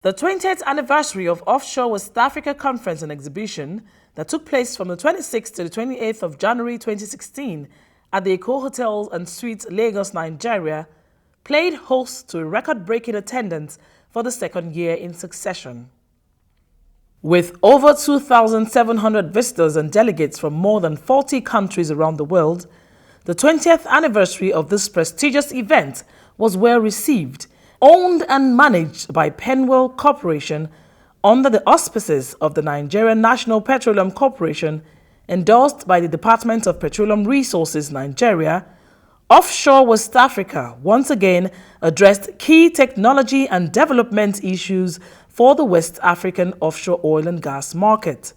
The 20th anniversary of Offshore West Africa Conference and Exhibition that took place from the 26th to the 28th of January 2016 at the Eco Hotels and Suites, Lagos, Nigeria, played host to a record-breaking attendance for the second year in succession. With over 2,700 visitors and delegates from more than 40 countries around the world, the 20th anniversary of this prestigious event was well received, owned and managed by Pennwell Corporation under the auspices of the Nigerian National Petroleum Corporation, endorsed by the Department of Petroleum Resources Nigeria. Offshore West Africa once again addressed key technology and development issues for the West African offshore oil and gas market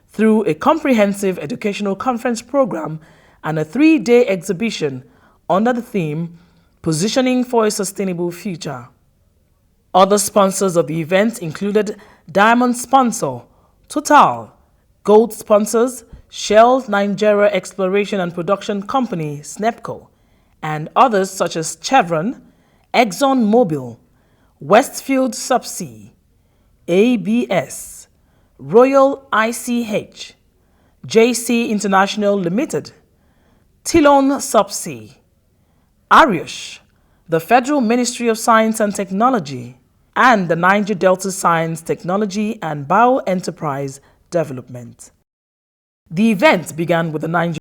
through a comprehensive educational conference program and a 3-day exhibition under the theme Positioning for a Sustainable Future. Other sponsors of the event included Diamond sponsor Total, Gold sponsors Shell Nigeria Exploration and Production Company SNEPCO, and others such as Chevron, ExxonMobil, Westfield Subsea, ABS, Royal ICH, JC International Limited, Tilon Subsea, Ariush, the Federal Ministry of Science and Technology, and the Niger Delta Science, Technology and Bioenterprise Development. The event began with the Niger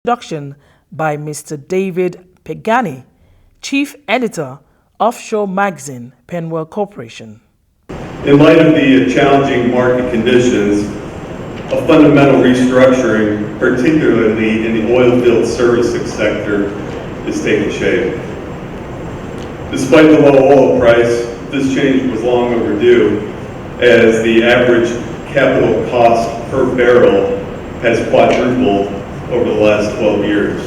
introduction by Mr. David Pegani, Chief Editor, Offshore Magazine, Pennwell Corporation. In light of the challenging market conditions, a fundamental restructuring, particularly in the oilfield services sector, is taking shape. Despite the low oil price, this change was long overdue, as the average capital cost per barrel has quadrupled over the last 12 years.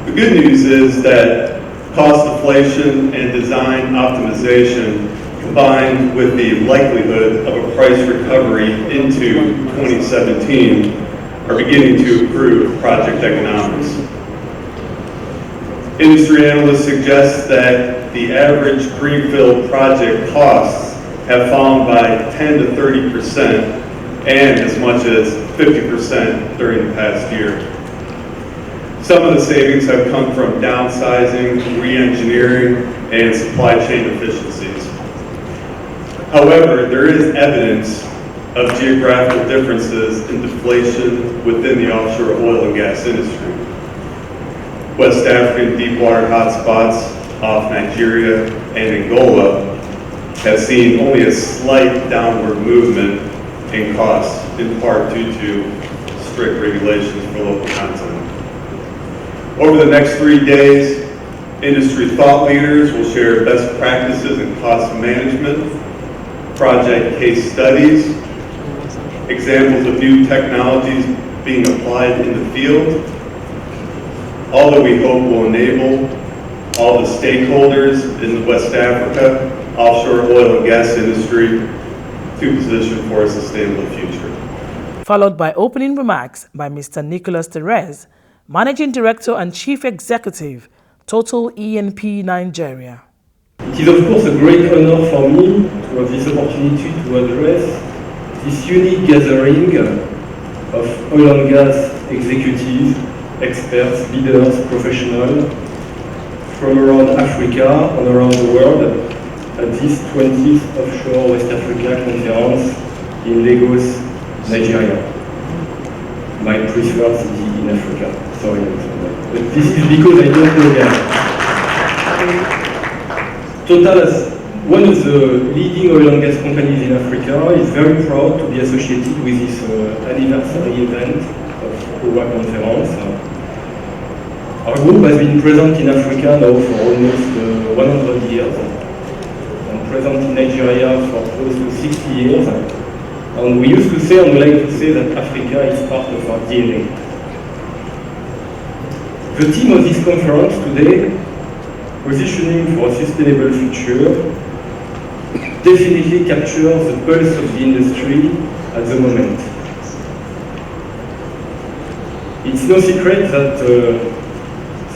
The good news is that cost deflation and design optimization, combined with the likelihood of a price recovery into 2017, are beginning to improve project economics. Industry analysts suggest that the average greenfield project costs have fallen by 10 to 30% and as much as 50% during the past year. Some of the savings have come from downsizing, re-engineering, and supply chain efficiencies. However, there is evidence of geographical differences in deflation within the offshore oil and gas industry. West African deepwater hotspots off Nigeria and Angola have seen only a slight downward movement in costs, in part due to strict regulations for local content. Over the next 3 days, industry thought leaders will share best practices in cost management, project case studies, examples of new technologies being applied in the field, all that we hope will enable all the stakeholders in the West Africa offshore oil and gas industry to position for a sustainable future. Followed by opening remarks by Mr. Nicholas Therese, Managing Director and Chief Executive, Total E&P Nigeria. It is of course a great honor for me to have this opportunity to address this unique gathering of oil and gas executives, experts, leaders, professionals from around Africa and around the world at this 20th Offshore West Africa Conference in Lagos, Nigeria, my preferred city in Africa. Sorry, but this is because I don't know gas. Total, as one of the leading oil and gas companies in Africa, is very proud to be associated with this anniversary event of OWA conference. Our group has been present in Africa now for almost 100 years, and present in Nigeria for close to 60 years. And we used to say, and we like to say, that Africa is part of our DNA. The theme of this conference today, positioning for a sustainable future, definitely captures the pulse of the industry at the moment. It's no secret that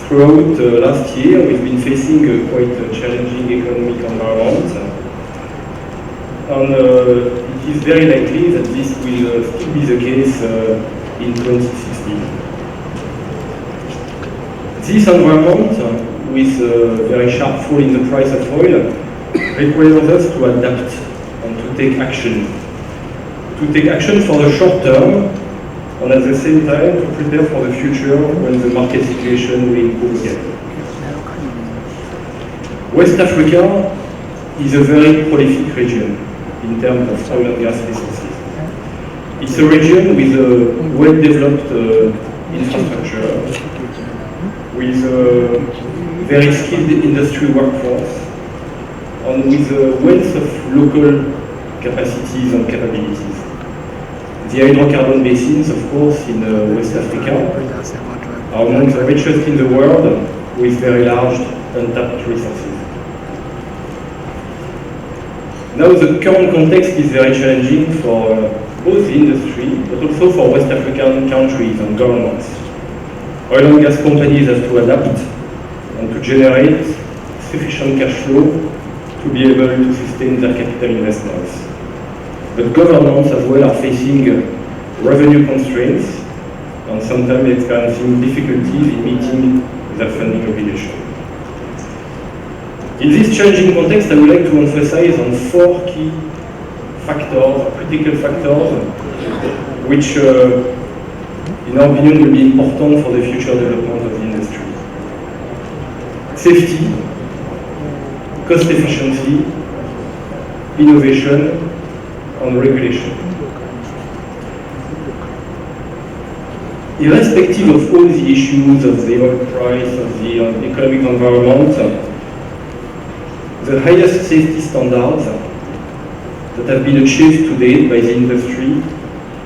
throughout last year we've been facing a quite challenging economic environment, and it is very likely that this will still be the case in 2016. This environment, with a very sharp fall in the price of oil, requires us to adapt and to take action. To take action for the short term, and at the same time to prepare for the future when the market situation will improve again. West Africa is a very prolific region in terms of oil and gas resources. It's a region with a well-developed infrastructure, with a very skilled industry workforce, and with a wealth of local capacities and capabilities. The hydrocarbon basins, of course, in West Africa are among the richest in the world, with very large untapped resources. Now the current context is very challenging for both the industry, but also for West African countries and governments. Oil and gas companies have to adapt and to generate sufficient cash flow to be able to sustain their capital investments. But governments as well are facing revenue constraints and sometimes experiencing difficulties in meeting their funding obligations. In this challenging context, I would like to emphasize on 4 key factors, critical factors, which in our opinion will be important for the future development of the industry. Safety, cost efficiency, innovation, and regulation. Irrespective of all the issues of the oil price, of the economic environment, the highest safety standards that have been achieved to date by the industry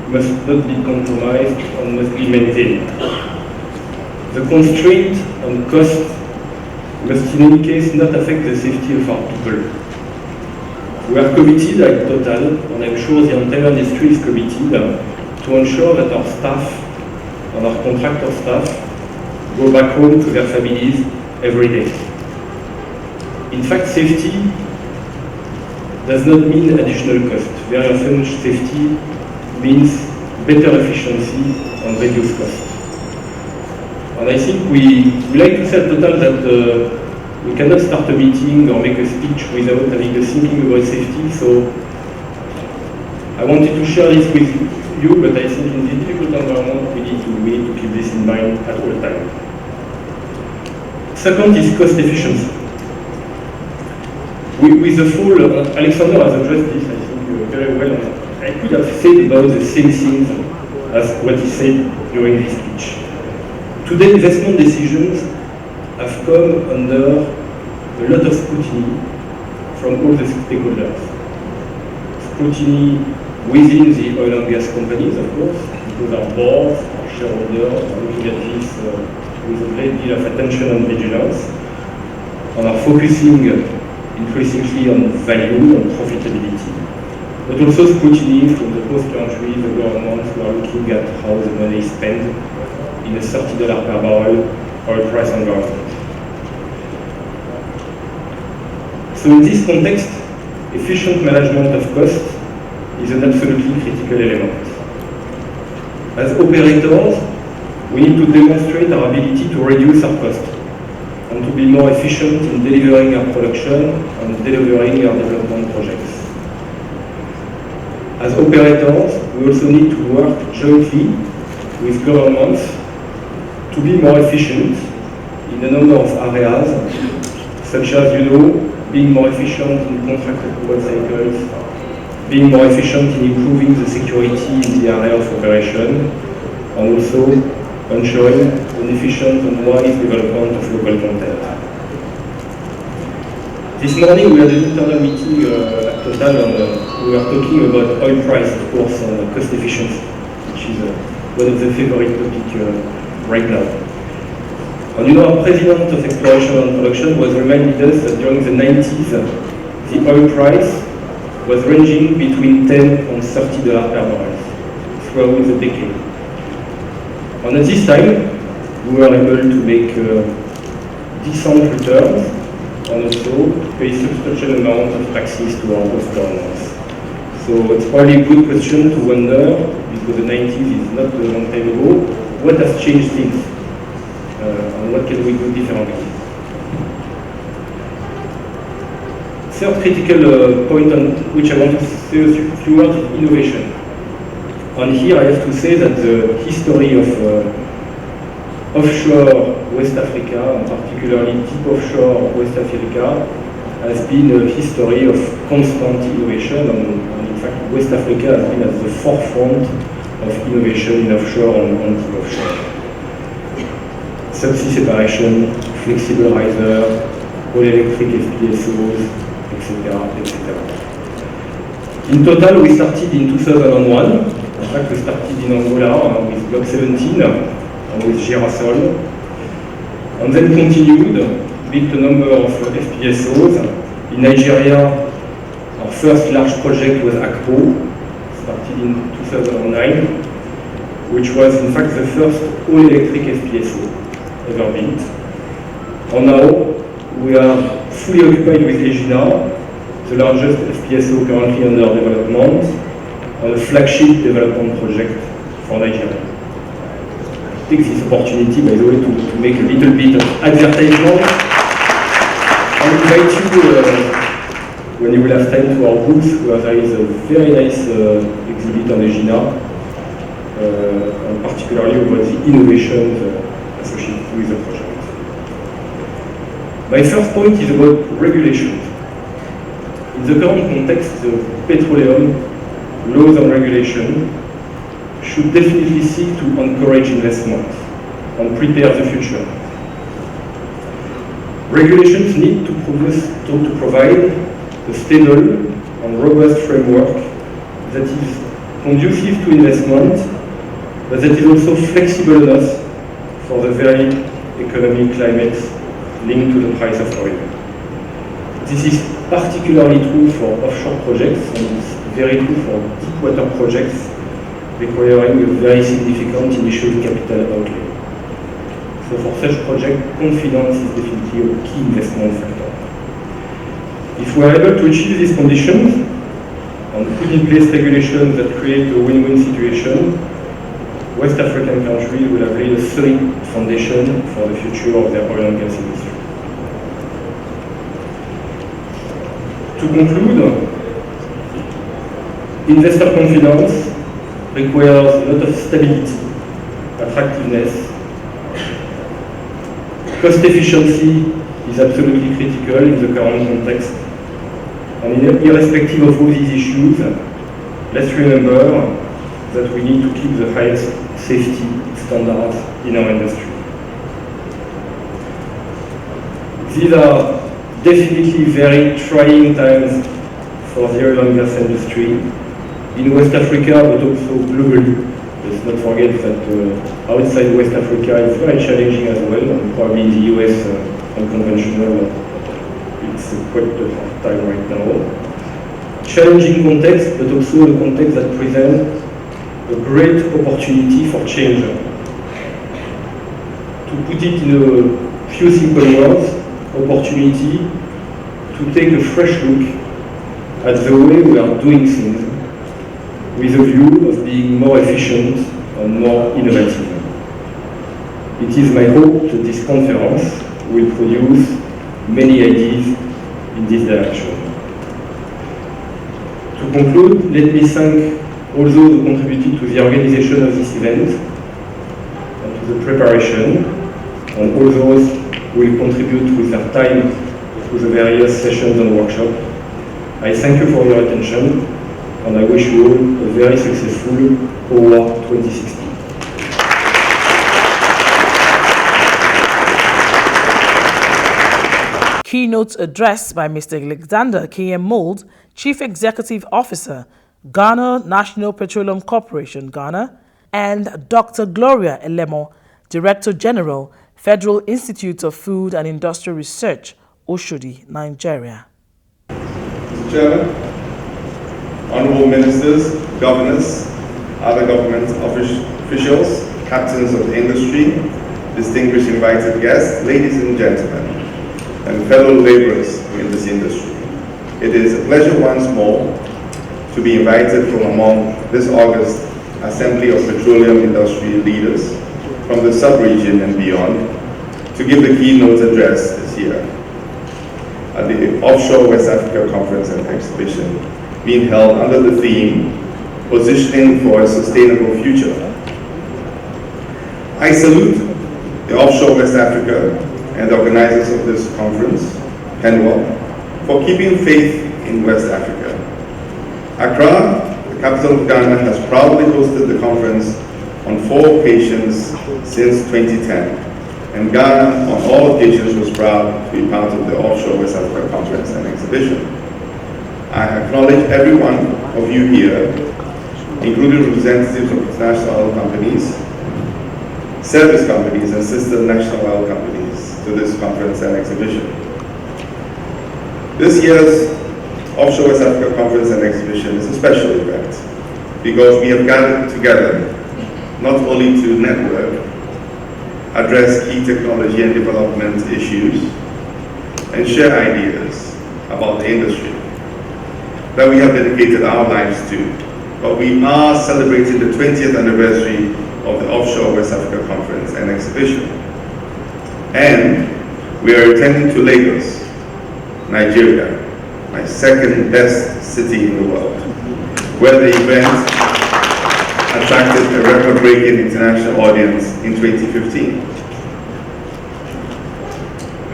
must not be compromised and must be maintained. The constraint and cost must in any case not affect the safety of our people. We are committed at Total, and I'm sure the entire industry is committed, to ensure that our staff and our contractor staff go back home to their families every day. In fact, safety does not mean additional cost. Very often, safety means better efficiency and reduced cost. And I think we like to say at Total that we cannot start a meeting or make a speech without having a thinking about safety. So I wanted to share this with you, but I think in this difficult environment we need to keep this in mind at all times. Second is cost efficiency. With the full, Alexander has addressed this, I think, very well. I could have said about the same things as what he said during his speech. Today, investment decisions have come under a lot of scrutiny from all the stakeholders. Scrutiny within the oil and gas companies, of course, because our boards, our shareholders are looking at this with a great deal of attention and vigilance, and are focusing increasingly on value and profitability, but also scrutiny from the host country, the governments who are looking at how the money is spent in a $30 per barrel oil price environment. So in this context, efficient management of cost is an absolutely critical element. As operators, we need to demonstrate our ability to reduce our cost and to be more efficient in delivering our production and delivering our development projects. As operators, we also need to work jointly with governments to be more efficient in a number of areas, such as, being more efficient in contracted work cycles, being more efficient in improving the security in the area of operation, and also ensuring an efficient and wise development of local content. This morning we had an internal meeting at Total, and we were talking about oil price, of course, and cost efficiency, which is one of the favorite topics right now. And our president of exploration and production was reminding us that during the 90s, the oil price was ranging between $10 and $30 per barrel throughout the decade. And at this time, we were able to make decent returns and also pay substantial amount of taxes to our host governments. So it's probably a good question to wonder, because the 90s is not a long time ago, what has changed since? And what can we do differently? Third critical point on which I want to say a few words is innovation. And here I have to say that the history of offshore West Africa, and particularly deep offshore West Africa, has been a history of constant innovation, and in fact West Africa has been at the forefront of innovation in offshore and deep offshore. Subsea separation, flexible riser, all-electric FPSOs, etc., etc. In total, we started in 2001. In fact, we started in Angola with Block 17 and with Girasol, and then continued, built a number of FPSOs. In Nigeria, our first large project was Akpo, started in 2009, which was in fact the first all-electric FPSO ever built. And now we are fully occupied with Egina, the largest FPSO currently under development, and a flagship development project for Nigeria. I take this opportunity, by the way, to make a little bit of advertisement. I invite you, when you will have time, to our booth, where there is a very nice exhibit on Egina, and particularly about the innovations associated with the project. My first point is about regulations. In the current context, the petroleum laws and regulation should definitely seek to encourage investment and prepare the future. Regulations need to provide a stable and robust framework that is conducive to investment, but that is also flexible enough for the very economic climate linked to the price of oil. This is particularly true for offshore projects, and it's very true for deep water projects requiring a very significant initial capital outlay. So for such projects, confidence is definitely a key investment factor. If we are able to achieve these conditions and put in place regulations that create a win-win situation, West African countries will have laid a solid foundation for the future of their oil and gas industry. To conclude, investor confidence requires a lot of stability, attractiveness. Cost efficiency is absolutely critical in the current context. And irrespective of all these issues, let's remember that we need to keep the highest safety standards in our industry. These are definitely very trying times for the oil and gas industry in West Africa, but also globally. Let's not forget that outside West Africa is very challenging as well, and probably in the US unconventional, it's quite a hard time right now. Challenging context, but also a context that presents a great opportunity for change. To put it in a few simple words, opportunity to take a fresh look at the way we are doing things with a view of being more efficient and more innovative. It is my hope that this conference will produce many ideas in this direction. To conclude, let me thank all those who contributed to the organization of this event, and to the preparation, and all those who will contribute with their time to the various sessions and workshops. I thank you for your attention, and I wish you all a very successful OWA 2016. Keynote address by Mr. Alexander K.M. Mould, Chief Executive Officer, Ghana National Petroleum Corporation, Ghana, and Dr. Gloria Elemo, Director General, Federal Institute of Food and Industrial Research, Oshodi, Nigeria. Mr. Chairman, Honorable Ministers, Governors, other government officials, captains of the industry, distinguished invited guests, ladies and gentlemen, and fellow laborers in this industry. It is a pleasure once more to be invited from among this August Assembly of Petroleum Industry leaders from the sub-region and beyond to give the keynote address this year at the Offshore West Africa Conference and Exhibition being held under the theme, Positioning for a Sustainable Future. I salute the Offshore West Africa and the organizers of this conference, Pennwell, for keeping faith in West Africa. Accra, the capital of Ghana, has proudly hosted the conference on 4 occasions since 2010, and Ghana on all occasions was proud to be part of the Offshore West Africa Conference and Exhibition. I acknowledge every one of you here, including representatives of international oil companies, service companies, and sister national oil companies to this conference and exhibition. This year's Offshore West Africa Conference and Exhibition is a special event because we have gathered together not only to network, address key technology and development issues, and share ideas about the industry that we have dedicated our lives to, but we are celebrating the 20th anniversary of the Offshore West Africa Conference and Exhibition. And we are returning to Lagos, Nigeria, my second best city in the world, where the event attracted a record-breaking international audience in 2015.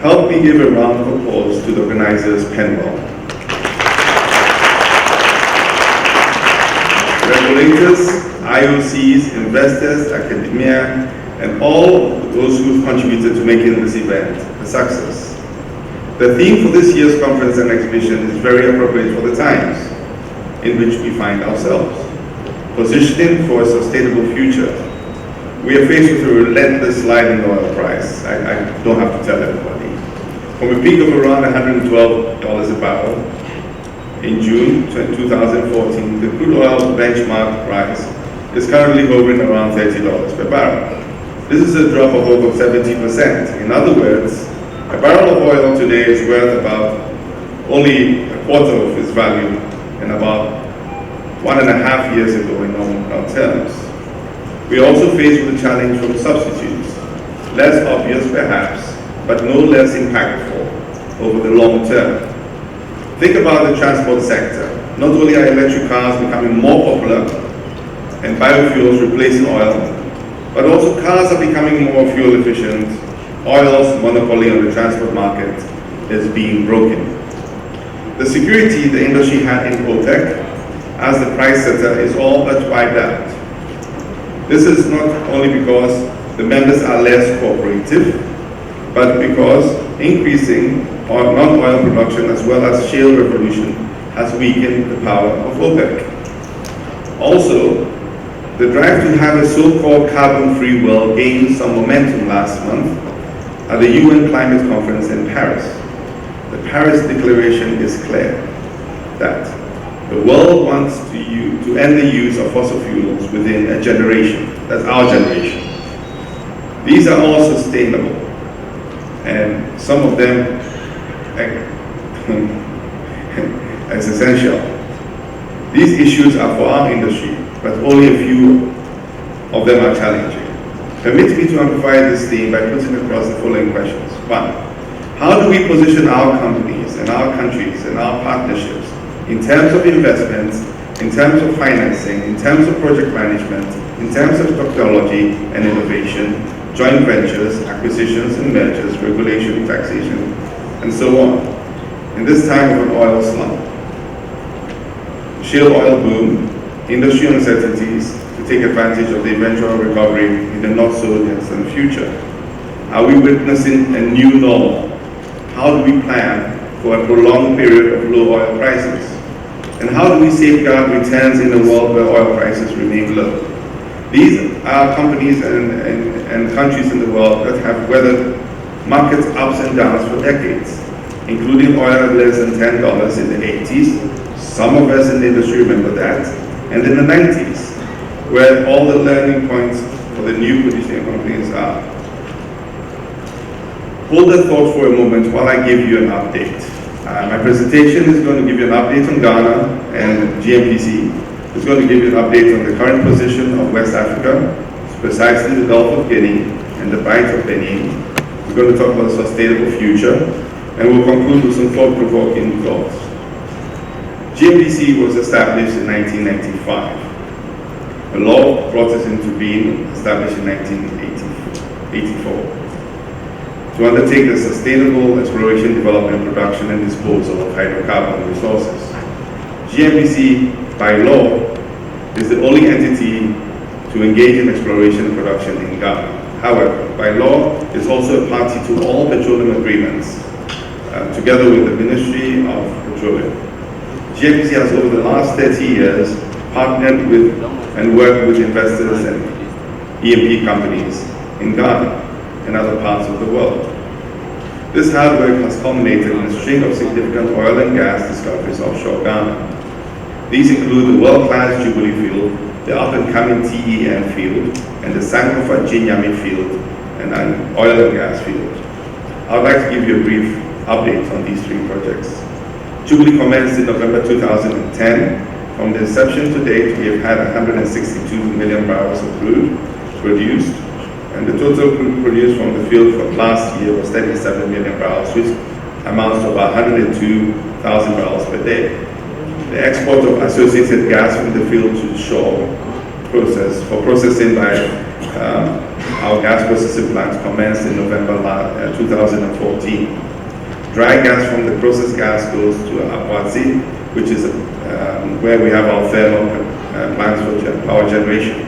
Help me give a round of applause to the organizers, Pennwell. Regulators, IOCs, investors, academia, and all those who've contributed to making this event a success. The theme for this year's conference and exhibition is very appropriate for the times in which we find ourselves. Positioning for a sustainable future. We are faced with a relentless slide in the oil price. I don't have to tell everybody. From a peak of around $112 a barrel in June 2014, the crude oil benchmark price is currently hovering around $30 per barrel. This is a drop of over 70%. In other words, a barrel of oil today is worth about only a quarter of its value in about 1.5 years ago in nominal terms. We are also faced with a challenge from substitutes, less obvious perhaps, but no less impactful over the long term. Think about the transport sector. Not only are electric cars becoming more popular and biofuels replacing oil, but also cars are becoming more fuel efficient. Oil's monopoly on the transport market is being broken. The security the industry had in OPEC as the price setter is all but wiped out. This is not only because the members are less cooperative, but because increasing non-oil production as well as shale revolution has weakened the power of OPEC. Also, the drive to have a so-called carbon-free world gained some momentum last month at the UN Climate Conference in Paris. The Paris Declaration is clear that the world wants to end the use of fossil fuels within a generation. That's our generation. These are all sustainable, and some of them as essential. These issues are for our industry, but only a few of them are challenging. Permit me to amplify this theme by putting across the following questions. 1. How do we position our companies and our countries and our partnerships in terms of investments, in terms of financing, in terms of project management, in terms of technology and innovation joint ventures, acquisitions and mergers, regulation, taxation, and so on. In this time of an oil slump, shale oil boom, industry uncertainties to take advantage of the eventual recovery in the not-so-distant future. Are we witnessing a new normal? How do we plan for a prolonged period of low oil prices? And how do we safeguard returns in a world where oil prices remain low? These are companies and countries in the world that have weathered market ups and downs for decades, including oil at less than $10 in the 80s. Some of us in the industry remember that. And in the 90s, where all the learning points for the new producing companies are. Hold that thought for a moment while I give you an update. My presentation is going to give you an update on Ghana and GMPC. It's going to give you an update on the current position of West Africa, precisely the Gulf of Guinea and the Bight of Benin. We're going to talk about a sustainable future, and we'll conclude with some thought-provoking thoughts. GMPC was established in 1995. A law brought it into being, established in 1984, to undertake the sustainable exploration, development, production, and disposal of hydrocarbon resources. GMPC, by law, is the only entity to engage in exploration and production in Ghana. However, by law, it's also a party to all petroleum agreements, together with the Ministry of Petroleum. GMPC has, over the last 30 years, partnered with and worked with investors and E&P companies in Ghana and other parts of the world. This hard work has culminated in a string of significant oil and gas discoveries offshore Ghana. These include the world-class Jubilee field, the up-and-coming TEN field, and the Sankofa Chinyami field, and an oil and gas field. I would like to give you a brief update on these three projects. Jubilee commenced in November 2010. From the inception to date, we have had 162 million barrels of crude produced, and the total crude produced from the field for last year was 37 million barrels, which amounts to about 102,000 barrels per day. The export of associated gas from the field to shore for processing by our gas processing plant commenced in November 2014. Dry gas from the processed gas goes to Abuadzi, which is where we have our thermal plants for power generation.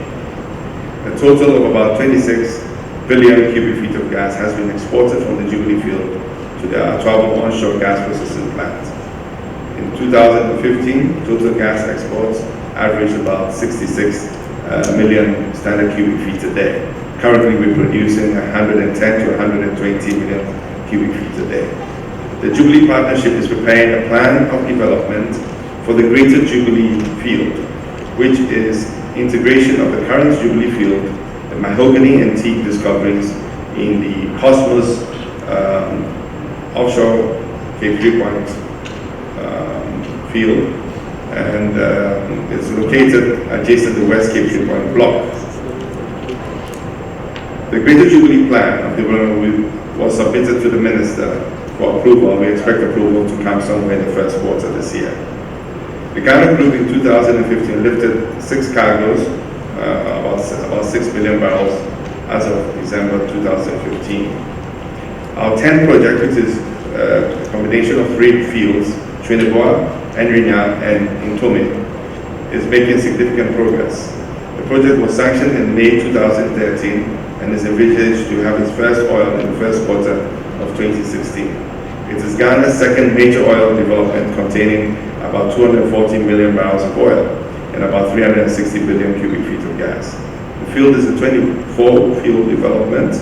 A total of about 26 billion cubic feet of gas has been exported from the Jubilee field to the Atwabo onshore gas processing plant. In 2015, total gas exports averaged about 66 million standard cubic feet a day. Currently, we're producing 110 to 120 million cubic feet a day. The Jubilee Partnership is preparing a plan of development for the greater Jubilee field, which is integration of the current Jubilee field, the mahogany and teak discoveries in the Cosmos offshore Cape Three Point field, and it's located adjacent to the West Cape Three Point block. The Greater Jubilee Plan of Development was submitted to the Minister for approval. We expect approval to come somewhere in the first quarter this year. The Ghana group in 2015 lifted 6 cargoes, about 6 million barrels as of December 2015. Our 10 project, which is a combination of 3 fields, Trinidad, Enrinya, and Intome, is making significant progress. The project was sanctioned in May 2013 and is envisaged to have its first oil in the first quarter of 2016. It is Ghana's second major oil development, containing about 240 million barrels of oil and about 360 billion cubic feet of gas. The field is a 24-field development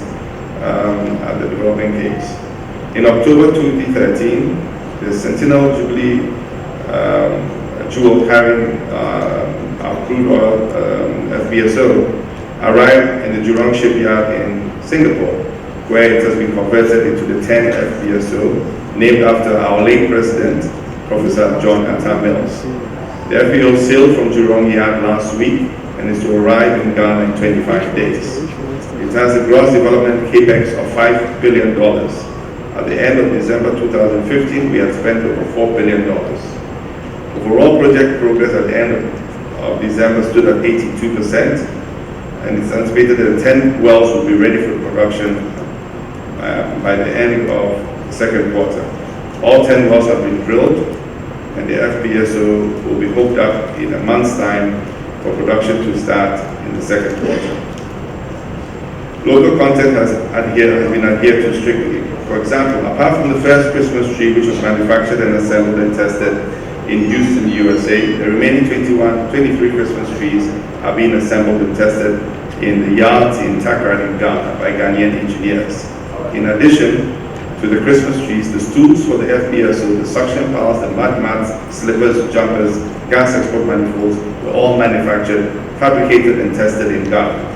at the developing case. In October 2013, the Centenary Jubilee jewel carrying our crude oil FPSO arrived in the Jurong shipyard in Singapore, where it has been converted into the 10 FPSO, named after our late president, Professor John Atta Mills. The FPSO sailed from Jurong yard last week and is to arrive in Ghana in 25 days. It has a gross development capex of $5 billion. At the end of December 2015, we had spent over $4 billion. Overall project progress at the end of December stood at 82%, and it's anticipated that 10 wells will be ready for production by the end of the second quarter. All 10 wells have been drilled, and the FPSO will be hooked up in a month's time for production to start in the second quarter. Local content has been adhered to strictly. For example, apart from the first Christmas tree, which was manufactured and assembled and tested in Houston, USA, the remaining 23 Christmas trees are being assembled and tested in the yards in Takran in Ghana by Ghanaian engineers. In addition to the Christmas trees, the stools for the FPSO, the suction piles, the mud mats, slippers, jumpers, gas export manifolds were all manufactured, fabricated, and tested in Ghana.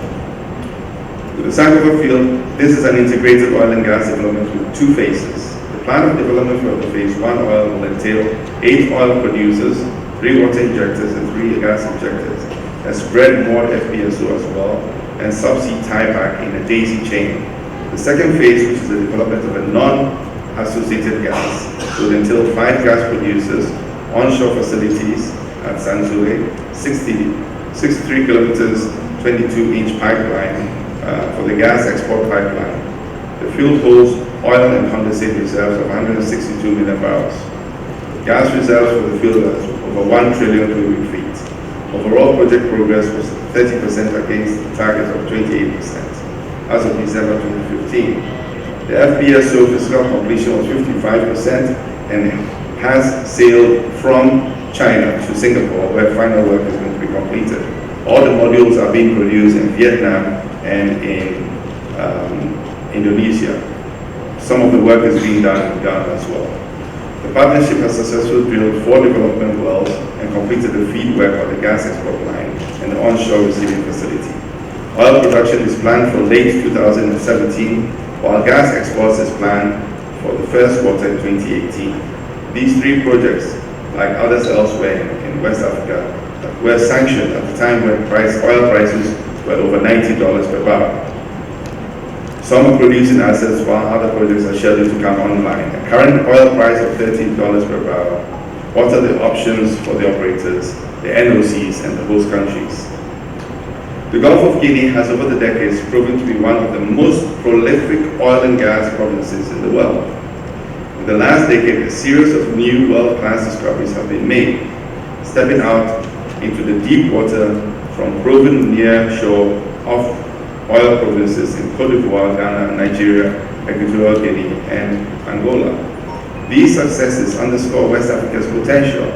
With the Sankofa field, this is an integrated oil and gas development with two phases. The plan of development for the phase 1 oil will entail 8 oil producers, 3 water injectors, and 3 gas injectors, a spread moored FPSO as well, and subsea tieback in a daisy chain. The second phase, which is the development of a non-associated gas, will entail 5 gas producers, onshore facilities at Sanzule, 63 kilometers, 22-inch pipeline for the gas export pipeline. The field holds oil and condensate reserves of 162 million barrels. Gas reserves for the field are over 1 trillion cubic feet. Overall project progress was 30% against the target of 28% as of December 2015. The FPSO physical completion was 55% and has sailed from China to Singapore, where final work is going to be completed. All the modules are being produced in Vietnam and in Indonesia. Some of the work is being done in Ghana as well. The partnership has successfully drilled 4 development wells and completed the feed work on the gas export line and the onshore receiving facility. Oil production is planned for late 2017, while gas exports is planned for the first quarter in 2018. These 3 projects, like others elsewhere in West Africa, were sanctioned at the time when oil prices were over $90 per barrel. Some are producing assets while other projects are scheduled to come online. A current oil price of $13 per barrel. What are the options for the operators, the NOCs, and the host countries? The Gulf of Guinea has over the decades proven to be one of the most prolific oil and gas provinces in the world. In the last decade, a series of new world-class discoveries have been made, stepping out into the deep water from proven near-shore oil provinces in Cote d'Ivoire, Ghana, Nigeria, Equatorial Guinea, and Angola. These successes underscore West Africa's potential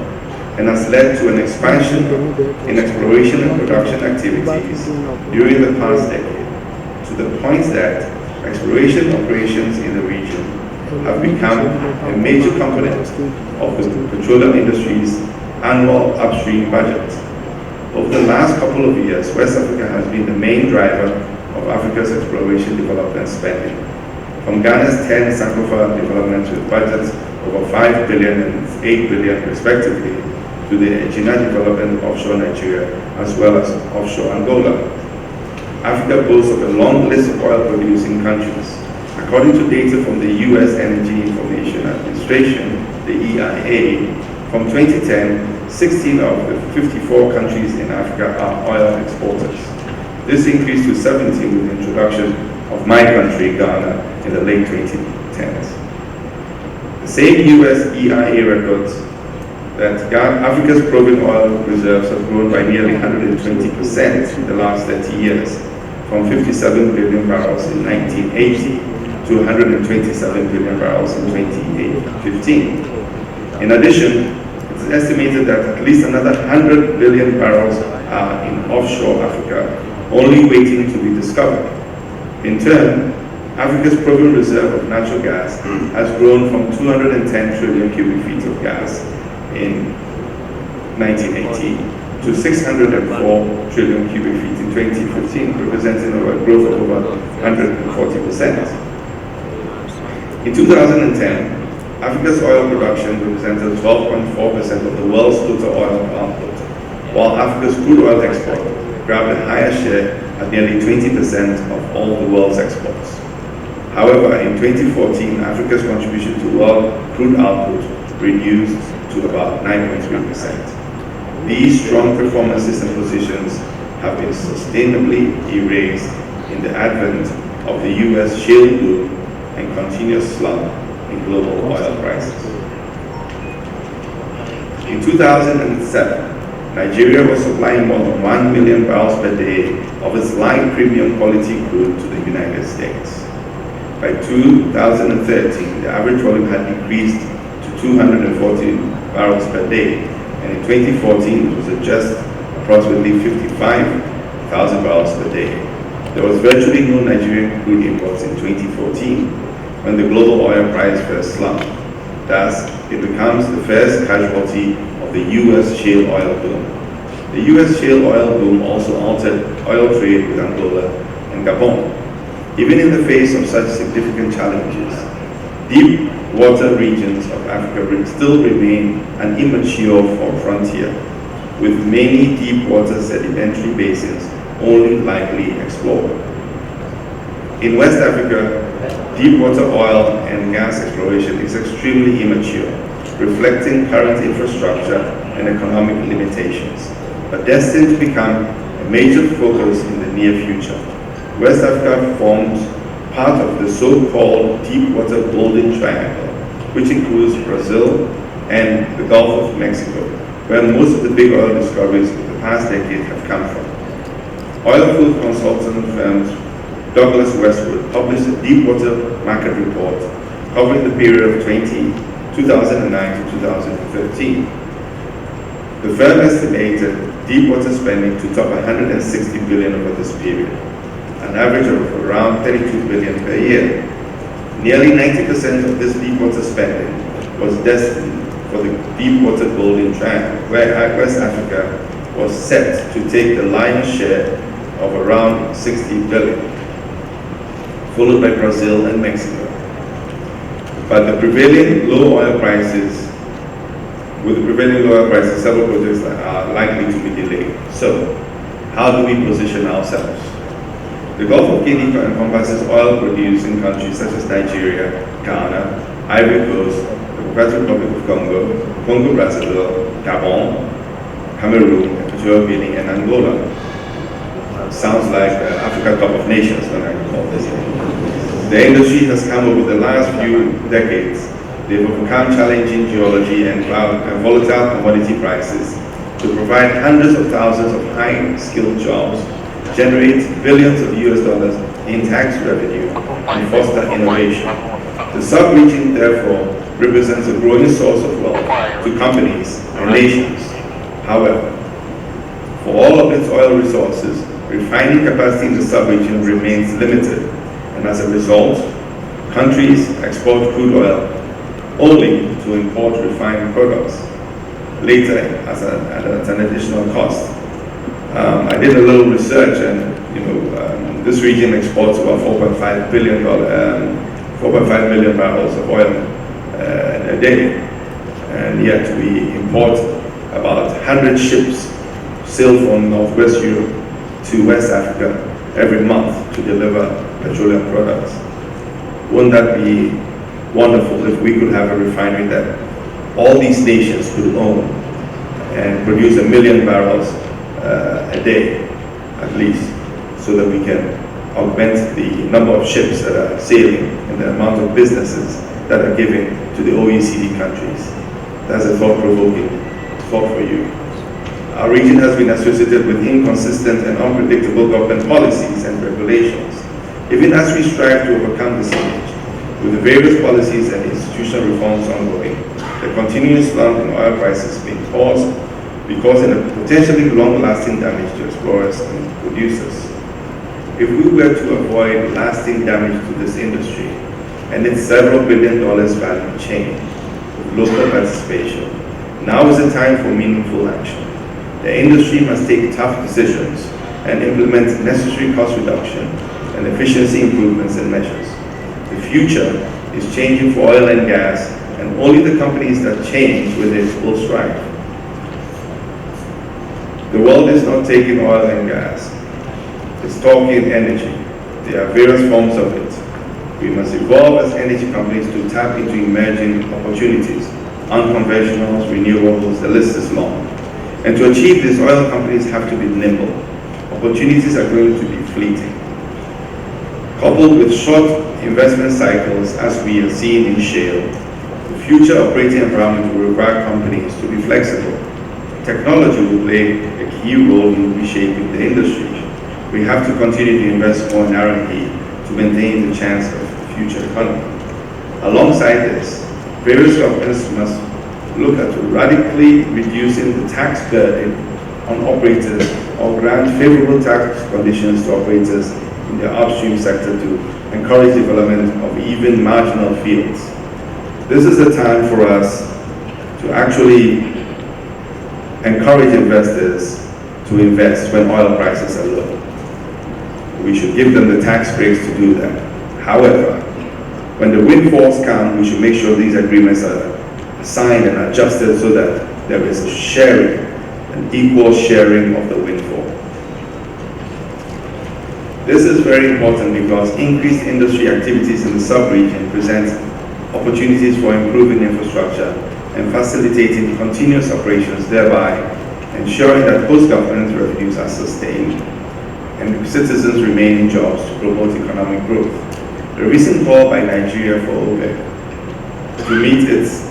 and has led to an expansion in exploration and production activities during the past decade, to the point that exploration operations in the region have become a major component of the petroleum industry's annual upstream budget. Over the last couple of years, West Africa has been the main driver of Africa's exploration development spending. From Ghana's 10 Sankofa developments with budgets over 5 billion and 8 billion respectively, to the Egina development offshore Nigeria, as well as offshore Angola. Africa boasts of a long list of oil-producing countries. According to data from the U.S. Energy Information Administration, the EIA, from 2010, 16 of the 54 countries in Africa are oil exporters. This increased to 17 with the introduction of my country, Ghana, in the late 2010s. The same US EIA records that Africa's proven oil reserves have grown by nearly 120% in the last 30 years, from 57 billion barrels in 1980 to 127 billion barrels in 2015. In addition, it's estimated that at least another 100 billion barrels are in offshore Africa, only waiting to be discovered. In turn, Africa's proven reserve of natural gas has grown from 210 trillion cubic feet of gas in 1980 to 604 trillion cubic feet in 2015, representing a growth of over 140%. In 2010, Africa's oil production represented 12.4% of the world's total oil output, while Africa's crude oil export grabbed a higher share at nearly 20% of all the world's exports. However, in 2014, Africa's contribution to world crude output reduced to about 9.3%. These strong performances and positions have been sustainably erased in the advent of the US shale boom and continuous slump in global oil prices. In 2007, Nigeria was supplying more than 1 million barrels per day of its light premium quality crude to the United States. By 2013, the average volume had decreased to 240 barrels per day, and in 2014 it was at just approximately 55,000 barrels per day. There was virtually no Nigerian crude imports in 2014 when the global oil price first slumped. Thus, it becomes the first casualty of the US shale oil boom. The US shale oil boom also altered oil trade with Angola and Gabon. Even in the face of such significant challenges, deep water regions of Africa still remain an immature frontier, with many deep water sedimentary basins only lightly explored. In West Africa, deep water oil and gas exploration is extremely immature, reflecting current infrastructure and economic limitations, but destined to become a major focus in the near future. West Africa forms part of the so-called Deepwater Golden Triangle, which includes Brazil and the Gulf of Mexico, where most of the big oil discoveries of the past decade have come from. Oil field consultant firms Douglas Westwood published a Deepwater Market Report covering the period of 2009 to 2013. The firm estimated deepwater spending to top 160 billion over this period, an average of around 32 billion per year. Nearly 90% of this deepwater spending was destined for the Deepwater Golden Triangle, where West Africa was set to take the lion's share of around 60 billion, followed by Brazil and Mexico. But the prevailing low oil prices, several projects are likely to be delayed. So, how do we position ourselves? The Gulf of Guinea encompasses oil-producing countries such as Nigeria, Ghana, Ivory Coast, the Democratic Republic of Congo, Congo-Brazzaville, Gabon, Cameroon, Equatorial Guinea, and Angola. Sounds like Africa Cup of Nations when I call this. The industry has come over the last few decades. They've overcome challenging geology and volatile commodity prices to provide hundreds of thousands of high-skilled jobs, generate billions of US dollars in tax revenue, and foster innovation. The sub-region, therefore, represents a growing source of wealth to companies and nations. However, for all of its oil resources, refining capacity in the sub-region remains limited, and as a result, countries export crude oil only to import refined products later at an additional cost. I did a little research, and this region exports about 4.5 million barrels of oil a day, and yet we import about 100 ships sail from Northwest Europe to West Africa every month to deliver petroleum products. Wouldn't that be wonderful if we could have a refinery that all these nations could own and produce 1 million barrels a day at least, so that we can augment the number of ships that are sailing and the amount of businesses that are given to the OECD countries. That's a thought-provoking thought for you. Our region has been associated with inconsistent and unpredictable government policies and regulations. Even as we strive to overcome this image, with the various policies and institutional reforms ongoing, the continuous slump in oil prices being caused causing a potentially long-lasting damage to explorers and producers. If we were to avoid lasting damage to this industry and its several $billion value chain with local participation, now is the time for meaningful action. The industry must take tough decisions and implement necessary cost reduction and efficiency improvements and measures. The future is changing for oil and gas, and only the companies that change with it will strive. The world is not taking oil and gas. It's talking energy. There are various forms of it. We must evolve as energy companies to tap into emerging opportunities, unconventionals, renewables, the list is long. And to achieve this, oil companies have to be nimble. opportunities are going to be fleeting. Coupled with short investment cycles, as we have seen in shale, the future operating environment will require companies to be flexible. Technology will play a key role in reshaping the industry. We have to continue to invest more in R&D to maintain the chance of the future economy. Alongside this, various governments must look at radically reducing the tax burden on operators or grant favorable tax conditions to operators in the upstream sector to encourage development of even marginal fields. This is the time for us to actually encourage investors to invest when oil prices are low. We should give them the tax breaks to do that. However, when the windfalls come, we should make sure these agreements are signed and adjusted so that there is a sharing, an equal sharing of the windfall. This is very important because increased industry activities in the sub-region present opportunities for improving infrastructure and facilitating continuous operations, thereby ensuring that post-government revenues are sustained and citizens remain in jobs to promote economic growth. The recent call by Nigeria for OPEC to meet is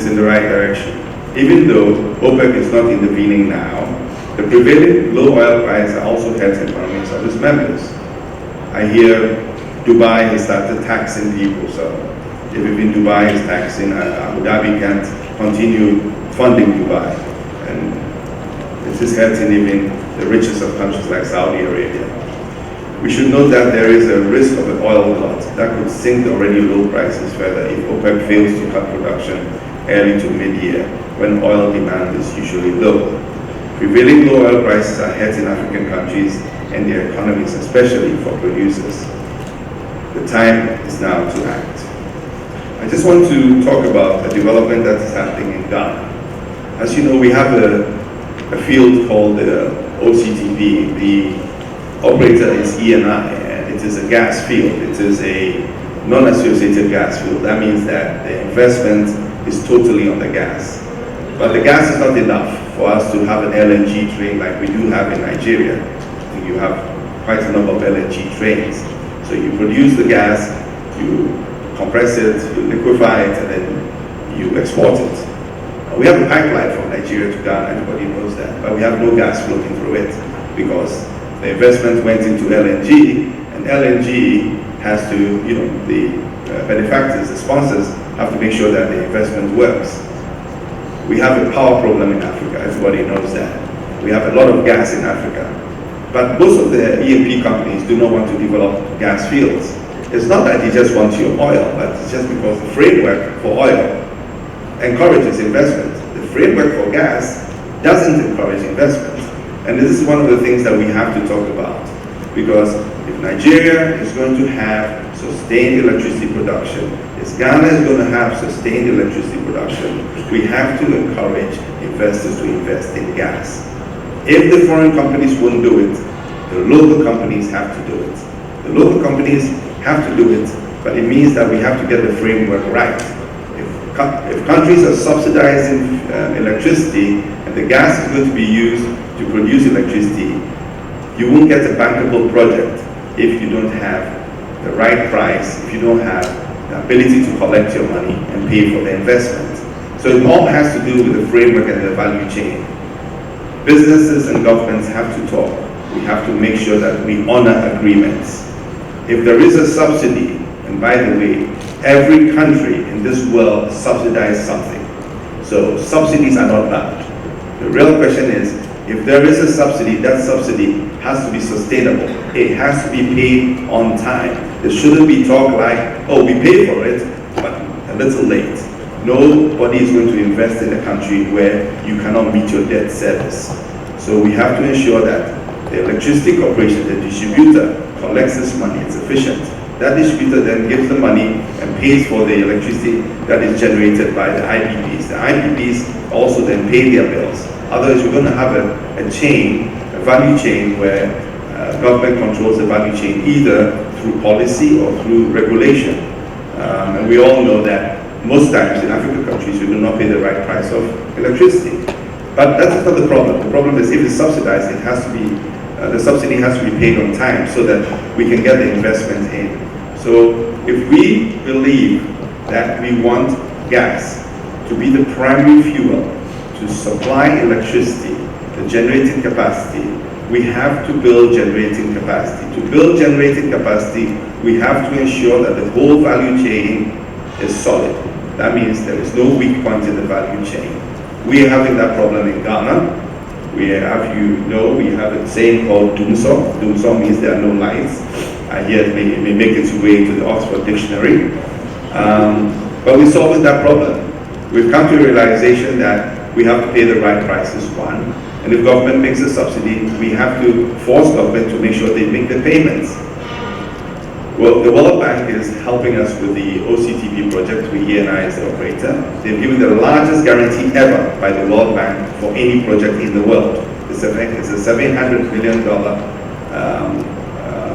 in the right direction. Even though OPEC is not intervening now, the prevailing low oil price also hurts economies of its members. I hear Dubai has started taxing people, so if even Dubai is taxing, Abu Dhabi can't continue funding Dubai. And it is hurting even the richest of countries like Saudi Arabia. We should note that there is a risk of an oil glut that could sink the already low prices further if OPEC fails to cut production early to mid-year, when oil demand is usually low. Prevailing low oil prices are hurting African countries and their economies, especially for producers. The time is now to act. I just want to talk about a development that is happening in Ghana. As you know, we have a field called the OCTP. The operator is ENI, and it is a gas field. It is a non-associated gas field. That means that the investment is totally on the gas. But the gas is not enough for us to have an LNG train like we do have in Nigeria. I think you have quite a number of LNG trains. So you produce the gas, you compress it, you liquefy it, and then you export it. We have a pipeline from Nigeria to Ghana, everybody knows that, but we have no gas flowing through it because the investment went into LNG, and LNG has to, the benefactors, the sponsors, have to make sure that the investment works. We have a power problem in Africa, everybody knows that. We have a lot of gas in Africa. But most of the E&P companies do not want to develop gas fields. It's not that they just want your oil, but it's just because the framework for oil encourages investment. The framework for gas doesn't encourage investment. And this is one of the things that we have to talk about. Because if Nigeria is going to have sustained electricity production, if Ghana is going to have sustained electricity production, we have to encourage investors to invest in gas. If the foreign companies won't do it, the local companies have to do it. The local companies have to do it, but it means that we have to get the framework right. If countries are subsidizing electricity and the gas is going to be used to produce electricity, you won't get a bankable project if you don't have the right price, if you don't have the ability to collect your money and pay for the investment. So it all has to do with the framework and the value chain. Businesses and governments have to talk. We have to make sure that we honor agreements. If there is a subsidy, and by the way, every country in this world subsidizes something. So subsidies are not bad. The real question is, if there is a subsidy, that subsidy has to be sustainable. It has to be paid on time. There shouldn't be talk like, oh, we pay for it, but a little late. Nobody is going to invest in a country where you cannot meet your debt service. So we have to ensure that the electricity corporation, the distributor, collects this money, it's efficient. That distributor then gives the money and pays for the electricity that is generated by the IPPs. The IPPs also then pay their bills. Otherwise, we're going to have a chain, a value chain where government controls the value chain either through policy or through regulation. And we all know that most times in African countries, we do not pay the right price of electricity. But that's not the problem. The problem is if it's subsidized, it has to be the subsidy has to be paid on time so that we can get the investment in. So if we believe that we want gas to be the primary fuel to supply electricity, the generating capacity, we have to build generating capacity. To build generating capacity, we have to ensure that the whole value chain is solid. That means there is no weak point in the value chain. We are having that problem in Ghana. We have, we have a saying called doomsaw. Doomsaw means there are no lights. I hear it may make its way into the Oxford Dictionary. But we're solving that problem. We've come to a realization that we have to pay the right prices, one. And if government makes a subsidy, we have to force government to make sure they make the payments. Well, the World Bank is helping us with the OCTP project, where ENI is the operator. They've given the largest guarantee ever by the World Bank for any project in the world. It's a $700 million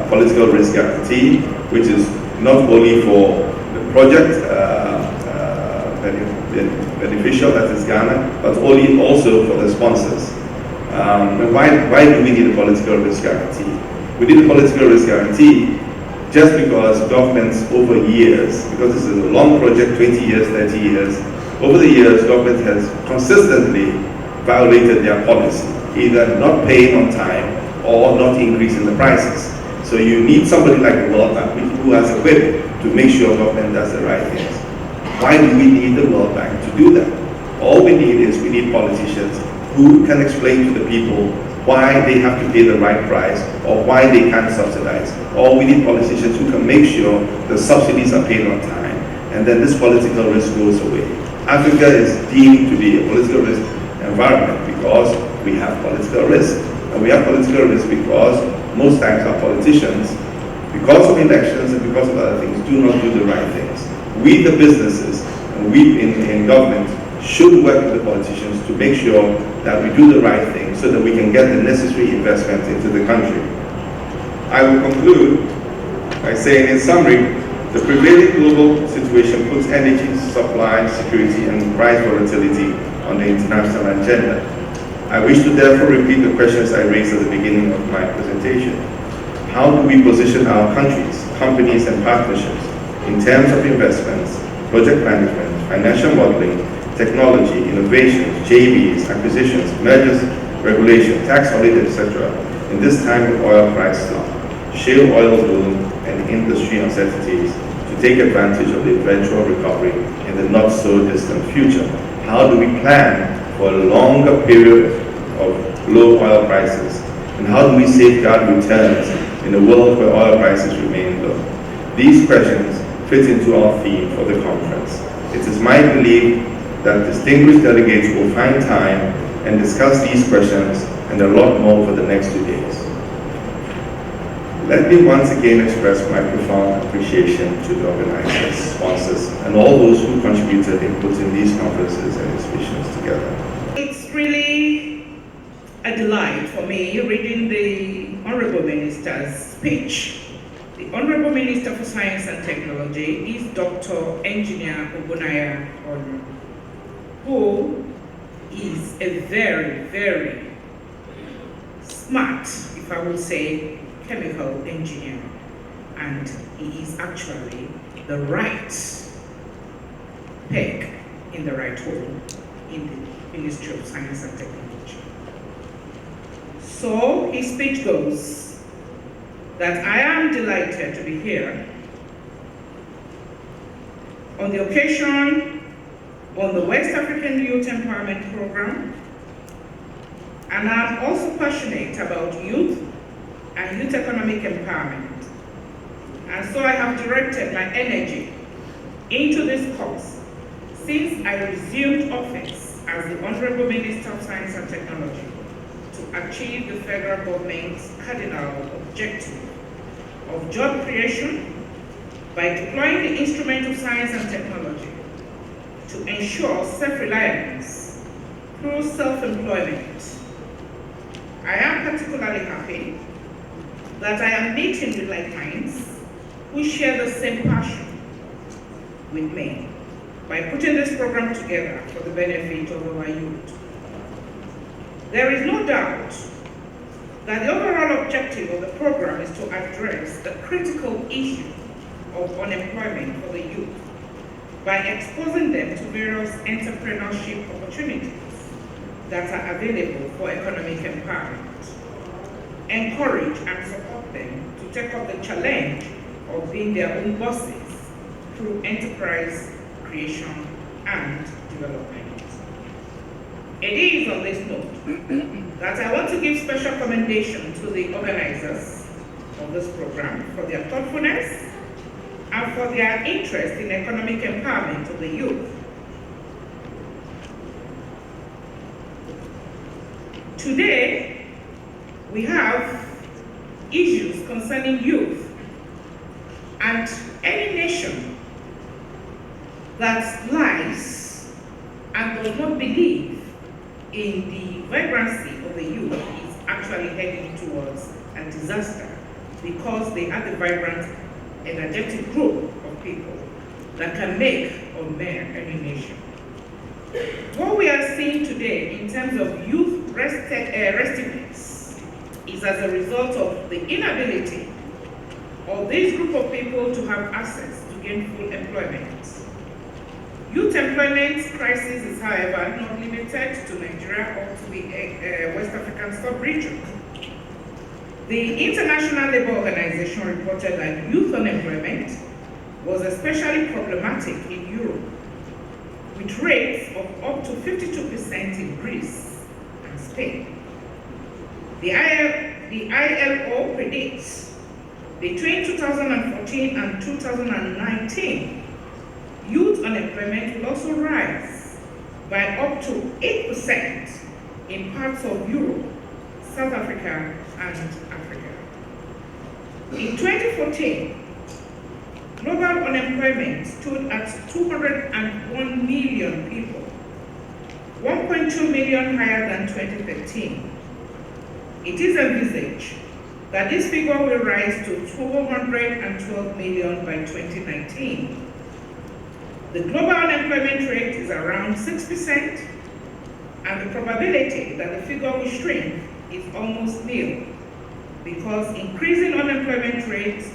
political risk guarantee, which is not only for the project beneficial, that is Ghana, but also for the sponsors. Why do we need a political risk guarantee? We need a political risk guarantee just because governments over years, because this is a long project, 20 years, 30 years, over the years, government has consistently violated their policy, either not paying on time or not increasing the prices. So you need somebody like the World Bank who has a whip to make sure government does the right things. Why do we need the World Bank to do that? All we need politicians who can explain to the people why they have to pay the right price or why they can't subsidize. Or we need politicians who can make sure the subsidies are paid on time, and then this political risk goes away. Africa is deemed to be a political risk environment because we have political risk. And we have political risk because most times our politicians, because of elections and because of other things, do not do the right things. We, the businesses, and we in government, should work with the politicians to make sure that we do the right thing so that we can get the necessary investment into the country. I will conclude by saying, in summary, the prevailing global situation puts energy supply security and price volatility on the international agenda. I wish to therefore repeat the questions I raised at the beginning of my presentation. How do we position our countries, companies, and partnerships in terms of investments, project management, financial modeling, technology, innovations, JVs, acquisitions, mergers, regulation, tax audit, etc. in this time of oil price slump, shale oil boom, and industry uncertainties to take advantage of the eventual recovery in the not-so-distant future? How do we plan for a longer period of low oil prices? And how do we safeguard returns in a world where oil prices remain low? These questions fit into our theme for the conference. It is my belief that distinguished delegates will find time and discuss these questions and a lot more for the next 2 days. Let me once again express my profound appreciation to the organizers, sponsors, and all those who contributed in putting these conferences and exhibitions together. It's really a delight for me reading the Honorable Minister's speech. The Honorable Minister for Science and Technology is Dr. Engineer Obunaya Onu, who is a very, very smart, if I would say, chemical engineer. And he is actually the right peg in the right hole in the Ministry of Science and Technology. So his speech goes that I am delighted to be here on the occasion on the West African Youth Empowerment Program, and I'm also passionate about youth and youth economic empowerment. And so I have directed my energy into this cause since I resumed office as the Honorable Minister of Science and Technology to achieve the federal government's cardinal objective of job creation by deploying the instrument of science and technology to ensure self-reliance through self-employment. I am particularly happy that I am meeting with like minds who share the same passion with me by putting this program together for the benefit of our youth. There is no doubt that the overall overall objective of the program is to address the critical issue of unemployment for the youth by exposing them to various entrepreneurship opportunities that are available for economic empowerment, encourage and support them to take up the challenge of being their own bosses through enterprise creation and development. It is on this note that I want to give special commendation to the organizers of this program for their thoughtfulness and for their interest in economic empowerment of the youth. Today, we have issues concerning youth, and any nation that lies and does not believe in the vibrancy of the youth is actually heading towards a disaster, because they are the vibrant, energetic group of people that can make or mar any nation. What we are seeing today in terms of youth restiveness is as a result of the inability of this group of people to have access to gainful employment. Youth employment crisis is, however, not limited to Nigeria or to the West African sub-region. The International Labour Organization reported that youth unemployment was especially problematic in Europe, with rates of up to 52% in Greece and Spain. The ILO predicts between 2014 and 2019, youth unemployment will also rise by up to 8% in parts of Europe, South Africa, and Africa. In 2014, global unemployment stood at 201 million people, 1.2 million higher than 2013. It is envisaged that this figure will rise to 212 million by 2019. The global unemployment rate is around 6%, and the probability that the figure will shrink is almost nil, because increasing unemployment rates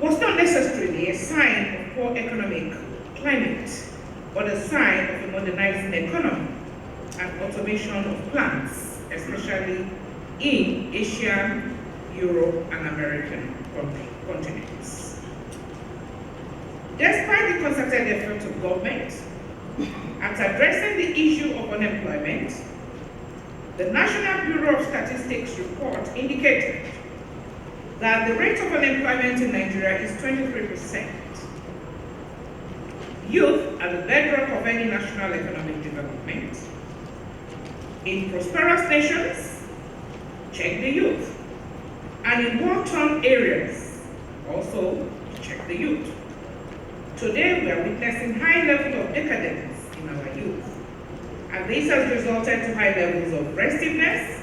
was not necessarily a sign of poor economic climate, but a sign of a modernizing economy and automation of plants, especially in Asia, Europe, and American continents. Despite the concerted efforts of government at addressing the issue of unemployment, the National Bureau of Statistics report indicated that the rate of unemployment in Nigeria is 23%. Youth are the bedrock of any national economic development. In prosperous nations, check the youth. And in war-torn areas, also check the youth. Today, we are witnessing high levels of decadence in our youth, and this has resulted to high levels of restiveness,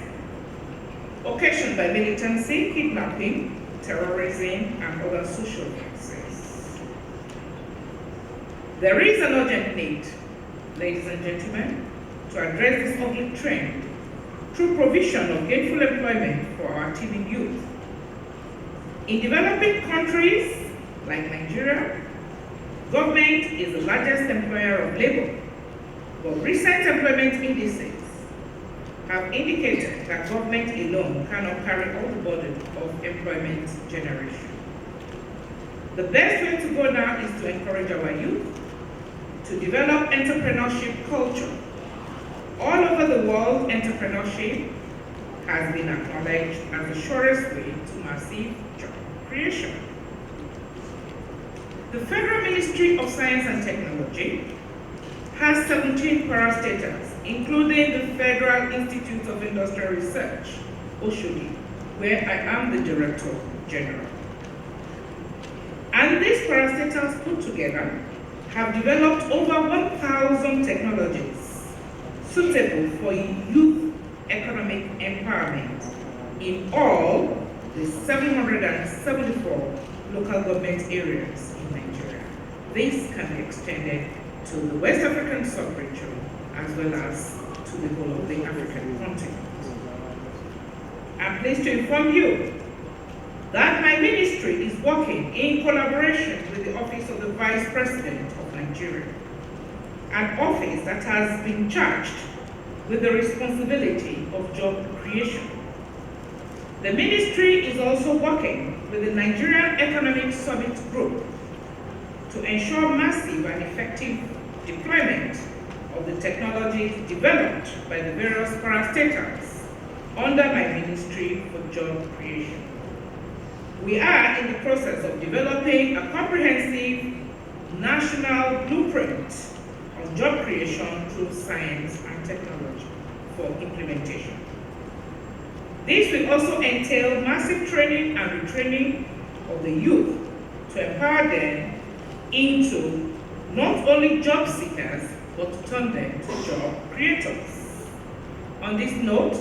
occasioned by militancy, kidnapping, terrorism, and other social vices. There is an urgent need, ladies and gentlemen, to address this ugly trend through provision of gainful employment for our teeming youth. In developing countries like Nigeria, government is the largest employer of labor, but recent employment indices have indicated that government alone cannot carry all the burden of employment generation. The best way to go now is to encourage our youth to develop entrepreneurship culture. All over the world, entrepreneurship has been acknowledged as the surest way to massive job creation. The Federal Ministry of Science and Technology has 17 parastatals, including the Federal Institute of Industrial Research, Offshore, where I am the Director General. And these parastatals put together have developed over 1,000 technologies suitable for youth economic empowerment in all the 774 local government areas in Nigeria. This can be extended to the West African sub-region as well as to the whole of the African continent. I'm pleased to inform you that my ministry is working in collaboration with the Office of the Vice President of Nigeria, an office that has been charged with the responsibility of job creation. The ministry is also working with the Nigerian Economic Summit Group to ensure massive and effective deployment of the technologies developed by the various parastatals under my ministry for job creation. We are in the process of developing a comprehensive national blueprint on job creation through science and technology for implementation. This will also entail massive training and retraining of the youth to empower them into not only job seekers, but to turn them to job creators. On this note,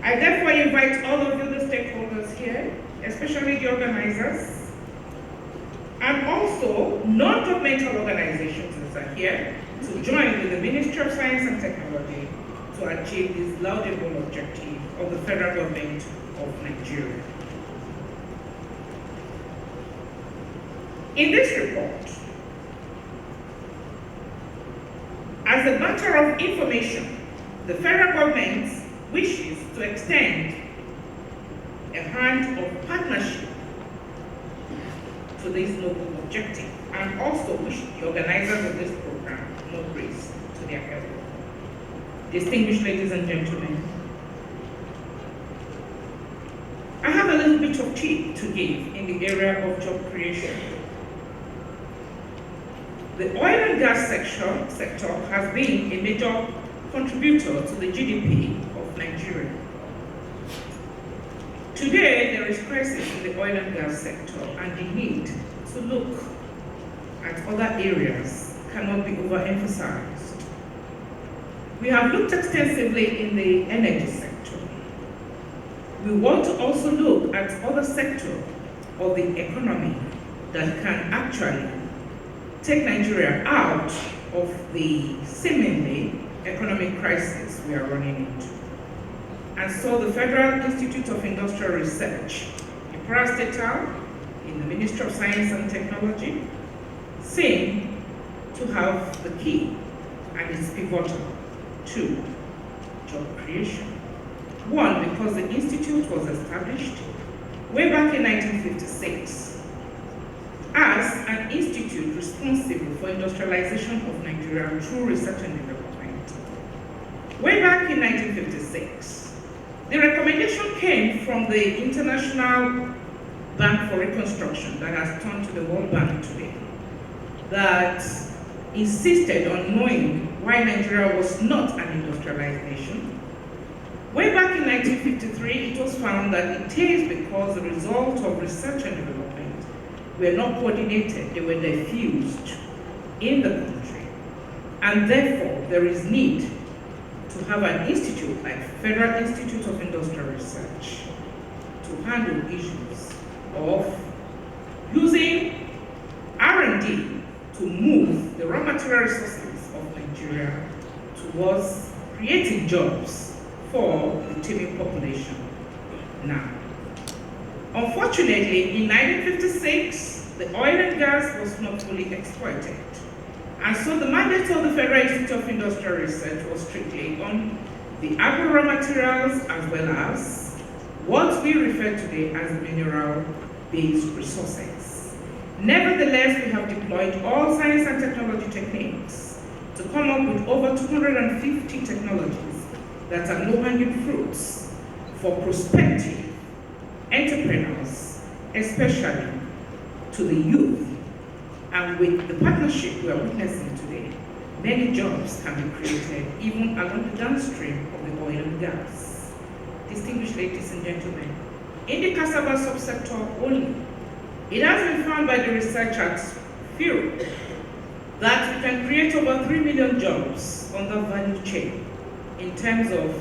I therefore invite all of you, the stakeholders here, especially the organizers, and also non-governmental organizations that are here, to join with the Ministry of Science and Technology to achieve this laudable objective of the federal government of Nigeria. In this report, as a matter of information, the federal government wishes to extend a hand of partnership to this noble objective, and also wish the organizers of this program more grace to their effort. Distinguished ladies and gentlemen, I have a little bit of tip to give in the area of job creation. The oil and gas sector has been a major contributor to the GDP of Nigeria. Today, there is crisis in the oil and gas sector, and the need to look at other areas cannot be overemphasized. We have looked extensively in the energy sector. We want to also look at other sectors of the economy that can actually take Nigeria out of the seemingly economic crisis we are running into. And so the Federal Institute of Industrial Research, a parastatal in the Ministry of Science and Technology, seem to have the key and is pivotal to job creation. One, because the Institute was established way back in 1956 as an institute responsible for industrialization of Nigeria through research and development. Way back in 1956, the recommendation came from the International Bank for Reconstruction that has turned to the World Bank today, that insisted on knowing why Nigeria was not an industrialized nation. Way back in 1953, it was found that it is because the result of research and development were not coordinated, they were diffused in the country. And therefore, there is need to have an institute like Federal Institute of Industrial Research to handle issues of using R&D to move the raw material resources of Nigeria towards creating jobs for the teeming population now. Unfortunately, in 1956, the oil and gas was not fully exploited. And so the mandate of the Federal Institute of Industrial Research was strictly on the agro-raw materials as well as what we refer today as mineral-based resources. Nevertheless, we have deployed all science and technology techniques to come up with over 250 technologies that are low-hanging fruits for prospective entrepreneurs, especially to the youth. And with the partnership we are witnessing today, many jobs can be created even along the downstream of the oil and gas. Distinguished ladies and gentlemen, in the cassava subsector only, it has been found by the research at FIRO that we can create over 3 million jobs on the value chain in terms of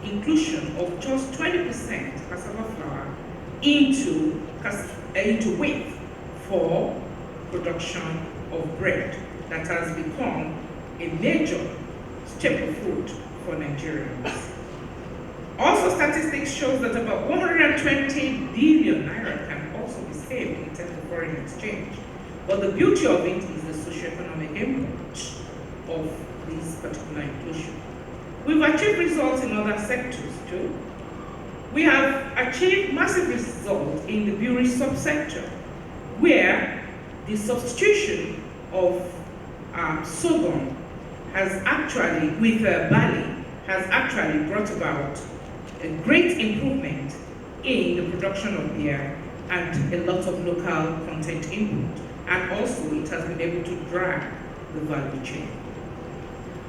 inclusion of just 20% cassava flour into wheat for production of bread that has become a major staple food for Nigerians. Also, statistics shows that about 120 billion naira can also be saved in terms of foreign exchange. But the beauty of it is the socioeconomic impact of this particular inclusion. We've achieved results in other sectors too. We have achieved massive results in the brewery subsector, where the substitution of sorghum has actually, with barley, has actually brought about a great improvement in the production of beer and a lot of local content input. And also it has been able to drive the value chain.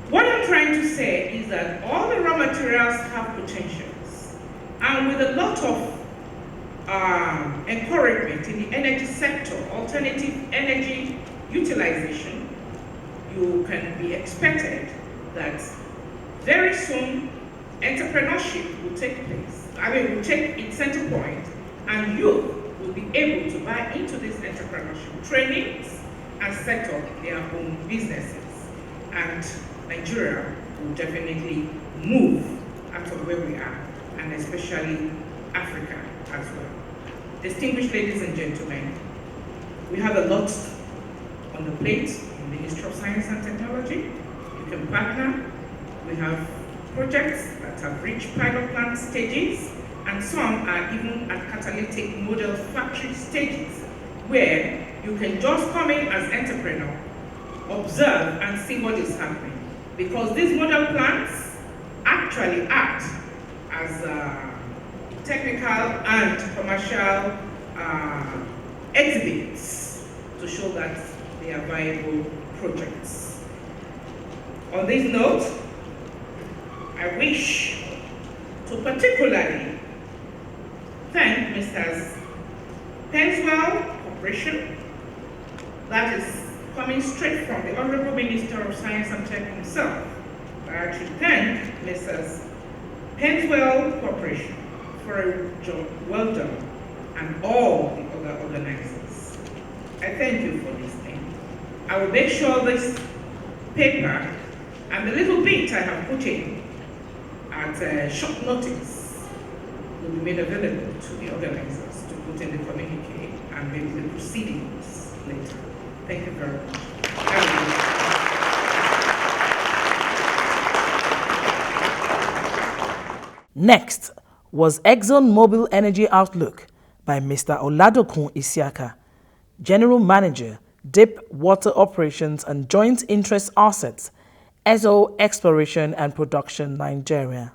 What I'm trying to say is that all the raw materials have potentials, and with a lot of encouragement in the energy sector, alternative energy utilization, you can be expected that very soon entrepreneurship will take place. Will take its center point, and youth will be able to buy into this entrepreneurship trainings and set up their own businesses. And Nigeria will definitely move out of where we are, and especially Africa as well. Distinguished ladies and gentlemen, we have a lot on the plate in the Ministry of Science and Technology. You can partner. We have projects that have reached pilot plant stages, and some are even at catalytic model factory stages, where you can just come in as entrepreneur, observe and see what is happening. Because these model plants actually act as technical and commercial exhibits to show that they are viable projects. On this note, I wish to particularly thank Mr. Pennwell Corporation, that is coming straight from the Honorable Minister of Science and Tech himself. I actually thank Mrs. Pennwell Corporation for a job well done, and all the other organizers. I thank you for listening. I will make sure this paper and the little bit I have put in at short notice will be made available to the organizers to put in the communique and maybe the proceedings later. Thank you very much. Next was ExxonMobil Energy Outlook by Mr. Oladokun Isiaka, General Manager, Deep Water Operations and Joint Interest Assets, ESO Exploration and Production, Nigeria.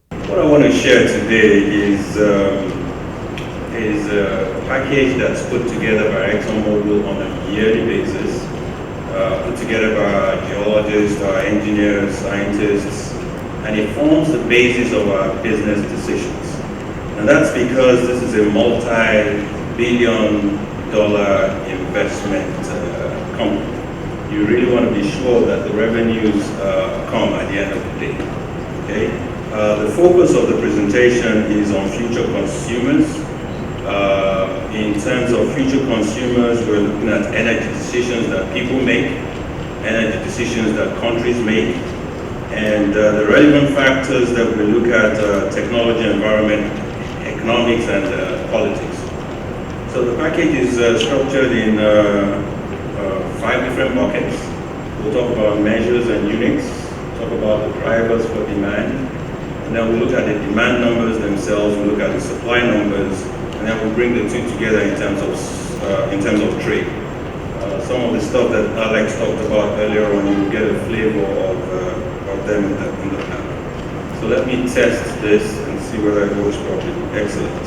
What I want to share today is a package that's put together by ExxonMobil on a yearly basis, put together by our geologists, our engineers, scientists, and it forms the basis of our business decisions. And that's because this is a multi-billion-dollar investment company. You really want to be sure that the revenues come at the end of the day. Okay? The focus of the presentation is on future consumers. In terms of future consumers, we're looking at energy decisions that people make, energy decisions that countries make, and the relevant factors that we look at: technology, environment, economics, and politics. So the package is structured in 5 different buckets. We'll talk about measures and units, talk about the drivers for demand, and then we'll look at the demand numbers themselves, we'll look at the supply numbers, and then we'll bring the two together in terms of trade. Some of the stuff that Alex talked about earlier on, you will get a flavor of them in the panel. So let me test this and see whether it works properly. Excellent.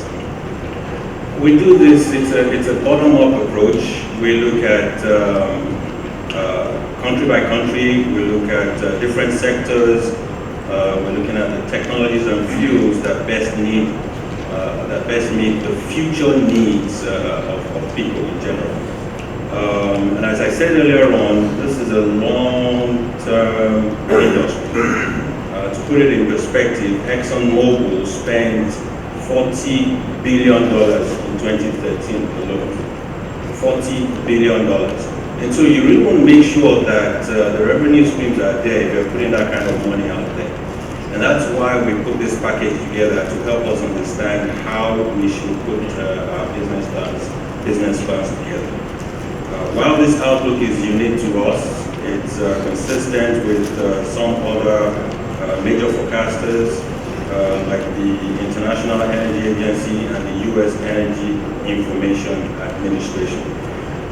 We do this, it's a bottom-up approach. We look at country by country, we look at different sectors, we're looking at the technologies and fuels that best meet the future needs of people in general. And as I said earlier on, this is a long-term industry. To put it in perspective, ExxonMobil spent $40 billion in 2013 alone. $40 billion. And so you really want to make sure that the revenue streams are there if you're putting that kind of money out there. And that's why we put this package together to help us understand how we should put our business plans together. While this outlook is unique to us, it's consistent with some other major forecasters like the International Energy Agency and the U.S. Energy Information Administration.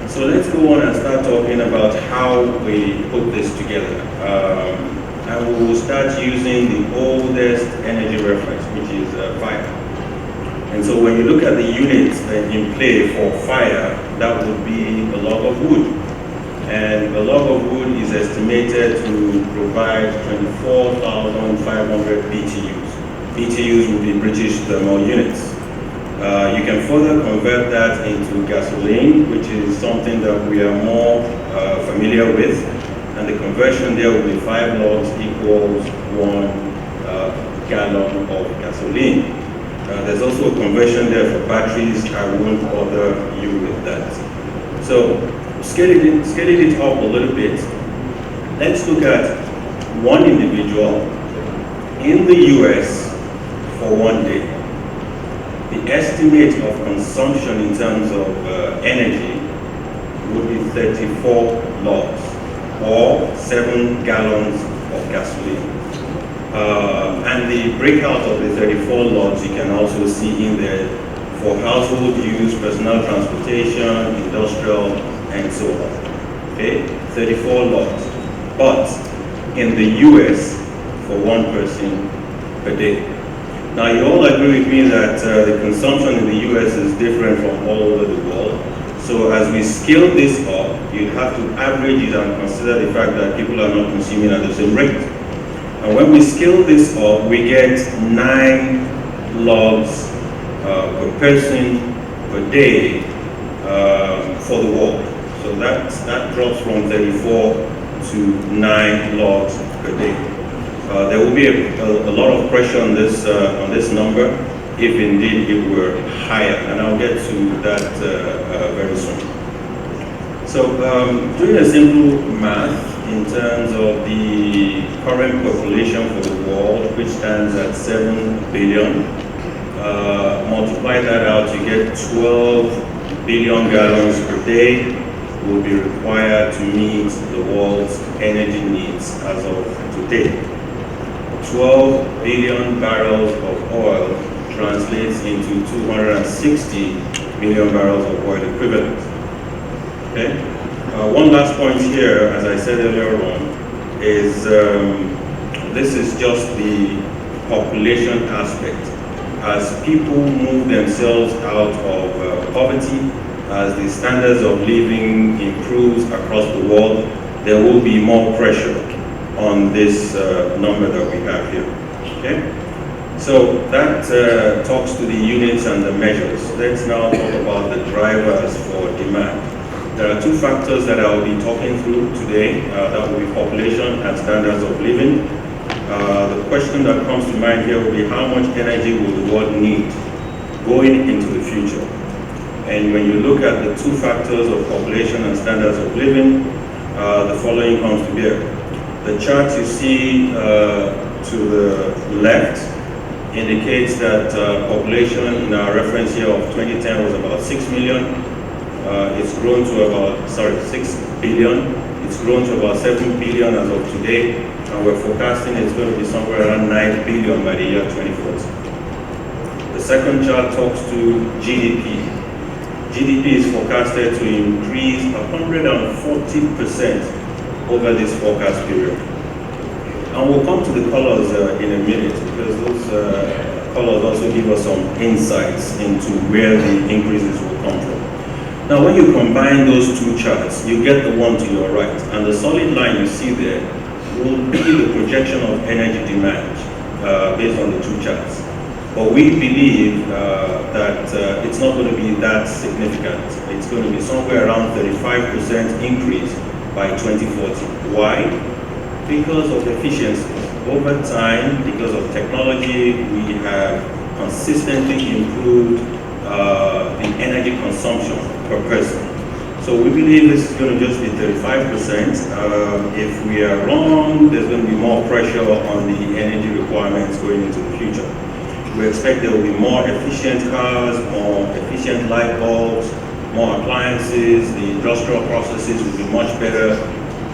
So let's go on and start talking about how we put this together. And we will start using the oldest energy reference, which is fire. And so when you look at the units in play for fire, that would be a log of wood. And a log of wood is estimated to provide 24,500 BTUs. BTUs would be British thermal units. You can further convert that into gasoline, which is something that we are more familiar with. And the conversion there will be 5 logs equals 1 gallon of gasoline. There's also a conversion there for batteries. I won't bother you with that. So scaling it up a little bit, let's look at one individual in the US for 1 day. The estimate of consumption in terms of energy would be 34 logs, or 7 gallons of gasoline. And the breakout of the 34 logs you can also see in there for household use, personal transportation, industrial, and so on. Okay, 34 logs. But in the US, for 1 person per day. Now you all agree with me that the consumption in the US is different from all over the world. So as we scale this up, you have to average it and consider the fact that people are not consuming at the same rate. And when we scale this up, we get 9 logs per person per day for the world. So that drops from 34 to 9 logs per day. There will be a lot of pressure on this number if indeed it were higher, and I'll get to that very soon. So doing a simple math in terms of the current population for the world, which stands at 7 billion, multiply that out, you get 12 billion gallons per day will be required to meet the world's energy needs as of today. 12 billion barrels of oil translates into 260 million barrels of oil equivalent. Okay? One last point here, as I said earlier on, is this is just the population aspect. As people move themselves out of poverty, as the standards of living improves across the world, there will be more pressure on this number that we have here. Okay? So that talks to the units and the measures. Let's now talk about the drivers for demand. There are 2 factors that I will be talking through today. That will be population and standards of living. The question that comes to mind here will be how much energy will the world need going into the future? And when you look at the 2 factors of population and standards of living, the following comes to bear. The chart you see to the left indicates that population in our reference year of 2010 was about 6 million. It's grown to about, 6 billion. It's grown to about 7 billion as of today. And we're forecasting it's going to be somewhere around 9 billion by the year 2040. The second chart talks to GDP. GDP is forecasted to increase 140% over this forecast period. And we'll come to the colors in a minute, because those colors also give us some insights into where the increases will come from. Now when you combine those 2 charts, you get the one to your right, and the solid line you see there will be the projection of energy demand based on the 2 charts. But we believe that it's not going to be that significant. It's going to be somewhere around 35% increase by 2040. Why? Because of efficiencies. Over time, because of technology, we have consistently improved the energy consumption per person. So we believe this is going to just be 35%. If we are wrong, there's going to be more pressure on the energy requirements going into the future. We expect there will be more efficient cars, more efficient light bulbs, more appliances, the industrial processes will be much better,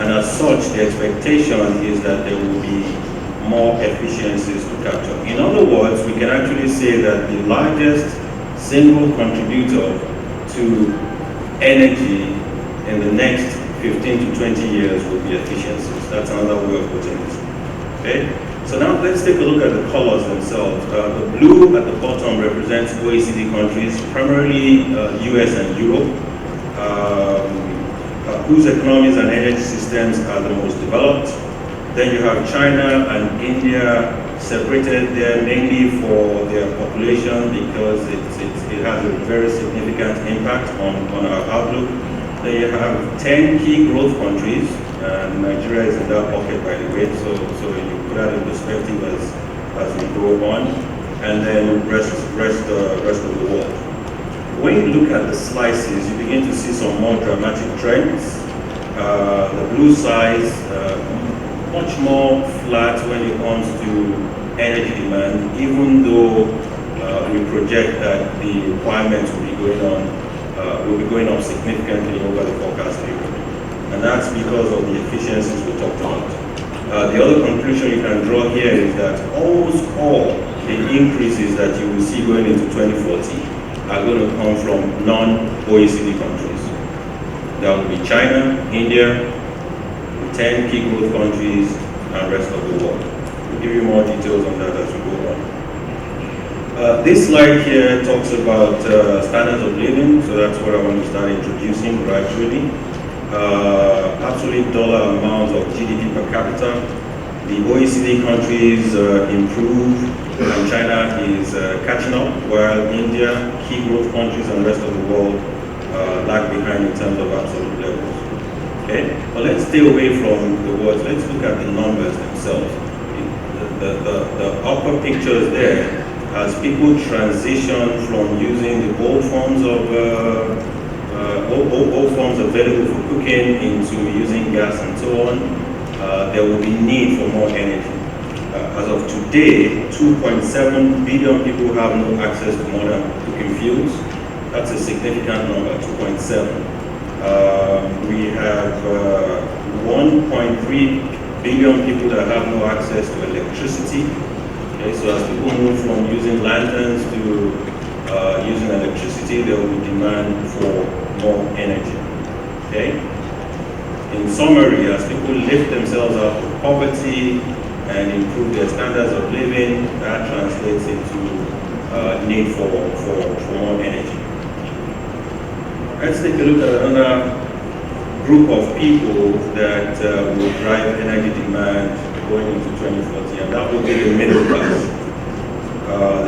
and as such, the expectation is that there will be more efficiencies to capture. In other words, we can actually say that the largest single contributor to energy in the next 15 to 20 years will be efficiencies. That's another way of putting it. Okay? So now let's take a look at the colors themselves. The blue at the bottom represents OECD countries, primarily US and Europe, whose economies and energy systems are the most developed. Then you have China and India separated there mainly for their population because it has a very significant impact on our outlook. Then you have 10 key growth countries, and Nigeria is in that pocket, by the way, so you put that in perspective as we go on, and then rest of the world. When you look at the slices, you begin to see some more dramatic trends. The blue size, much more flat when it comes to energy demand, even though we project that the requirements will be going up significantly over the forecast period. And that's because of the efficiencies we talked about. The other conclusion you can draw here is that almost all the increases that you will see going into 2040 are going to come from non-OECD countries. That will be China, India, 10 key growth countries, and rest of the world. We'll give you more details on that as we go on. This slide here talks about standards of living, so that's what I want to start introducing gradually. Absolute dollar amount of GDP per capita. The OECD countries improve, and China is catching up, while India, key growth countries, and rest of the world lag behind in terms of absolute levels. Okay, but let's stay away from the words. Let's look at the numbers themselves. The upper pictures there, as people transition from using the old forms available for cooking into using gas and so on, there will be need for more energy. As of today, 2.7 billion people have no access to modern cooking fuels. That's a significant number, 2.7. We have 1.3 billion people that have no access to electricity. Okay, so as people move from using lanterns to using electricity, there will be demand for more energy. Okay. In summary, as people lift themselves out of poverty and improve their standards of living, that translates into need for more energy. Let's take a look at another group of people that will drive energy demand going into 2040, and that will be the middle class.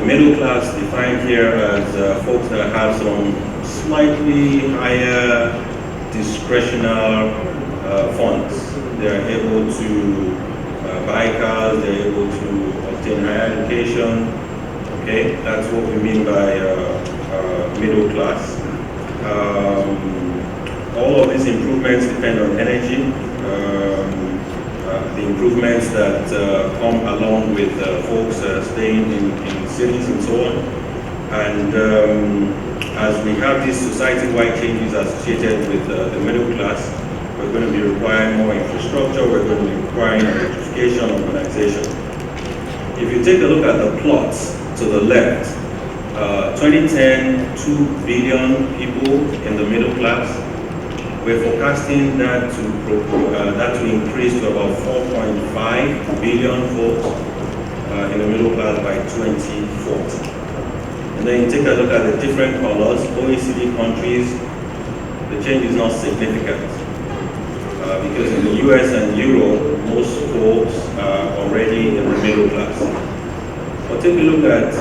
The middle class defined here as folks that have some slightly higher discretionary funds. They are able to buy cars, they're able to obtain higher education. Okay, that's what we mean by middle class. All of these improvements depend on energy. The improvements that come along with folks staying in cities and so on. And as we have these society-wide changes associated with the middle class, we're going to be requiring more infrastructure, we're going to be requiring electrification, urbanization. If you take a look at the plots to the left, 2010, 2 billion people in the middle class. We're forecasting that to increase to about 4.5 billion folks in the middle class by 2040. And then you take a look at the different colors, OECD countries, the change is not significant. Because in the US and Europe, most folks are already in the middle class. But take a look at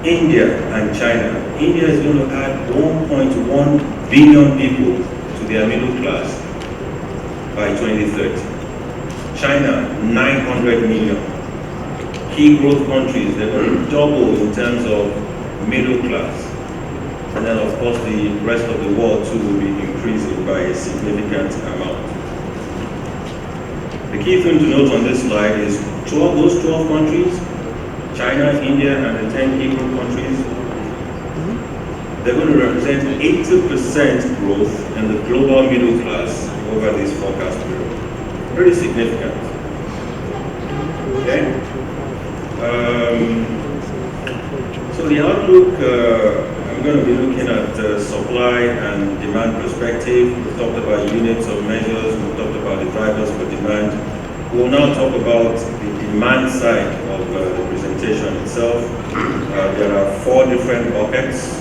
India and China. India is going to add 1.1 billion people to their middle class by 2030. China, 900 million. Key growth countries, they're going to double in terms of middle class. And then of course the rest of the world too will be increasing by a significant amount. The key thing to note on this slide is those 12 countries, China, India, and the 10 key group countries, they're going to represent 80% growth in the global middle class over this forecast period. Pretty significant. Okay? So the outlook, I'm going to be looking at supply and demand perspective. We've talked about units of measures, we've talked about the drivers for demand. We'll now talk about the demand side of the presentation itself. There are 4 different buckets.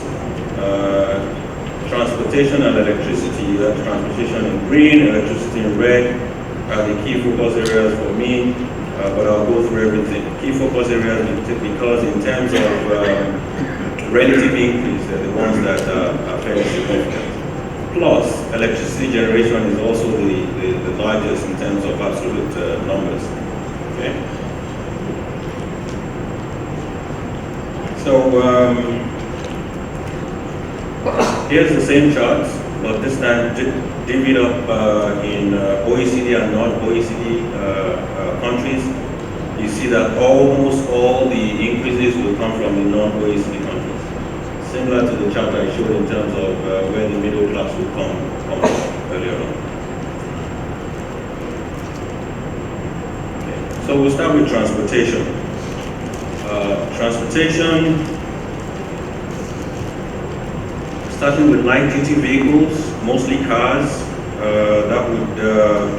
Transportation and electricity, transportation in green, electricity in red, are the key focus areas for me, but I'll go through everything. Key focus areas because in terms of relative increase, they're the ones that are fairly significant. Plus, electricity generation is also the largest in terms of absolute numbers. Okay? So, here's the same chart, but this time divvied up in OECD and non-OECD countries. You see that almost all the increases will come from the non-OECD countries. Similar to the chart I showed in terms of where the middle class will come from earlier on. Okay. So we'll start with transportation. Starting with light-duty vehicles, mostly cars, that would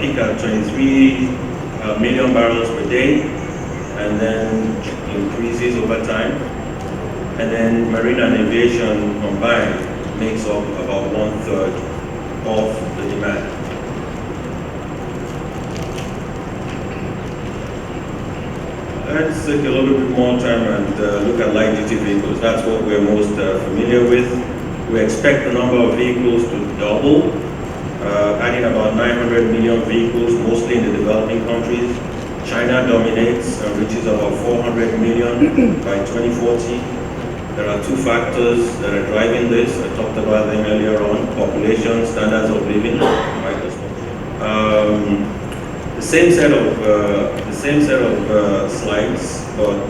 peak at 23 million barrels per day, and then increases over time. And then marine and aviation combined makes up about 1/3 of the demand. Let's take a little bit more time and look at light-duty vehicles. That's what we're most familiar with. We expect the number of vehicles to double, adding about 900 million vehicles, mostly in the developing countries. China dominates and reaches about 400 million by 2040. There are 2 factors that are driving this. I talked about them earlier on: population, standards of living. The same set of slides, but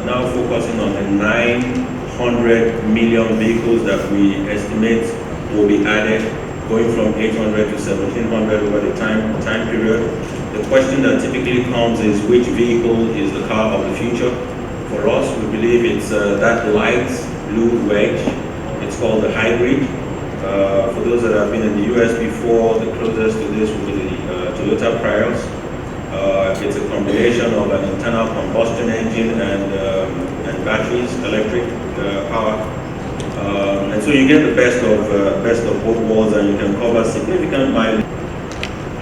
now focusing on the 900 million vehicles that we estimate will be added, going from 800 to 1700 over the time period. The question that typically comes is, which vehicle is the car of the future? For us, we believe it's that light blue wedge. It's called the hybrid. For those that have been in the US before, the closest to this will be the Toyota Prius. It's a combination of an internal combustion engine and batteries, electric power. And so you get the best of both worlds, and you can cover significant mileage.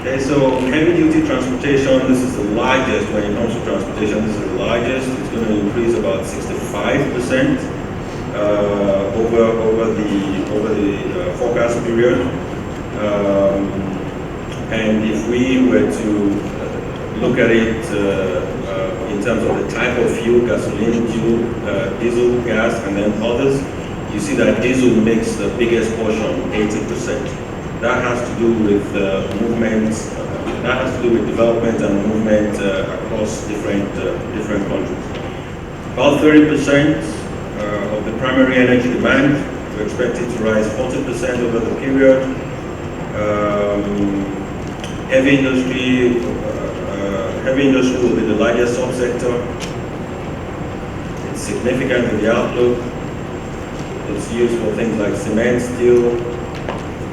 Okay, so heavy duty transportation, this is the largest when it comes to transportation. This is the largest. It's going to increase about 65% over the forecast period. And if we were to look at it in terms of the type of fuel, gasoline, fuel, diesel, gas, and then others, you see that diesel makes the biggest portion, 80%. That has to do with movements, that has to do with development and movement across different countries. About 30% of the primary energy demand, we expect it to rise 40% over the period. Heavy industry will be the largest subsector. It's significant in the outlook. It's used for things like cement, steel,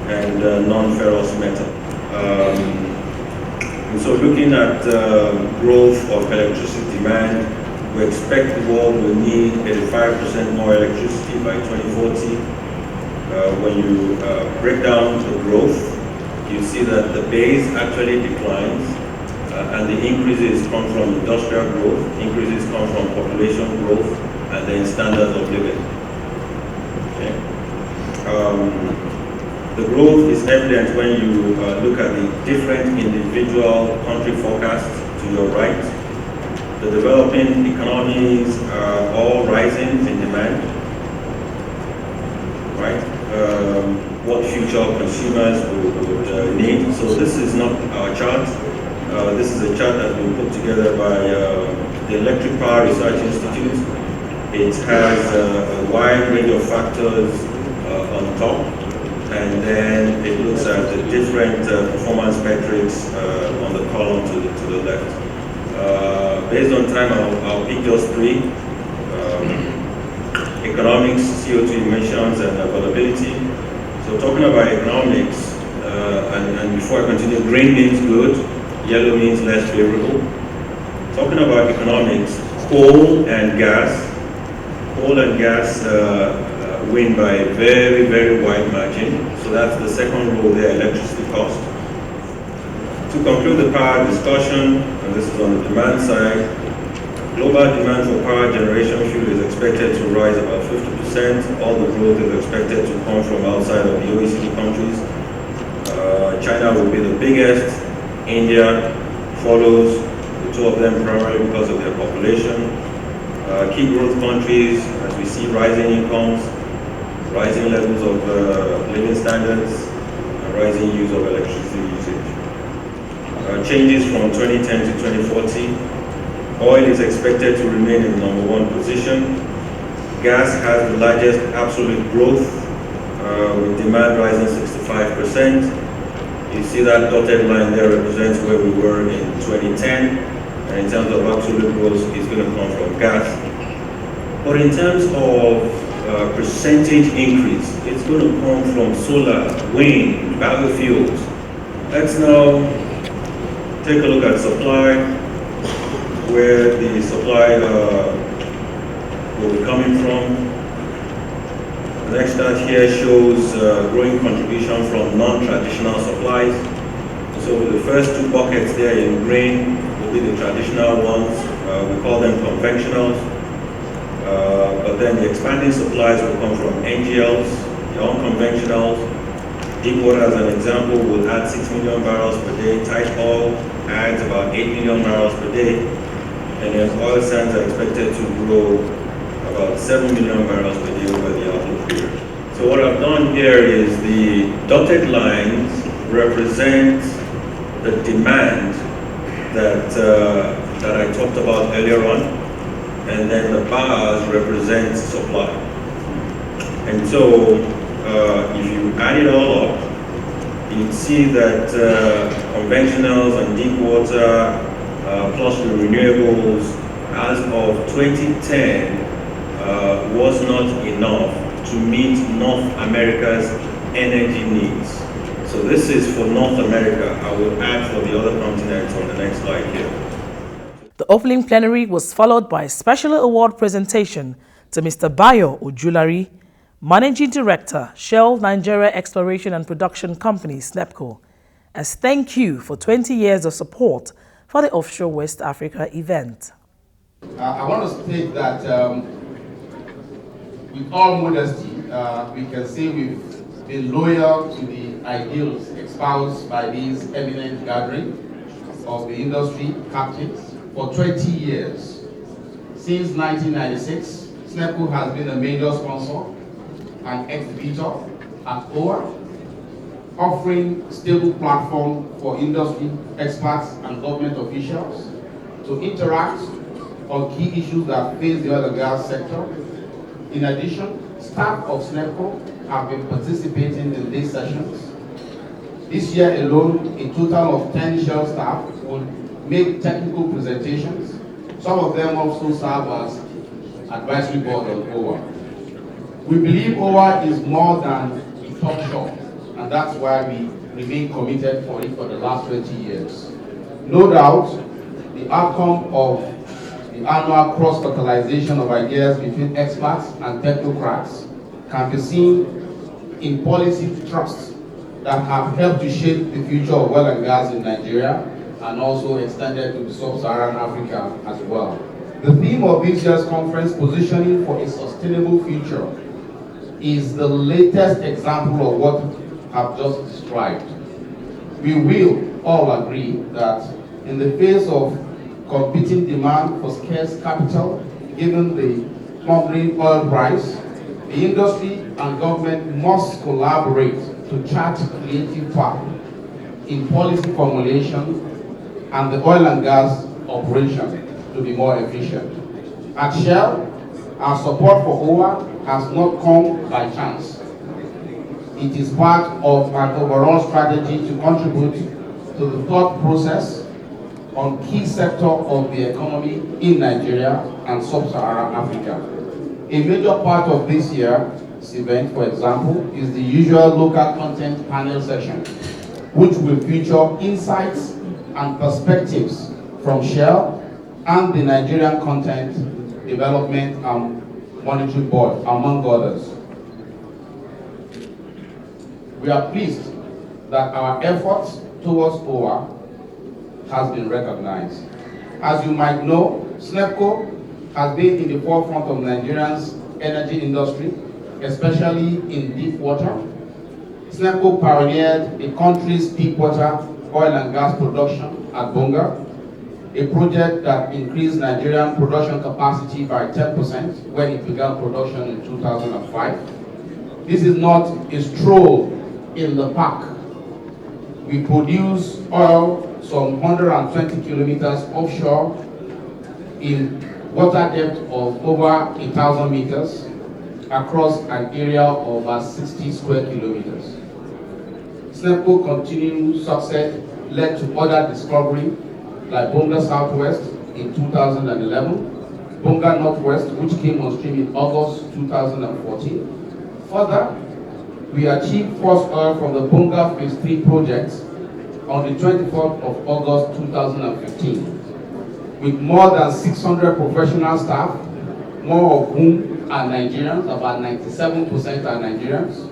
and non-ferrous metal. And so looking at growth of electricity demand, we expect the world will need 85% more electricity by 2040. When you break down the growth, you see that the base actually declines, and the increases come from industrial growth, increases come from population growth, and then standards of living. Okay. The growth is evident when you look at the different individual country forecasts to your right. The developing economies are all rising in demand, right? consumers would need. So this is not our chart. This is a chart that we put together by the Electric Power Research Institute. It has a wide range of factors on top, and then it looks at the different performance metrics on the column to the left. Based on time, I'll pick just three. Economics, CO2 emissions, and availability. So talking about economics, and before I continue, green means good, yellow means less favorable. Talking about economics, coal and gas win by a very, very wide margin. So that's the second row there, electricity cost. To conclude the power discussion, and this is on the demand side, global demand for power generation fuel is expected to rise about 50%. All the growth is expected to come from outside of the OECD countries. China will be the biggest. India follows, the two of them primarily because of their population. Key growth countries, as we see rising incomes, rising levels of living standards, rising use of electricity usage. Changes from 2010 to 2040. Oil is expected to remain in the #1 position. Gas has the largest absolute growth, with demand rising 65%. You see that dotted line there represents where we were in 2010, and in terms of absolute growth, it's going to come from gas. But in terms of percentage increase, it's going to come from solar, wind, biofuels. Let's now take a look at supply, where the supply will be coming from. The next chart here shows growing contribution from non-traditional supplies. So the first two buckets there in green will be the traditional ones. We call them conventionals. But then the expanding supplies will come from NGLs, the unconventionals. Deep water, as an example, will add 6 million barrels per day. Tight oil adds about 8 million barrels per day. And then oil sands are expected to grow about 7 million barrels per day over the outlook period. So what I've done here is the dotted lines represent the demand that I talked about earlier on, and then the bars represent supply. And so if you add it all up, you'd see that conventionals and deep water plus the renewables as of 2010 was not enough to meet North America's energy needs. So this is for North America. I will add for the other continents on the next slide here. The opening plenary was followed by a special award presentation to Mr. Bayo Ojulari, Managing Director, Shell Nigeria Exploration and Production Company, SNEPCO, as thank you for 20 years of support for the Offshore West Africa event. I want to state that with all modesty, we can say we've been loyal to the ideals espoused by these eminent gathering of the industry captains for 20 years. Since 1996, SNEPCO has been a major sponsor and exhibitor at OWA, offering stable platform for industry experts and government officials to interact on key issues that face the oil and gas sector. In addition, staff of SNEPCO have been participating in these sessions. This year alone, a total of 10 Shell staff will make technical presentations. Some of them also serve as advisory board on OWA. We believe OWA is more than a talk shop, and that's why we remain committed for it for the last 20 years. No doubt, the outcome of the annual cross-fertilization of ideas between experts and technocrats can be seen in policy trusts that have helped to shape the future of oil and gas in Nigeria and also extended to sub-Saharan Africa as well. The theme of this year's conference, Positioning for a Sustainable Future, is the latest example of what I've just described. We will all agree that in the face of competing demand for scarce capital, given the plummeting oil price, the industry and government must collaborate to chart creative path in policy formulation and the oil and gas operation to be more efficient. At Shell, our support for OWA has not come by chance. It is part of an overall strategy to contribute to the thought process on key sectors of the economy in Nigeria and sub-Saharan Africa. A major part of this year's event, for example, is the usual local content panel session, which will feature insights and perspectives from Shell and the Nigerian Content Development and Monitoring Board, among others. We are pleased that our efforts towards OWA has been recognized. As you might know, SNEPCO has been in the forefront of Nigeria's energy industry, especially in deep water. SNEPCO pioneered the country's deep water oil and gas production at Bonga, a project that increased Nigerian production capacity by 10% when it began production in 2005. This is not a stroll in the park. We produce oil some 120 kilometers offshore in water depth of over 1,000 meters across an area of about 60 square kilometers. SNEPCO continued success led to other discovery like Bonga Southwest in 2011, Bonga Northwest, which came on stream in August 2014. Further, we achieved first oil from the Bonga Phase 3 project on the 24th of August 2015, with more than 600 professional staff, more of whom are Nigerians, about 97% are Nigerians,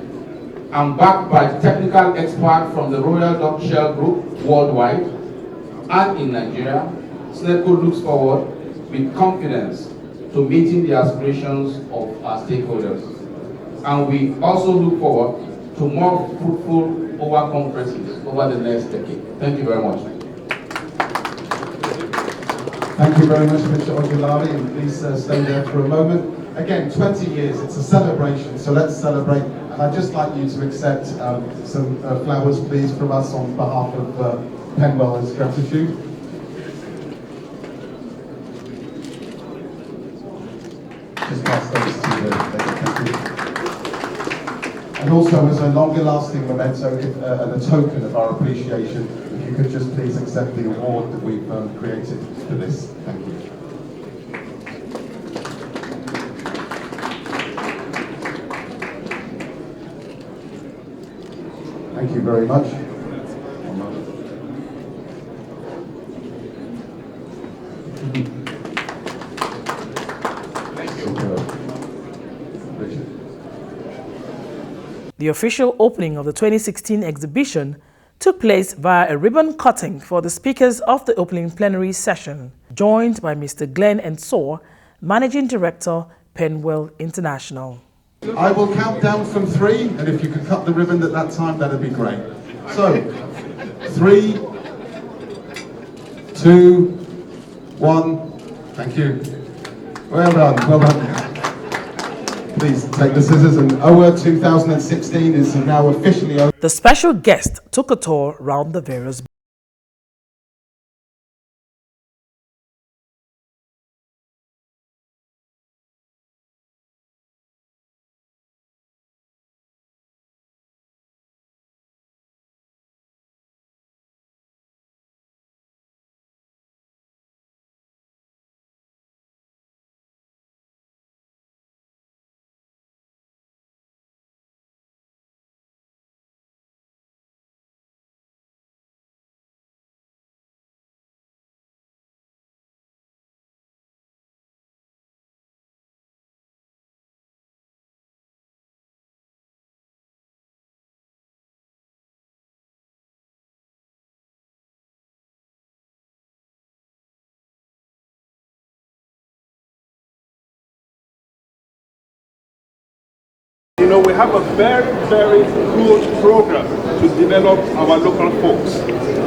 and backed by technical experts from the Royal Dutch Shell Group worldwide and in Nigeria. SNEPCO looks forward with confidence to meeting the aspirations of our stakeholders. And we also look forward to more fruitful OWA conferences over the next decade. Thank you very much. Thank you very much, Mr. Ojulari, and please stay there for a moment. Again, 20 years, it's a celebration, so let's celebrate. And I'd just like you to accept some flowers, please, from us on behalf of Pennwell as gratitude. Just pass those to the thank you. And also as a longer lasting memento and a token of our appreciation, if you could just please accept the award that we've created for this. Thank you. Thank you very much. The official opening of the 2016 exhibition took place via a ribbon cutting for the speakers of the opening plenary session, joined by Mr. Glenn Ensor, Managing Director, Pennwell International. I will count down from 3, and if you could cut the ribbon at that time, that'd be great. So, 3, 2, 1. Thank you. Well done, well done. Please take the scissors, and OWA 2016 is now officially over. The special guest took a tour around the various You know, we have a very, very good program to develop our local folks.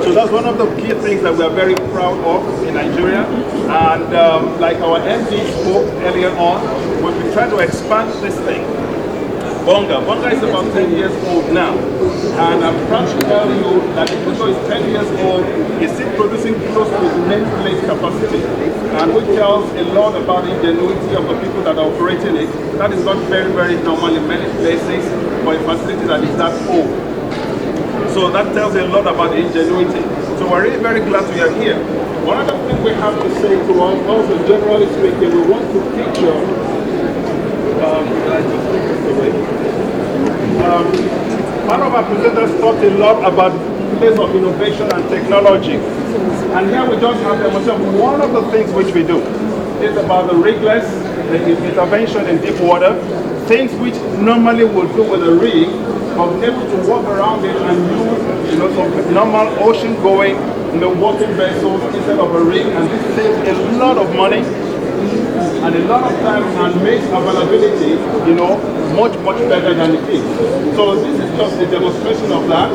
So that's one of the key things that we are very proud of in Nigeria. And like our MD spoke earlier on, we've been trying to expand this thing Bonga. Bonga is about 10 years old now. And I'm proud to tell you that even though it's 10 years old, it's still producing close to its nameplate capacity. And which tells a lot about the ingenuity of the people that are operating it. That is not very, very normal in many places for a facility that is that old. So that tells a lot about the ingenuity. So we're really very glad you are here. One other thing we have to say to us, also generally speaking, we want to feature, one of our presenters talked a lot about the place of innovation and technology. And here we just have demonstration. One of the things which we do is about the rigless, the intervention in deep water, things which normally would do with a rig, but we're able to walk around it and use, some normal ocean-going, walking vessels instead of a rig, and this saves a lot of money and a lot of time and makes availability, much, much better than it is. So this is just a demonstration of that,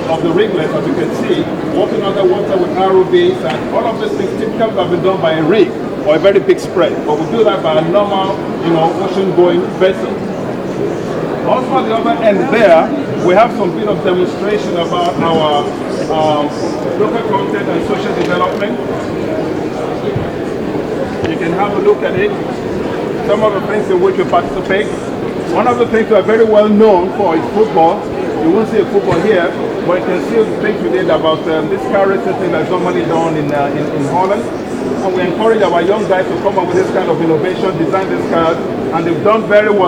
of the rigless, as you can see, walking underwater with ROVs, and all of these things typically have been done by a rig or a very big spread, but we do that by a normal, ocean-going vessel. Also at the other end there, we have some bit of demonstration about our local content and social development. You can have a look at it. Some of the things in which we participate. One of the things we are very well known for is football. You won't see a football here, but you can see the things we did about this car racing thing that's normally done in Holland. And we encourage our young guys to come up with this kind of innovation, design these cars, and they've done very well.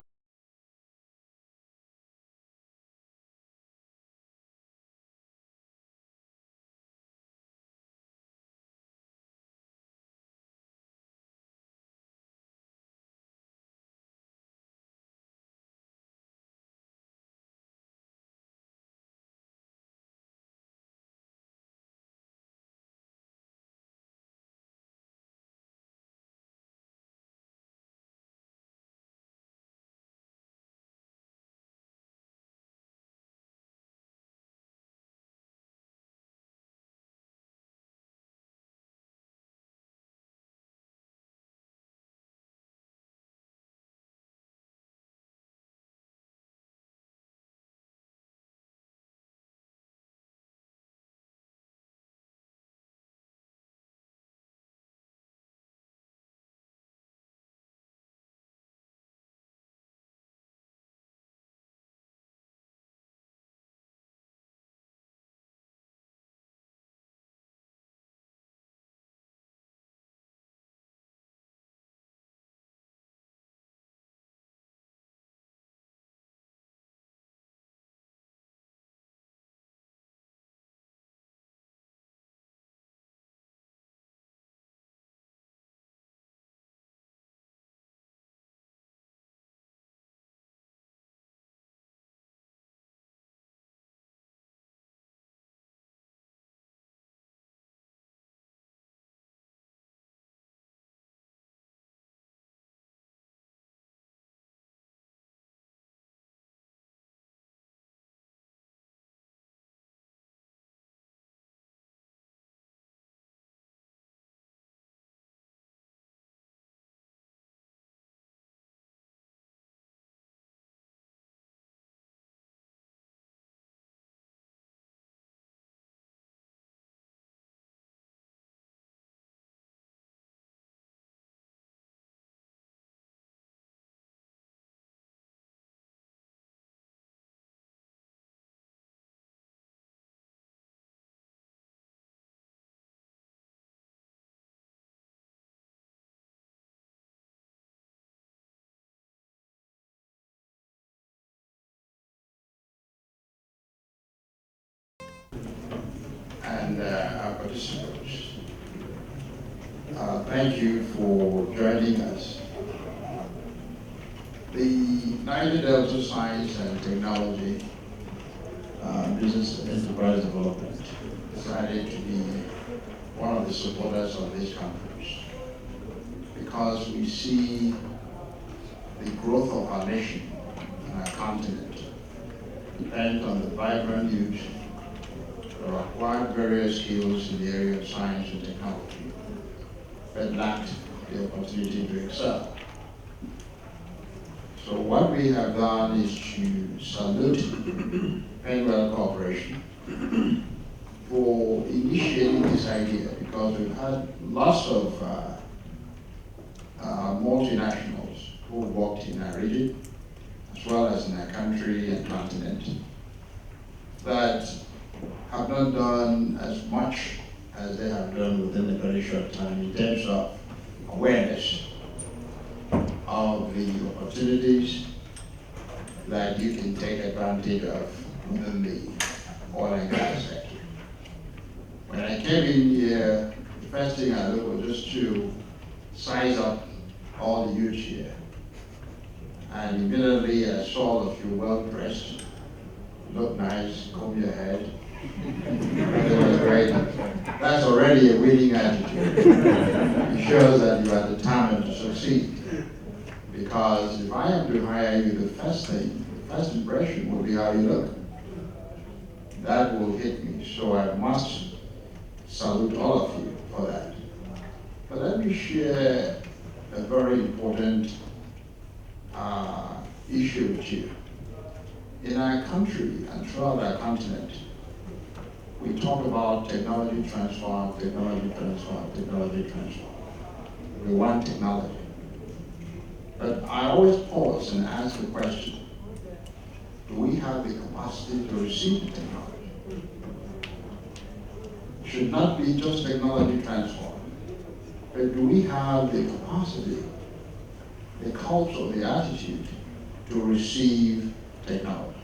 And our participants. Thank you for joining us. The Niger Delta Science and Technology Business Enterprise Development decided to be one of the supporters of this conference because we see the growth of our nation and our continent depend on the vibrant youth who acquired various skills in the area of science and technology, but lacked the opportunity to excel. So So what we have done is to salute Pennwell Corporation for initiating this idea, because we've had lots of multinationals who worked in our region, as well as in our country and continent, that have not done as much as they have done within a very short time in terms of awareness of the opportunities that you can take advantage of within the oil and gas sector. When I came in here, the first thing I did was just to size up all the youth here. And immediately I saw that you were well dressed, look nice, comb your head. It was great. That's already a winning attitude. It shows that you are determined to succeed. Because if I am to hire you, the first impression will be how you look. That will hit me, so I must salute all of you for that. But let me share a very important issue with you. In our country and throughout our continent, we talk about technology transfer, technology transfer, technology transfer. We want technology. But I always pause and ask the question, do we have the capacity to receive the technology? It should not be just technology transfer, but do we have the capacity, the culture, the attitude to receive technology?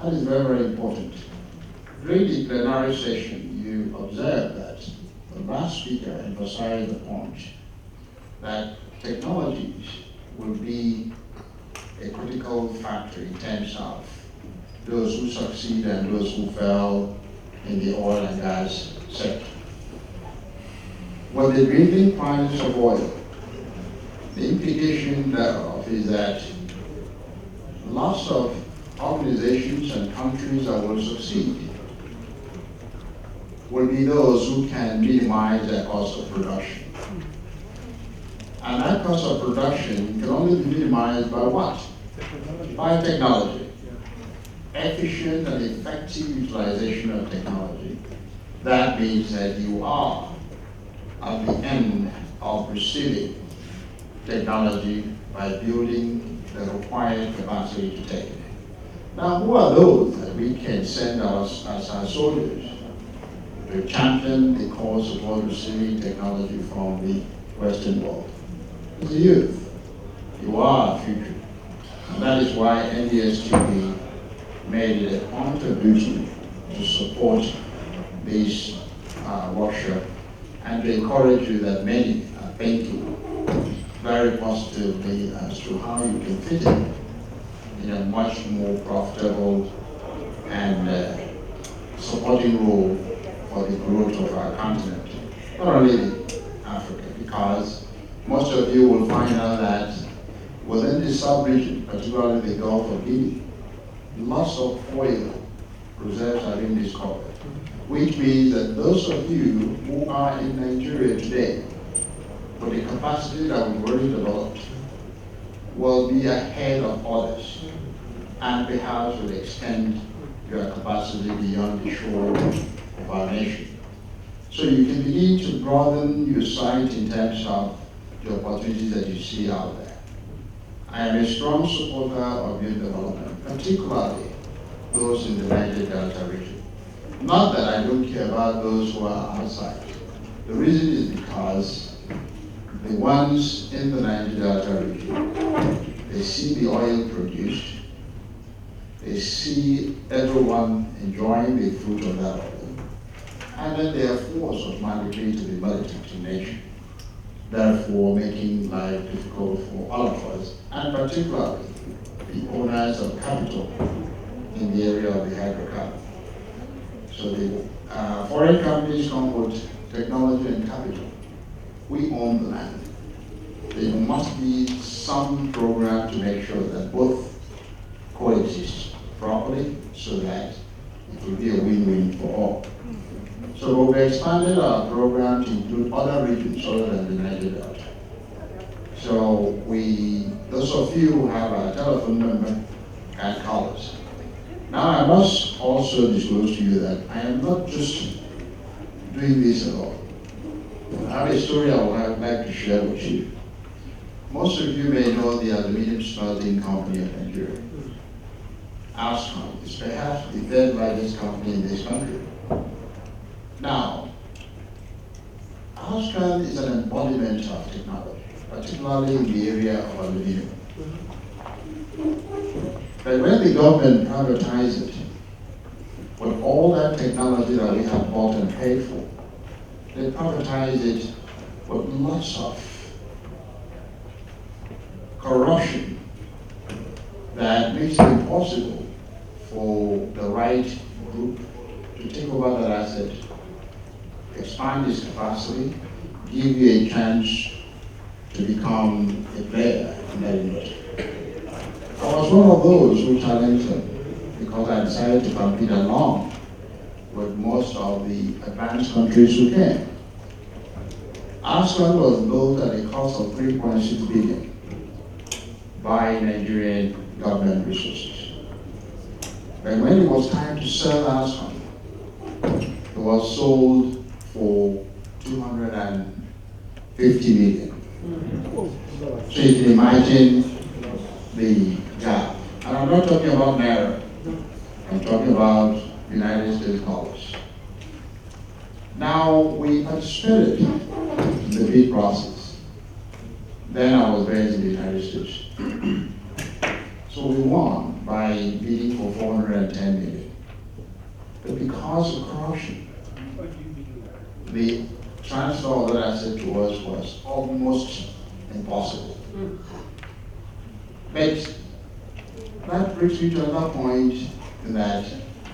That is very, very important. During the plenary session, you observed that the last speaker emphasized the point that technologies will be a critical factor in terms of those who succeed and those who fail in the oil and gas sector. With the dwindling prices of oil, the implication thereof is that lots of organizations and countries that will succeed will be those who can minimize their cost of production. And that cost of production can only be minimized by what? By technology. Efficient and effective utilization of technology. That means that you are at the end of receiving technology by building the required capacity to take it. Now, who are those that we can send as our soldiers to champion the cause of all receiving technology from the Western world? It's the youth. You are our future. And that is why NDSTV made it a point of duty to support this workshop and to encourage you that many are thinking very positively as to how you can fit in a much more profitable and supporting role for the growth of our continent, not only Africa, because most of you will find out that within the sub-region, particularly the Gulf of Guinea, lots of oil reserves are being discovered, which means that those of you who are in Nigeria today, with the capacity that we've already developed, will be ahead of others, and perhaps will extend your capacity beyond the shore of our nation. So you can begin to broaden your sight in terms of the opportunities that you see out there. I am a strong supporter of youth development, particularly those in the Niger Delta region. Not that I don't care about those who are outside. The reason is because the ones in the Niger Delta region, they see the oil produced, they see everyone enjoying the fruit of that oil, and then they are forced automatically to be militant in nature, therefore making life difficult for all of us, and particularly the owners of capital in the area of the hydrocarbon. So the foreign companies come with technology and capital. We own the land. There must be some program to make sure that both coexist properly so that it will be a win-win for all. So we expanded our program to include other regions other than the Niger Delta. So we Those of you who have a telephone number can call us. Now, I must also disclose to you that I am not just doing this alone. I have a story I would like to share with you. Most of you may know the aluminum smelting company of Nigeria. Offshore is perhaps the third largest company in this country. Now, Offshore is an embodiment of technology, particularly in the area of aluminum. But when the government privatized it, with all that technology that we have bought and paid for, they privatized it with lots of corruption that makes it impossible for the right group to take over that asset, expand its capacity, give you a chance to become a player in that industry. I was one of those who challenged them because I decided to compete along with most of the advanced countries who came. Offshore was built at a cost of 3.6 billion by Nigerian government resources. But when it was time to sell Offshore, it was sold for 250 million. So you can imagine the gap. And I'm not talking about Naira, I'm talking about United States dollars. Now, we participated in the bid process. Then I was based in the United States. So we won by bidding for 410 million. But because of corruption, the transfer of that asset to us was almost impossible. But that brings me to another point that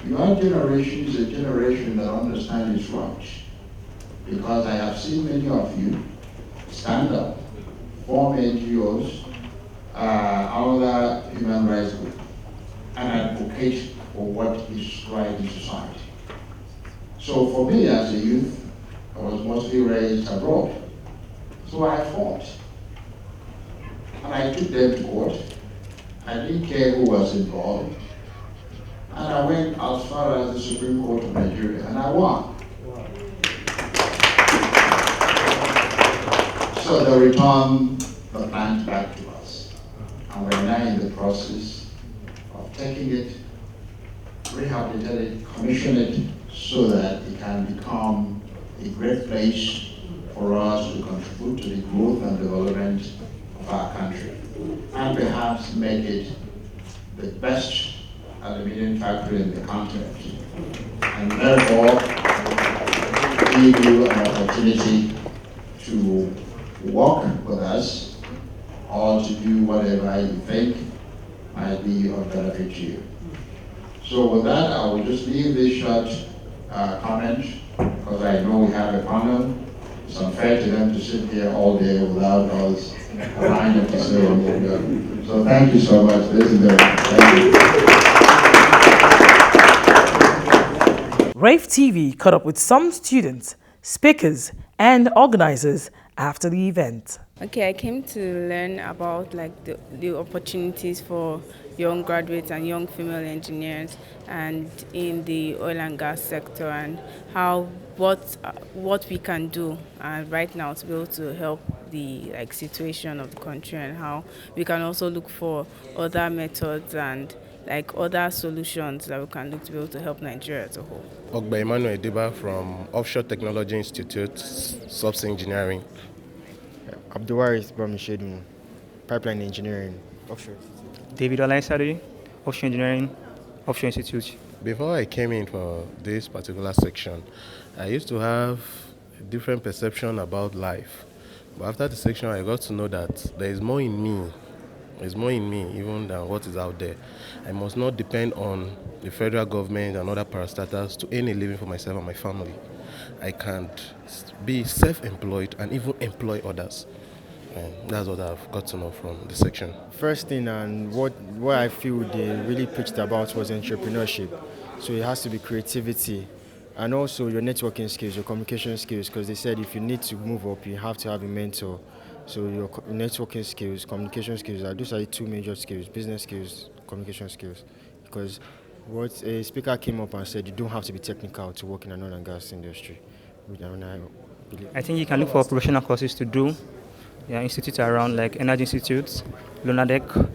your generation is a generation that understands its rights. Because I have seen many of you stand up, form NGOs, other human rights groups, and advocate for what is right in society. So for me as a youth, I was mostly raised abroad. So I fought. And I took them to court. I didn't care who was involved. And I went as far as the Supreme Court of Nigeria, and I won. So they returned the land back to us. And we're now in the process of taking it, rehabilitate it, commission it, so that it can become a great place for us to contribute to the growth and development of our country. And perhaps make it the best aluminum factory in the continent. And therefore, give you an opportunity to work with us or to do whatever you think might be of benefit to you. So with that, I will just leave this short comment because I know we have a panel. It's unfair to them to sit here all day without us allowing them to say what we're doing. So thank you so much. This is thank you. Rave TV caught up with some students, speakers, and organizers after the event. Okay, I came to learn about the opportunities for young graduates and young female engineers and in the oil and gas sector, and what we can do right now to be able to help the situation of the country, and how we can also look for other methods and other solutions that we can look to be able to help Nigeria as a whole. Ogbe Emmanuel Deba from Offshore Technology Institute, Subsea Engineering. Abdulwaris Bamishedun, Pipeline Engineering, Offshore. David Alaisari, Offshore Engineering, Offshore Institute. Before I came in for this particular section, I used to have a different perception about life. But after the section, I got to know that there is more in me. There's more in me even than what is out there. I must not depend on the federal government and other parastatals to earn a living for myself and my family. I can be self-employed and even employ others. And that's what I've got to know from this section. First thing, and what I feel they really preached about was entrepreneurship. So it has to be creativity and also your networking skills, your communication skills, because they said if you need to move up, you have to have a mentor. So your networking skills, communication skills, those are the two major skills: business skills, communication skills. Because what a speaker came up and said, you don't have to be technical to work in an oil and gas industry. I think you can look for professional courses to do. There are institutes around like Energy Institutes, Lunadec.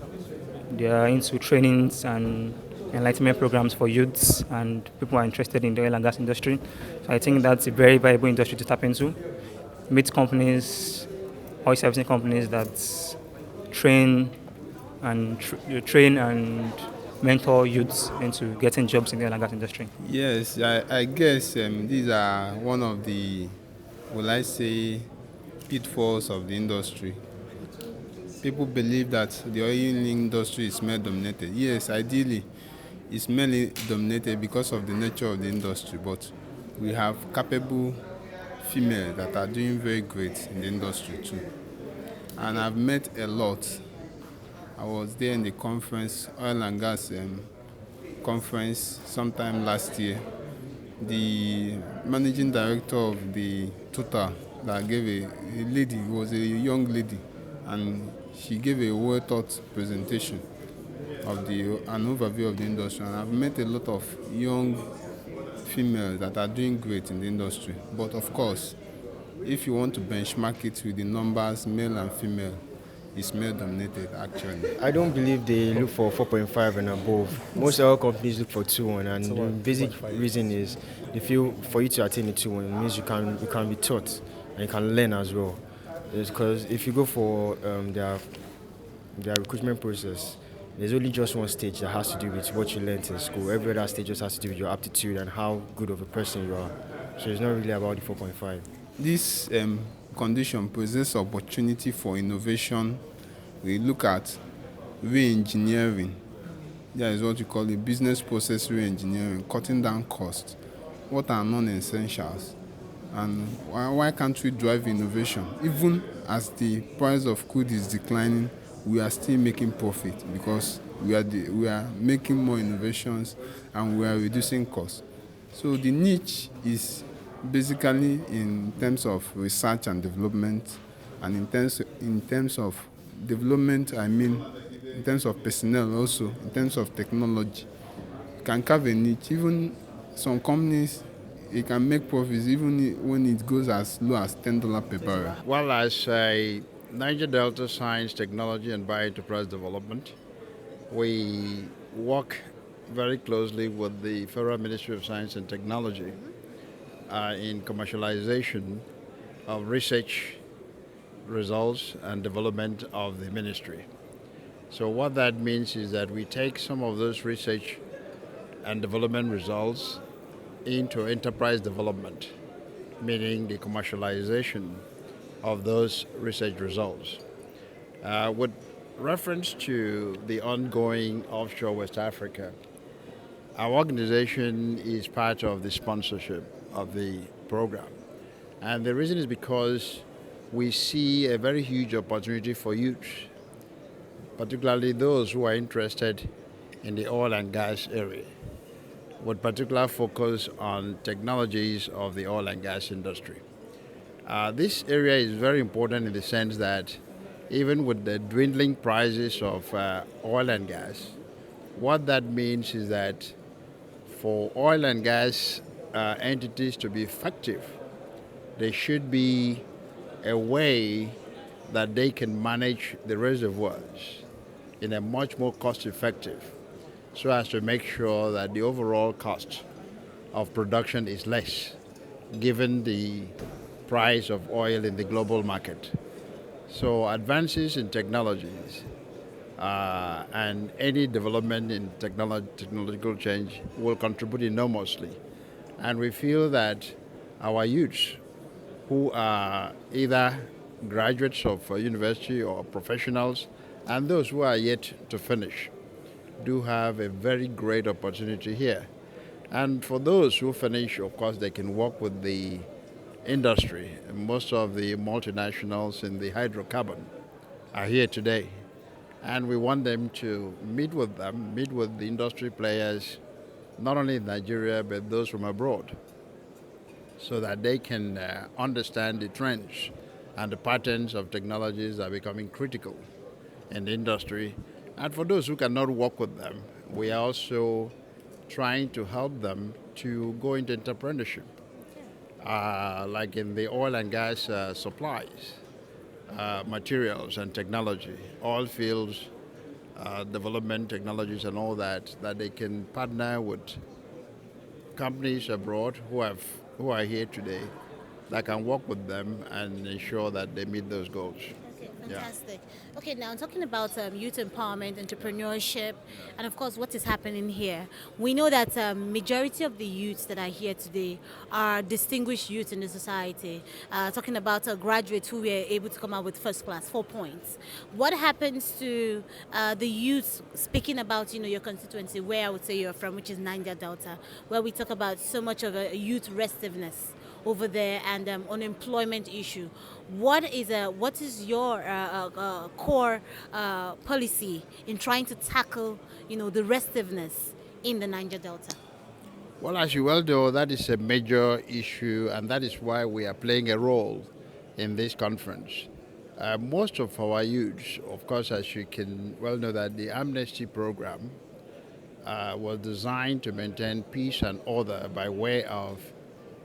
They are into trainings and enlightenment programs for youths and people who are interested in the oil and gas industry. So I think that's a very viable industry to tap into. Meet companies, oil servicing companies that train and mentor youths into getting jobs in the oil and gas industry. Yes, I guess these are one of the, will I say, pitfalls of the industry. People believe that the oil industry is male dominated. Yes, ideally, it's mainly dominated because of the nature of the industry, but we have capable females that are doing very great in the industry too. And I've met a lot. I was there in the conference, oil and gas conference sometime last year. The managing director of the Total that gave a lady, was a young lady, and she gave a well-thought presentation of an overview of the industry. And I've met a lot of young females that are doing great in the industry. But of course, if you want to benchmark it with the numbers, male and female, it's male dominated actually. I don't believe they look for 4.5 and above. Most oil companies look for 2.1, and the basic reason is they feel for you to attain the 2.1, it means you can be taught and you can learn as well. It's because if you go for their recruitment process, there's only just one stage that has to do with what you learned in school. Every other stage just has to do with your aptitude and how good of a person you are. So it's not really about the 4.5. This condition presents opportunity for innovation. We look at re-engineering. That is what we call the business process re-engineering, cutting down costs. What are non-essentials? And why can't we drive innovation? Even as the price of crude is declining, we are still making profit because we are making more innovations and we are reducing costs. So the niche is basically in terms of research and development, and in terms of development, I mean in terms of personnel also, in terms of technology. You can carve a niche. Even some companies, it can make profits even when it goes as low as $10 per barrel. Well, as a Niger Delta Science, Technology and Bioenterprise Development, we work very closely with the Federal Ministry of Science and Technology in commercialization of research results and development of the ministry. So what that means is that we take some of those research and development results into enterprise development, meaning the commercialization of those research results. With reference to the ongoing Offshore West Africa, our organization is part of the sponsorship of the program. And the reason is because we see a very huge opportunity for youth, particularly those who are interested in the oil and gas area, with particular focus on technologies of the oil and gas industry. This area is very important in the sense that even with the dwindling prices of oil and gas, what that means is that for oil and gas entities to be effective, there should be a way that they can manage the reservoirs in a much more cost-effective, so as to make sure that the overall cost of production is less, given the price of oil in the global market. So advances in technologies and any development in technological change will contribute enormously. And we feel that our youths, who are either graduates of university or professionals, and those who are yet to finish, do have a very great opportunity here. And for those who finish, of course, they can work with the industry. Most of the multinationals in the hydrocarbon are here today. And we want them to meet with the industry players, not only in Nigeria, but those from abroad, so that they can understand the trends and the patents of technologies are becoming critical in the industry. And for those who cannot work with them, we are also trying to help them to go into entrepreneurship, like in the oil and gas supplies, materials and technology, oil fields, development technologies and all that, that they can partner with companies abroad who are here today that can work with them and ensure that they meet those goals. Okay, fantastic. Yeah. Okay, now talking about youth empowerment, entrepreneurship, and of course what is happening here. We know that majority of the youths that are here today are distinguished youth in the society. Talking about graduates who were able to come out with first class, 4 points. What happens to the youth, speaking about your constituency, where I would say you're from, which is Niger Delta, where we talk about so much of a youth restiveness over there and unemployment issue. What is your core policy in trying to tackle the restiveness in the Niger Delta? Well, as you well know, that is a major issue, and that is why we are playing a role in this conference. Most of our youth, of course, as you can well know, that the amnesty program was designed to maintain peace and order by way of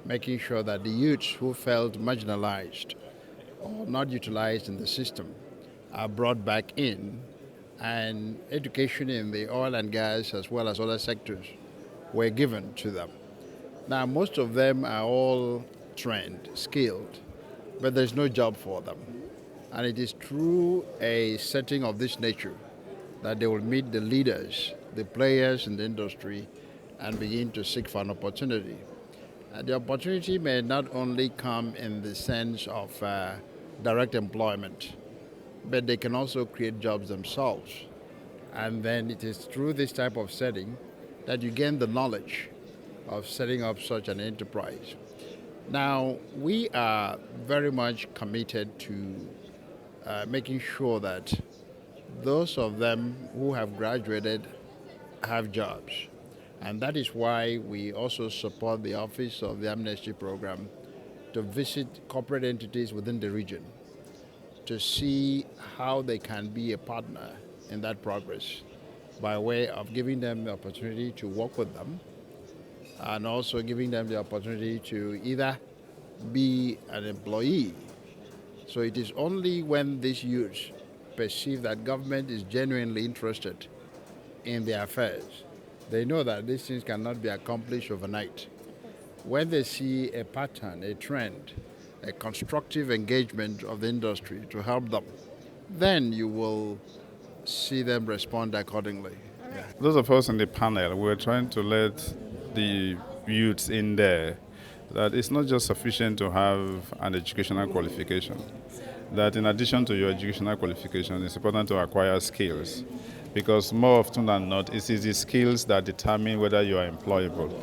making sure that the youths who felt marginalized or not utilized in the system are brought back in, and education in the oil and gas as well as other sectors were given to them. Now, most of them are all trained, skilled, but there's no job for them. And it is through a setting of this nature that they will meet the leaders, the players in the industry, and begin to seek for an opportunity. The opportunity may not only come in the sense of direct employment, but they can also create jobs themselves. And then it is through this type of setting that you gain the knowledge of setting up such an enterprise. Now, we are very much committed to making sure that those of them who have graduated have jobs. And that is why we also support the Office of the Amnesty Program to visit corporate entities within the region to see how they can be a partner in that progress by way of giving them the opportunity to work with them and also giving them the opportunity to either be an employee. So it is only when these youths perceive that government is genuinely interested in their affairs, they know that these things cannot be accomplished overnight. When they see a pattern, a trend, a constructive engagement of the industry to help them, then you will see them respond accordingly. Yeah. Those of us in the panel, we're trying to let the youths in there that it's not just sufficient to have an educational qualification, that in addition to your educational qualification, it's important to acquire skills. Because more often than not, it is the skills that determine whether you are employable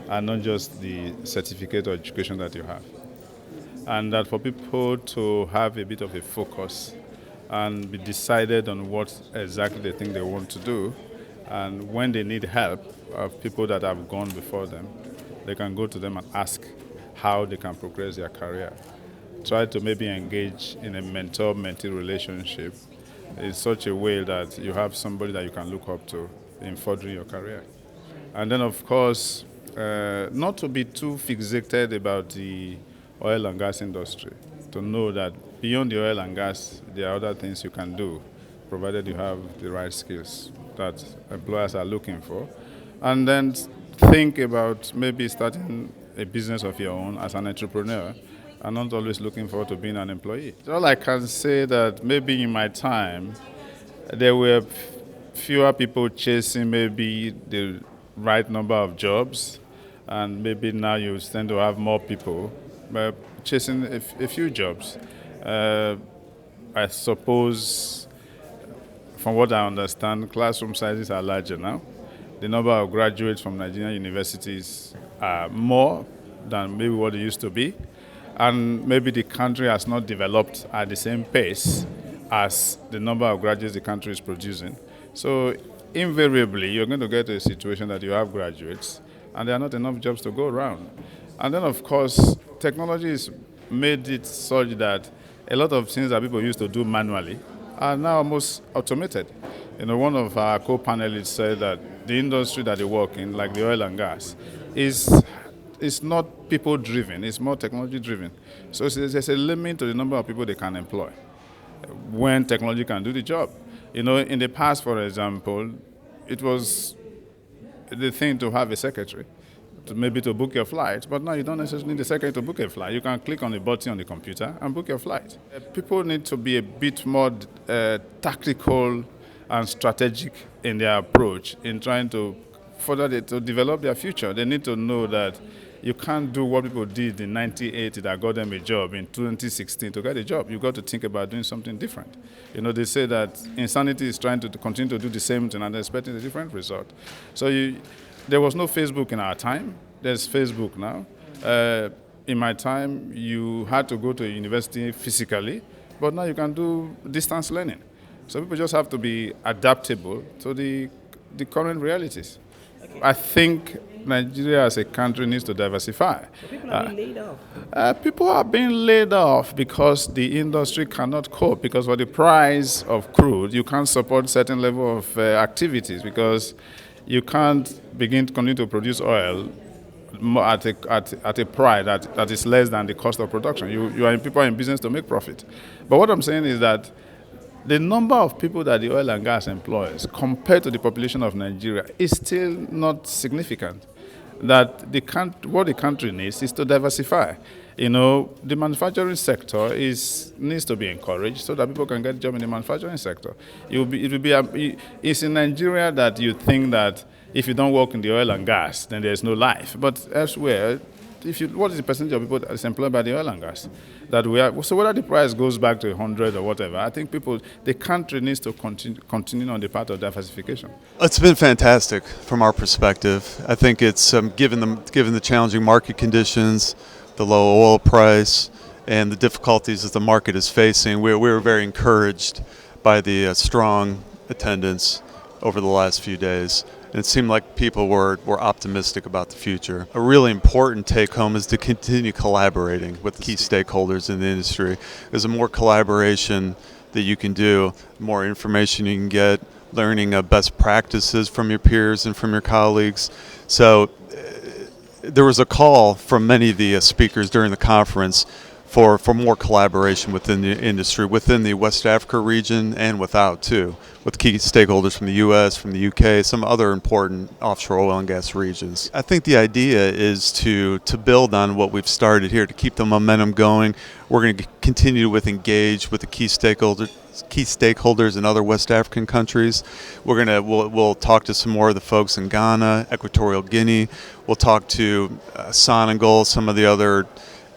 and not just the certificate or education that you have. And that for people to have a bit of a focus and be decided on what exactly they think they want to do, and when they need help of people that have gone before them, they can go to them and ask how they can progress their career. Try to maybe engage in a mentor-mentee relationship in such a way that you have somebody that you can look up to in furthering your career. And then, of course, not to be too fixated about the oil and gas industry, to know that beyond the oil and gas, there are other things you can do, provided you have the right skills that employers are looking for. And then think about maybe starting a business of your own as an entrepreneur, and not always looking forward to being an employee. So all I can say that maybe in my time, there were fewer people chasing maybe the right number of jobs, and maybe now you tend to have more people chasing a few jobs. I suppose, from what I understand, classroom sizes are larger now. The number of graduates from Nigerian universities are more than maybe what it used to be. And maybe the country has not developed at the same pace as the number of graduates the country is producing. So invariably, you're going to get to a situation that you have graduates and there are not enough jobs to go around. And then, of course, technology has made it such that A lot of things that people used to do manually are now almost automated. One of our co-panelists said that the industry that they work in, like the oil and gas, is not people-driven, it's more technology-driven. So there's a limit to the number of people they can employ when technology can do the job. In the past, for example, it was the thing to have a secretary, maybe to book your flight, but now you don't necessarily need a secretary to book a flight. You can click on a button on the computer and book your flight. People need to be a bit more tactical and strategic in their approach in trying to to develop their future. They need to know that you can't do what people did in 1980 that got them a job in 2016 to get a job. You've got to think about doing something different. They say that insanity is trying to continue to do the same thing and expecting a different result. So there was no Facebook in our time. There's Facebook now. In my time, you had to go to a university physically, but now you can do distance learning. So people just have to be adaptable to the current realities. Okay. I think Nigeria as a country needs to diversify. So people are being laid off. People are being laid off because the industry cannot cope. Because for the price of crude, you can't support certain level of activities because you can't begin to continue to produce oil at a price that is less than the cost of production. People are in business to make profit. But what I'm saying is that the number of people that the oil and gas employs compared to the population of Nigeria is still not significant. That what the country needs is to diversify. The manufacturing sector needs to be encouraged so that people can get a job in the manufacturing sector. It's in Nigeria that you think that if you don't work in the oil and gas, then there's no life. But elsewhere, what is the percentage of people that is employed by the oil and gas that we are? So whether the price goes back to 100 or whatever, I think the country needs to continue on the path of diversification. It's been fantastic from our perspective. I think it's given the challenging market conditions, the low oil price, and the difficulties that the market is facing. We were very encouraged by the strong attendance over the last few days. And it seemed like people were optimistic about the future. A really important take-home is to continue collaborating with key stakeholders in the industry. There's more collaboration that you can do, more information you can get, learning best practices from your peers and from your colleagues. So there was a call from many of the speakers during the conference for more collaboration within the industry, within the West Africa region and without too, with key stakeholders from the U.S., from the U.K., some other important offshore oil and gas regions. I think the idea is to build on what we've started here, to keep the momentum going. We're going to continue with engage with the key stakeholders in other West African countries. We'll talk to some more of the folks in Ghana, Equatorial Guinea. We'll talk to Senegal, some of the other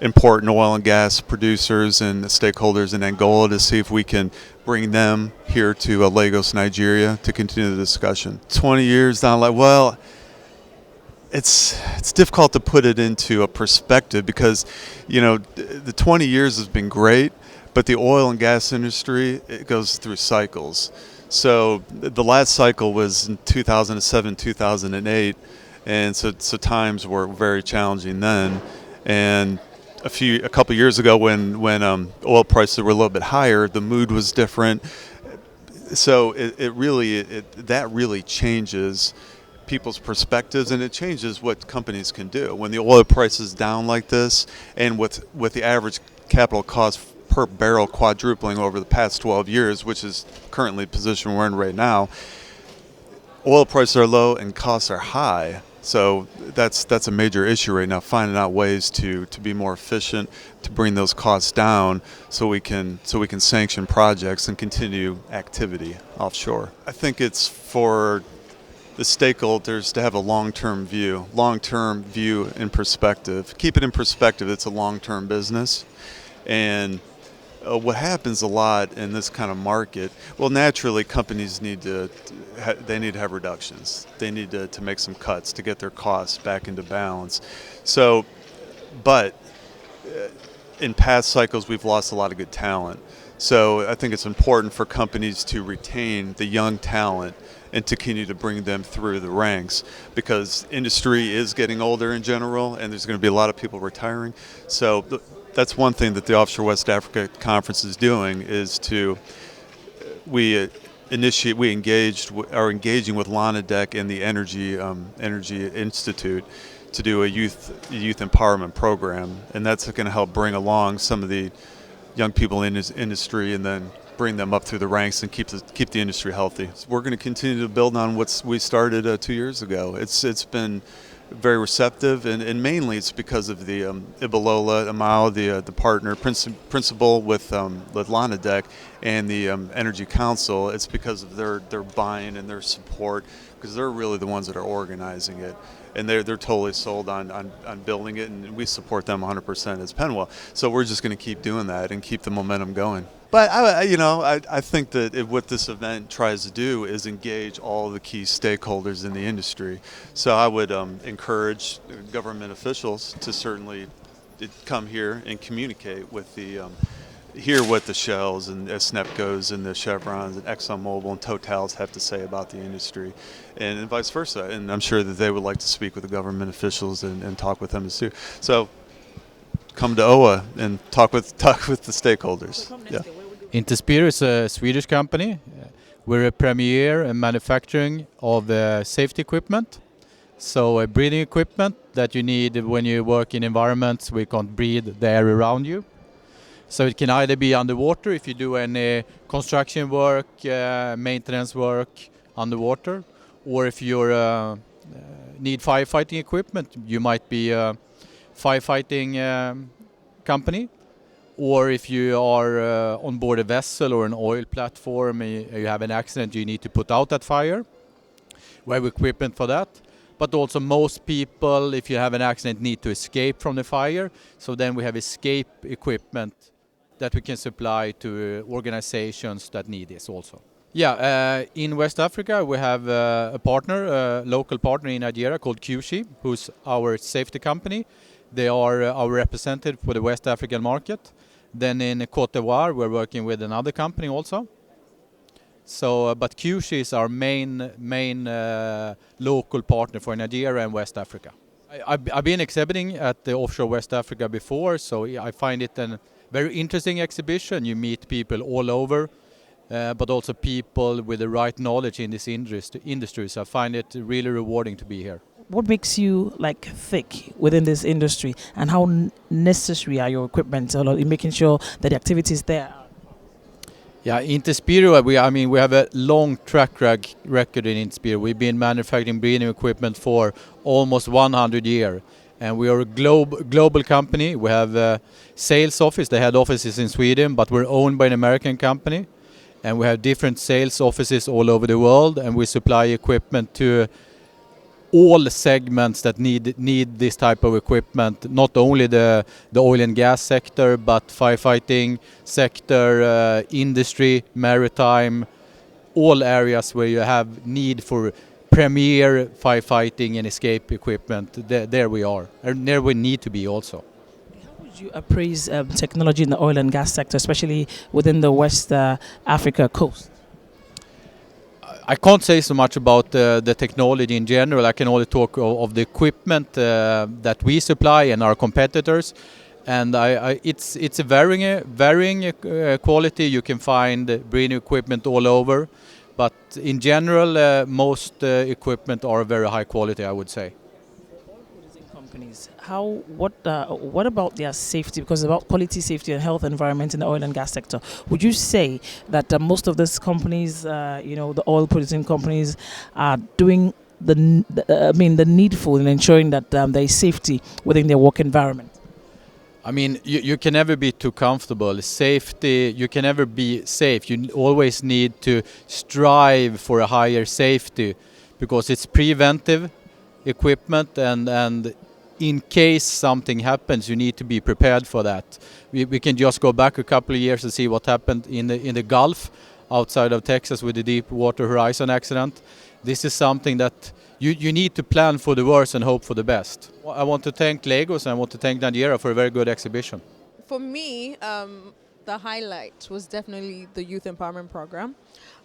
important oil and gas producers and stakeholders in Angola to see if we can bring them here to Lagos, Nigeria to continue the discussion. 20 years down the line, well, it's difficult to put it into a perspective because, the 20 years has been great, but the oil and gas industry, it goes through cycles. So the last cycle was in 2007, 2008, and so times were very challenging then. And a couple years ago when oil prices were a little bit higher, the mood was different. So that really changes people's perspectives, and it changes what companies can do. When the oil price is down like this, and with the average capital cost per barrel quadrupling over the past 12 years, which is currently the position we're in right now, oil prices are low and costs are high. So that's a major issue right now, finding out ways to be more efficient, to bring those costs down so we can sanction projects and continue activity offshore. I think it's for the stakeholders to have a long-term view in perspective. Keep it in perspective, it's a long-term business. And what happens a lot in this kind of market, well, naturally companies need to have reductions. They need to make some cuts to get their costs back into balance. So, but in past cycles, we've lost a lot of good talent. So I think it's important for companies to retain the young talent and to continue to bring them through the ranks, because industry is getting older in general, and there's going to be a lot of people retiring. So that's one thing that the Offshore West Africa Conference is doing is we are engaging with Lonadec and the Energy Institute to do a youth empowerment program, and that's going to help bring along some of the young people in this industry and then bring them up through the ranks and keep the industry healthy. So we're going to continue to build on what we started 2 years ago. It's been very receptive, and mainly it's because of the Ibalola Amao, the partner principal with Lonadec and the Energy Council. It's because of their buy-in and their support, because they're really the ones that are organizing it, and they're totally sold on building it, and we support them 100% as Pennwell. So we're just going to keep doing that and keep the momentum going. But I think that what this event tries to do is engage all the key stakeholders in the industry. So I would encourage government officials to certainly come here and communicate with hear what the Shells and SNEPCOs and the Chevrons and ExxonMobil and Totals have to say about the industry, and vice versa. And I'm sure that they would like to speak with the government officials and talk with them too. So come to OWA and talk with the stakeholders. Yeah. Intersphere is a Swedish company. We're a premier in manufacturing of safety equipment. So breathing equipment that you need when you work in environments where you can't breathe the air around you. So it can either be underwater if you do any construction work, maintenance work underwater, or if you need firefighting equipment, you might be a firefighting company, or if you are on board a vessel or an oil platform, you have an accident, you need to put out that fire. We have equipment for that. But also most people, if you have an accident, need to escape from the fire. So then we have escape equipment that we can supply to organizations that need this also. Yeah, in West Africa we have a partner, a local partner in Nigeria called QSHI, who's our safety company. They are our representative for the West African market. Then in Cote d'Ivoire we're working with another company also. So, but QSHI is our main local partner for Nigeria and West Africa. I've been exhibiting at the Offshore West Africa before, so I find it a very interesting exhibition. You meet people all over, but also people with the right knowledge in this industry. So I find it really rewarding to be here. What makes you thick within this industry, and how necessary are your equipment in making sure that the activities there? Yeah, Intersphere, we have a long track record in Intersphere. We've been manufacturing breathing equipment for almost 100 years. And we are a global company. We have a sales office. They had offices in Sweden, but we're owned by an American company. And we have different sales offices all over the world. And we supply equipment to all segments that need this type of equipment, not only the oil and gas sector, but firefighting sector, industry, maritime, all areas where you have need for premier firefighting and escape equipment. There we are, and there we need to be also. How would you appraise technology in the oil and gas sector, especially within the West Africa coast? I can't say so much about the technology in general. I can only talk of the equipment that we supply and our competitors. And it's a varying quality. You can find breathing equipment all over. But in general, most equipment are very high quality, I would say. Companies, what about their safety? Because about quality, safety, and health environment in the oil and gas sector, would you say that most of these companies, the oil producing companies, are doing the needful in ensuring that there is safety within their work environment? I mean, you can never be too comfortable. Safety, you can never be safe. You always need to strive for a higher safety, because it's preventive equipment, and in case something happens, you need to be prepared for that. We can just go back a couple of years and see what happened in the Gulf outside of Texas with the Deepwater Horizon accident. This is something that you need to plan for the worst and hope for the best. I want to thank Lagos and I want to thank Nigeria for a very good exhibition. For me, the highlight was definitely the Youth Empowerment Program.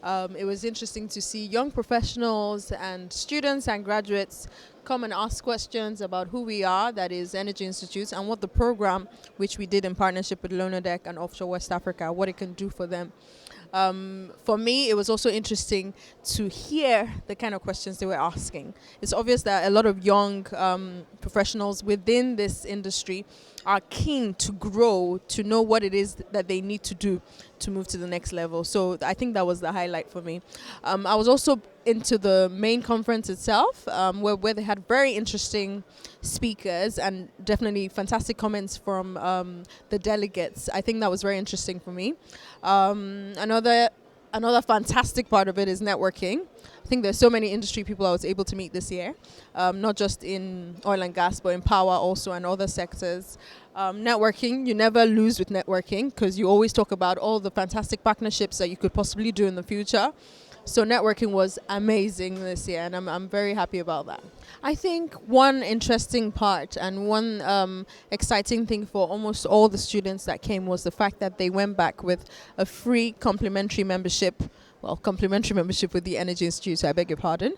It was interesting to see young professionals and students and graduates come and ask questions about who we are, that is Energy Institute, and what the program, which we did in partnership with Lonadec and Offshore West Africa, what it can do for them. For me, it was also interesting to hear the kind of questions they were asking. It's obvious that a lot of young professionals within this industry are keen to grow, to know what it is that they need to do to move to the next level. So I think that was the highlight for me. I was also into the main conference itself, where they had very interesting speakers and definitely fantastic comments from the delegates. I think that was very interesting for me. Another fantastic part of it is networking. I think there's so many industry people I was able to meet this year, not just in oil and gas, but in power also and other sectors. Networking, you never lose with networking because you always talk about all the fantastic partnerships that you could possibly do in the future. So networking was amazing this year, and I'm very happy about that. I think one interesting part and one exciting thing for almost all the students that came was the fact that they went back with a free complimentary membership. Well, complimentary membership with the Energy Institute, I beg your pardon.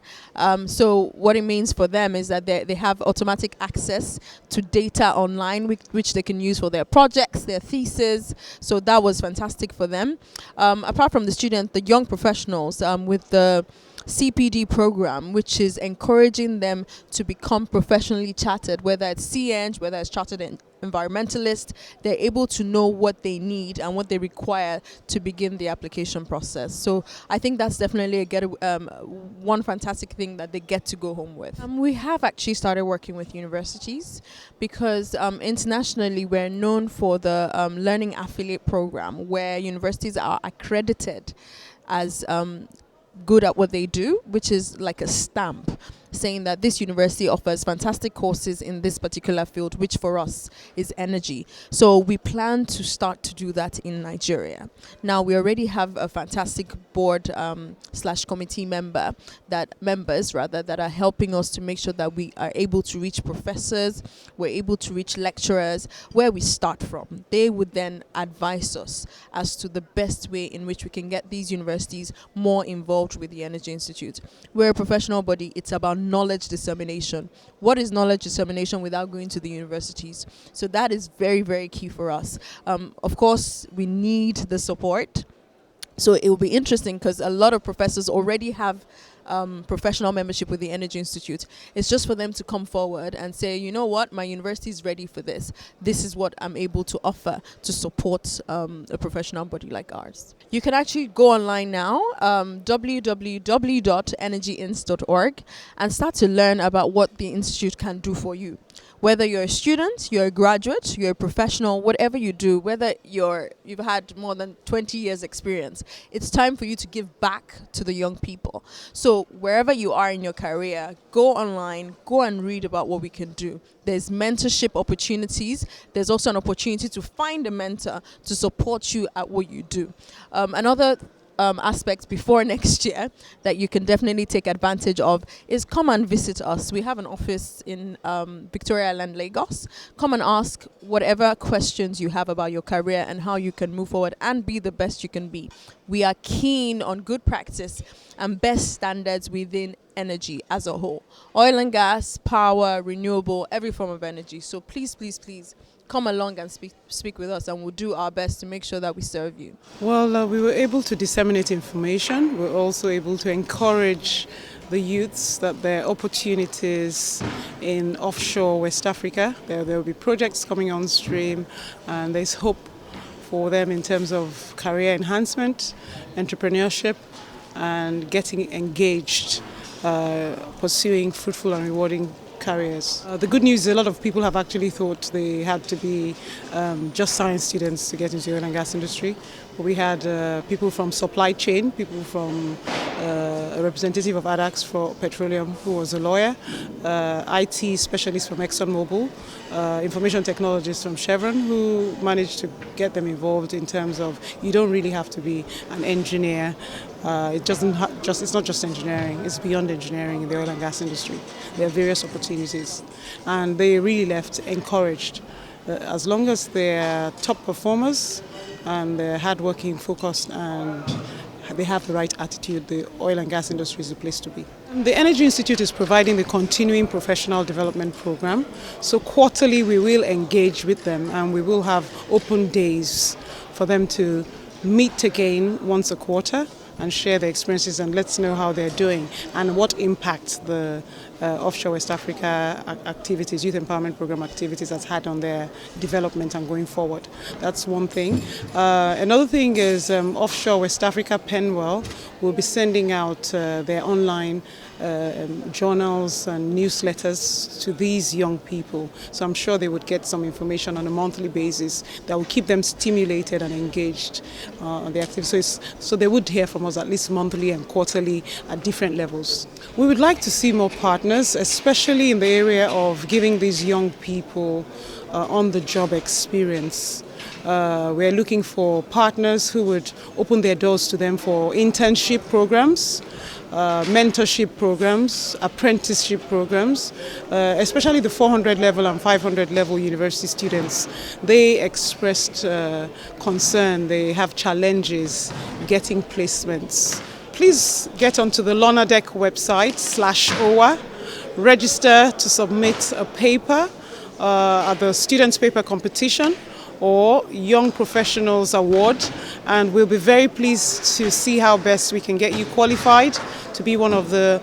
So what it means for them is that they have automatic access to data online, which they can use for their projects, their thesis. So that was fantastic for them. Apart from the student, the young professionals with the CPD program, which is encouraging them to become professionally chartered, whether it's CEng, whether it's chartered environmentalist, they're able to know what they need and what they require to begin the application process. So I think that's definitely one fantastic thing that they get to go home with. We have actually started working with universities because internationally we're known for the Learning Affiliate Program, where universities are accredited as good at what they do, which is like a stamp saying that this university offers fantastic courses in this particular field, which for us is energy. So we plan to start to do that in Nigeria. Now we already have a fantastic board / committee members that are helping us to make sure that we are able to reach professors, we're able to reach lecturers where we start from. They would then advise us as to the best way in which we can get these universities more involved with the Energy Institute. We're a professional body. It's about knowledge dissemination. What is knowledge dissemination without going to the universities? So that is very, very key for us. Of course, we need the support. So it will be interesting because a lot of professors already have professional membership with the Energy Institute. It's just for them to come forward and say, you know what, my university is ready for this. This is what I'm able to offer to support a professional body like ours. You can actually go online now, www.energyinst.org, and start to learn about what the Institute can do for you. Whether you're a student, you're a graduate, you're a professional, whatever you do, whether you've had more than 20 years experience, it's time for you to give back to the young people. So wherever you are in your career, go online, go and read about what we can do. There's mentorship opportunities. There's also an opportunity to find a mentor to support you at what you do. Another aspect before next year that you can definitely take advantage of is come and visit us. We have an office in Victoria Island, Lagos. Come and ask whatever questions you have about your career and how you can move forward and be the best you can be. We are keen on good practice and best standards within energy as a whole. Oil and gas, power, renewable, every form of energy. So please, please, please come along and speak with us, and we'll do our best to make sure that we serve you. Well, we were able to disseminate information. We're also able to encourage the youths that there are opportunities in offshore West Africa. There will be projects coming on stream, and there's hope for them in terms of career enhancement, entrepreneurship, and getting engaged, pursuing fruitful and rewarding careers. The good news is a lot of people have actually thought they had to be just science students to get into the oil and gas industry. But we had people from supply chain, people from a representative of ADAX for petroleum who was a lawyer, IT specialists from ExxonMobil, information technologists from Chevron who managed to get them involved in terms of you don't really have to be an engineer. It's not just engineering, it's beyond engineering in the oil and gas industry. There are various opportunities, and they really left encouraged. As long as they're top performers and they're hardworking, focused, and they have the right attitude, the oil and gas industry is the place to be. The Energy Institute is providing the continuing professional development program. So quarterly we will engage with them and we will have open days for them to meet again once a quarter and share their experiences and let us know how they're doing and what impact the Offshore West Africa activities, Youth Empowerment Program activities has had on their development and going forward. That's one thing. Another thing is Offshore West Africa Pennwell will be sending out their online journals and newsletters to these young people. So I'm sure they would get some information on a monthly basis that will keep them stimulated and engaged on the activities. So they would hear from us at least monthly and quarterly at different levels. We would like to see more partners, especially in the area of giving these young people on-the-job experience. We're looking for partners who would open their doors to them for internship programs, mentorship programs, apprenticeship programs, especially the 400 level and 500 level university students. They expressed concern, they have challenges getting placements. Please get onto the Lonadec website /OWA, register to submit a paper at the Students' Paper Competition or Young Professionals Award, and we'll be very pleased to see how best we can get you qualified to be one of the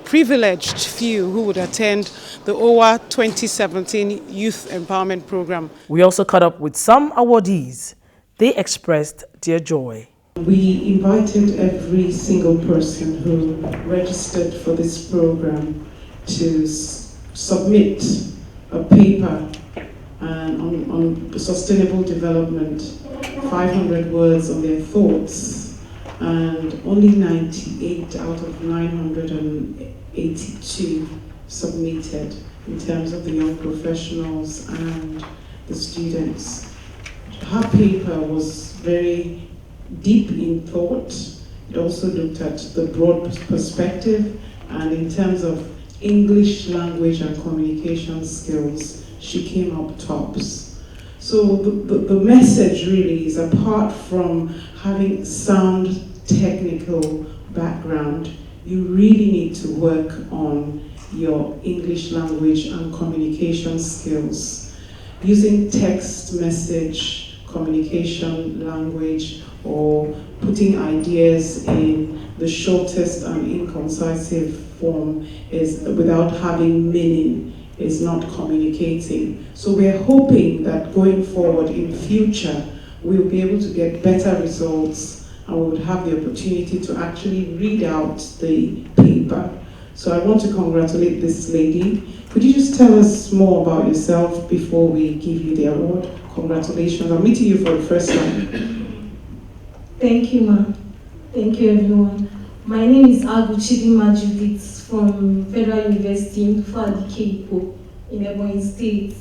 privileged few who would attend the OWA 2017 Youth Empowerment Program. We also caught up with some awardees. They expressed their joy. We invited every single person who registered for this program to submit a paper on sustainable development, 500 words on their thoughts, and only 98 out of 982 submitted in terms of the young professionals and the students. Her paper was very deep in thought. It also looked at the broad perspective, and in terms of English language and communication skills, she came up tops. So the message really is, apart from having sound technical background, you really need to work on your English language and communication skills. Using text message, communication language, or putting ideas in the shortest and inconcisive form is without having meaning is not communicating. So we're hoping that going forward in future, we'll be able to get better results and we would have the opportunity to actually read out the paper. So I want to congratulate this lady. Could you just tell us more about yourself before we give you the award? Congratulations. I'm meeting you for the first time. Thank you, ma'am. Thank you, everyone. My name is Aguchidima Judith from Federal University in Fadikeipo in Ebonyi State.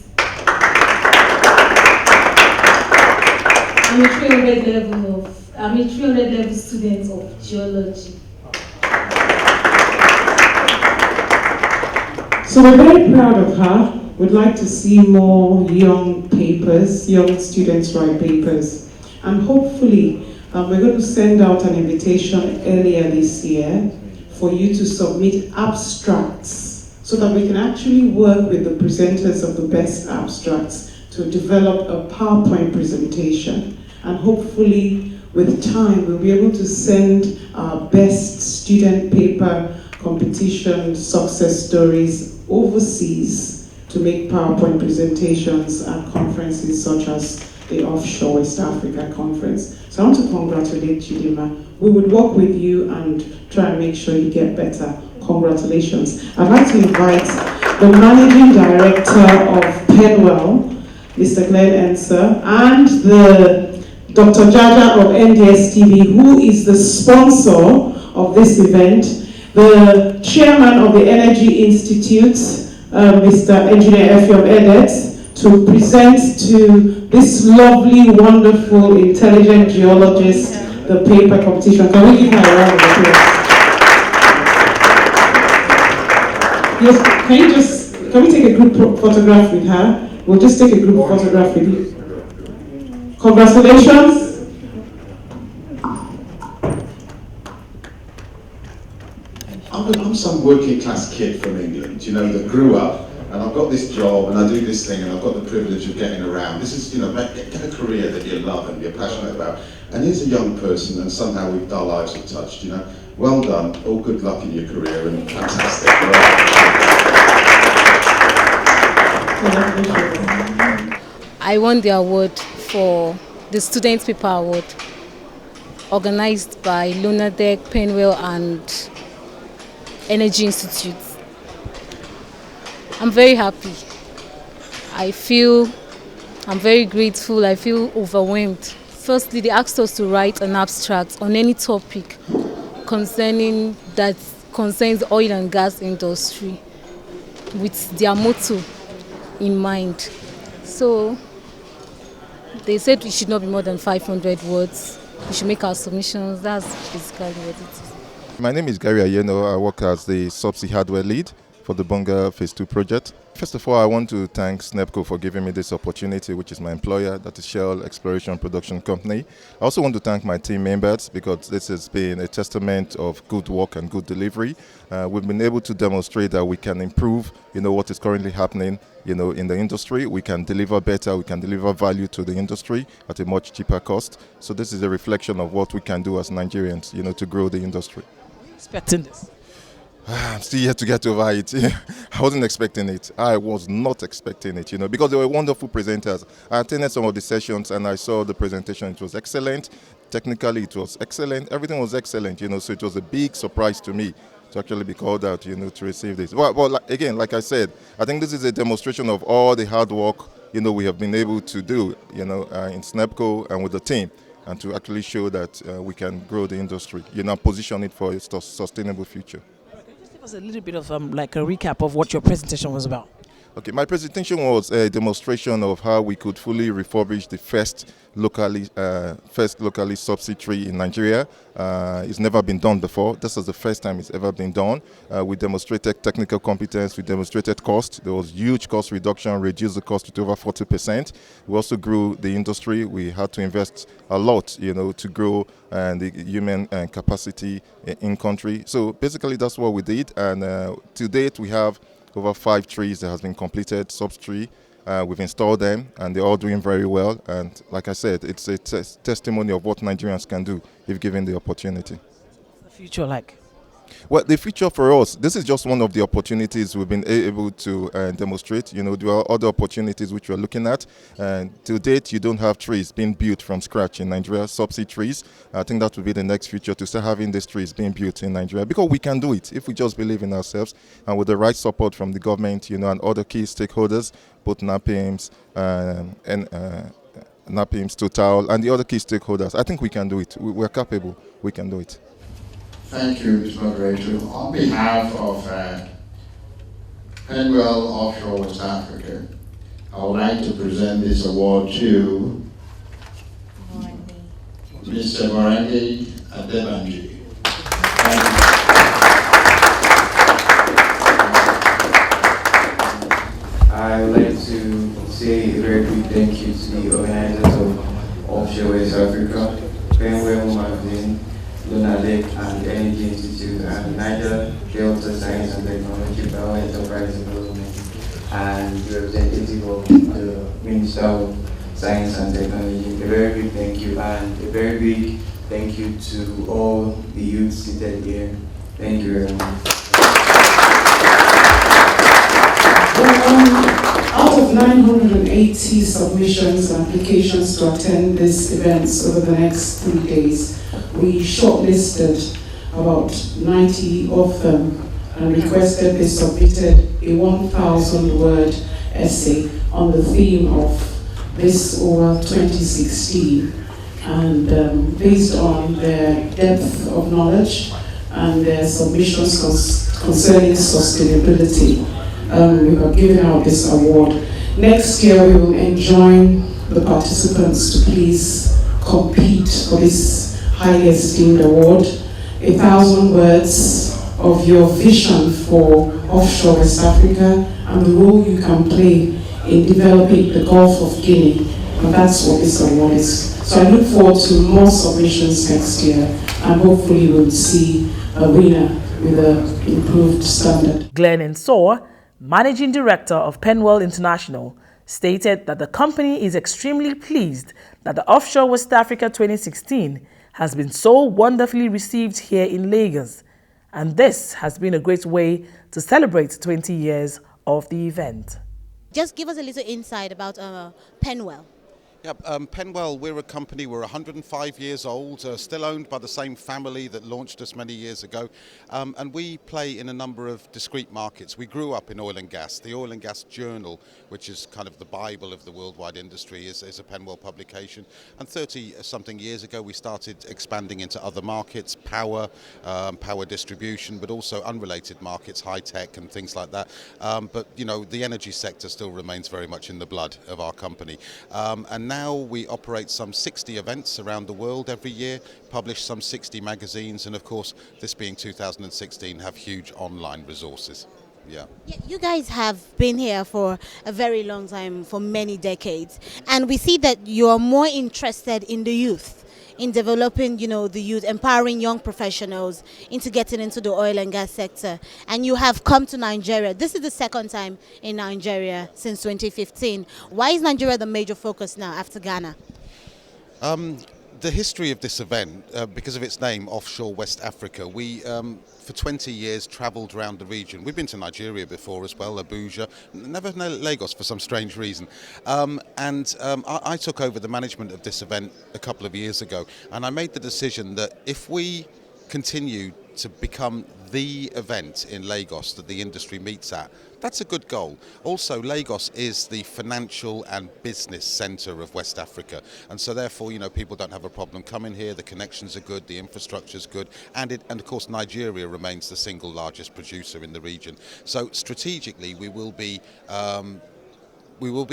I'm a 300 level student of geology. So we're very proud of her. We'd like to see more young papers, young students write papers, and hopefully we're going to send out an invitation earlier this year for you to submit abstracts so that we can actually work with the presenters of the best abstracts to develop a PowerPoint presentation. And hopefully, with time, we'll be able to send our best student paper competition success stories overseas to make PowerPoint presentations at conferences such as the Offshore West Africa Conference. So I want to congratulate Chidima. We would work with you and try and make sure you get better. Congratulations. I'd like to invite the Managing Director of Pennwell, Mr. Glenn Enser, and the Dr. Jaja of NDS TV, who is the sponsor of this event, the Chairman of the Energy Institute, Mr. Engineer Effiom Edet, to present to this lovely, wonderful, intelligent geologist the paper competition. Can we give her a round of applause? Yes, can we take a group photograph with her? We'll just take a group photograph with you. Congratulations. some working class kid from England, you know, that grew up, and I've got this job, and I do this thing, and I've got the privilege of getting around. This is, you know, get a career that you love and you're passionate about. And here's a young person, and somehow our lives are touched, you know. Well done, all good luck in your career, and fantastic. I won the award for the Student Paper Award, organized by Lunadec, Pennwell and Energy Institute. I'm very happy. I'm very grateful. I feel overwhelmed. Firstly, they asked us to write an abstract on any topic concerns the oil and gas industry with their motto in mind. So they said it should not be more than 500 words. We should make our submissions. That's basically what it is. My name is Gary Ayeno. I work as the subsea hardware lead for the Bonga Phase 2 project. First of all, I want to thank SNEPCO for giving me this opportunity, which is my employer, that is Shell Exploration Production Company. I also want to thank my team members because this has been a testament of good work and good delivery. We've been able to demonstrate that we can improve, what is currently happening, in the industry. We can deliver better, we can deliver value to the industry at a much cheaper cost. So this is a reflection of what we can do as Nigerians, to grow the industry. Expecting this? I'm still yet to get over it. I wasn't expecting it. I was not expecting it, because they were wonderful presenters. I attended some of the sessions and I saw the presentation. It was excellent. Technically, it was excellent. Everything was excellent, so it was a big surprise to me to actually be called out, to receive this. Well, again, like I said, I think this is a demonstration of all the hard work, we have been able to do, in SNEPCO and with the team, and to actually show that we can grow the industry, position it for a sustainable future. Give us a little bit of like a recap of what your presentation was about. Okay, my presentation was a demonstration of how we could fully refurbish the first locally subsea tree in Nigeria. It's never been done before. This is the first time it's ever been done. We demonstrated technical competence. We demonstrated cost. There was huge cost reduction, reduced the cost to over 40%. We also grew the industry. We had to invest a lot, to grow the human capacity in country. So basically, that's what we did. And to date, we have over 5 trees that has been completed, subtree. We've installed them and they're all doing very well. And like I said, it's a testimony of what Nigerians can do if given the opportunity. What's the future like? Well, the future for us, this is just one of the opportunities we've been able to demonstrate. There are other opportunities which we're looking at. To date, you don't have trees being built from scratch in Nigeria, subsea trees. I think that will be the next future, to start having these trees being built in Nigeria, because we can do it if we just believe in ourselves and with the right support from the government, and other key stakeholders, both NAPIMS NAPIMS, Total, and the other key stakeholders. I think we can do it. We're capable. We can do it. Thank you, Mr. Moderator. On behalf of Pennwell Offshore West Africa, I would like to present this award to Mr. Morenge Adebanji. I would like to say a very big thank you to the organizers of Offshore West Africa, Pennwell Magazine, Lunadec and the Energy Institute, and Niger Delta Science and Technology, Power Enterprise Development, and the representative of the Minister of Science and Technology. A very big thank you, and a very big thank you to all the youth seated here. Thank you very much. Out of 980 submissions and applications to attend these events over the next 3 days, we shortlisted about 90 of them and requested they submitted a 1,000-word essay on the theme of this over 2016. And based on their depth of knowledge and their submissions concerning sustainability, we were giving out this award. Next year, we will enjoin the participants to please compete for this highly esteemed award. 1,000 words of your vision for offshore West Africa and the role you can play in developing the Gulf of Guinea. And that's what this award is. So I look forward to more submissions next year, and hopefully we'll see a winner with an improved standard. Glenn Ensor, Managing Director of Pennwell International, stated that the company is extremely pleased that the Offshore West Africa 2016 has been so wonderfully received here in Lagos, and this has been a great way to celebrate 20 years of the event. Just give us a little insight about Pennwell. Yeah, Pennwell, we're a company, we're 105 years old, still owned by the same family that launched us many years ago, and we play in a number of discrete markets. We grew up in oil and gas. The Oil and Gas Journal, which is kind of the Bible of the worldwide industry, is a Pennwell publication, and 30-something years ago we started expanding into other markets, power distribution, but also unrelated markets, high-tech and things like that. But, you know, the energy sector still remains very much in the blood of our company. And now we operate some 60 events around the world every year, publish some 60 magazines, and of course, this being 2016, have huge online resources. Yeah. You guys have been here for a very long time, for many decades, and we see that you are more interested in the youth, in developing, you know, the youth, empowering young professionals into getting into the oil and gas sector. And you have come to Nigeria. This is the second time in Nigeria since 2015. Why is Nigeria the major focus now after Ghana? The history of this event, because of its name, Offshore West Africa, we for 20 years travelled around the region. We've been to Nigeria before as well, Abuja, never Lagos for some strange reason. I took over the management of this event a couple of years ago, and I made the decision that if we continue to become the event in Lagos that the industry meets at, that's a good goal. Also, Lagos is the financial and business centre of West Africa, and so therefore, you know, people don't have a problem coming here. The connections are good, the infrastructure is good, and of course Nigeria remains the single largest producer in the region. So strategically, we will be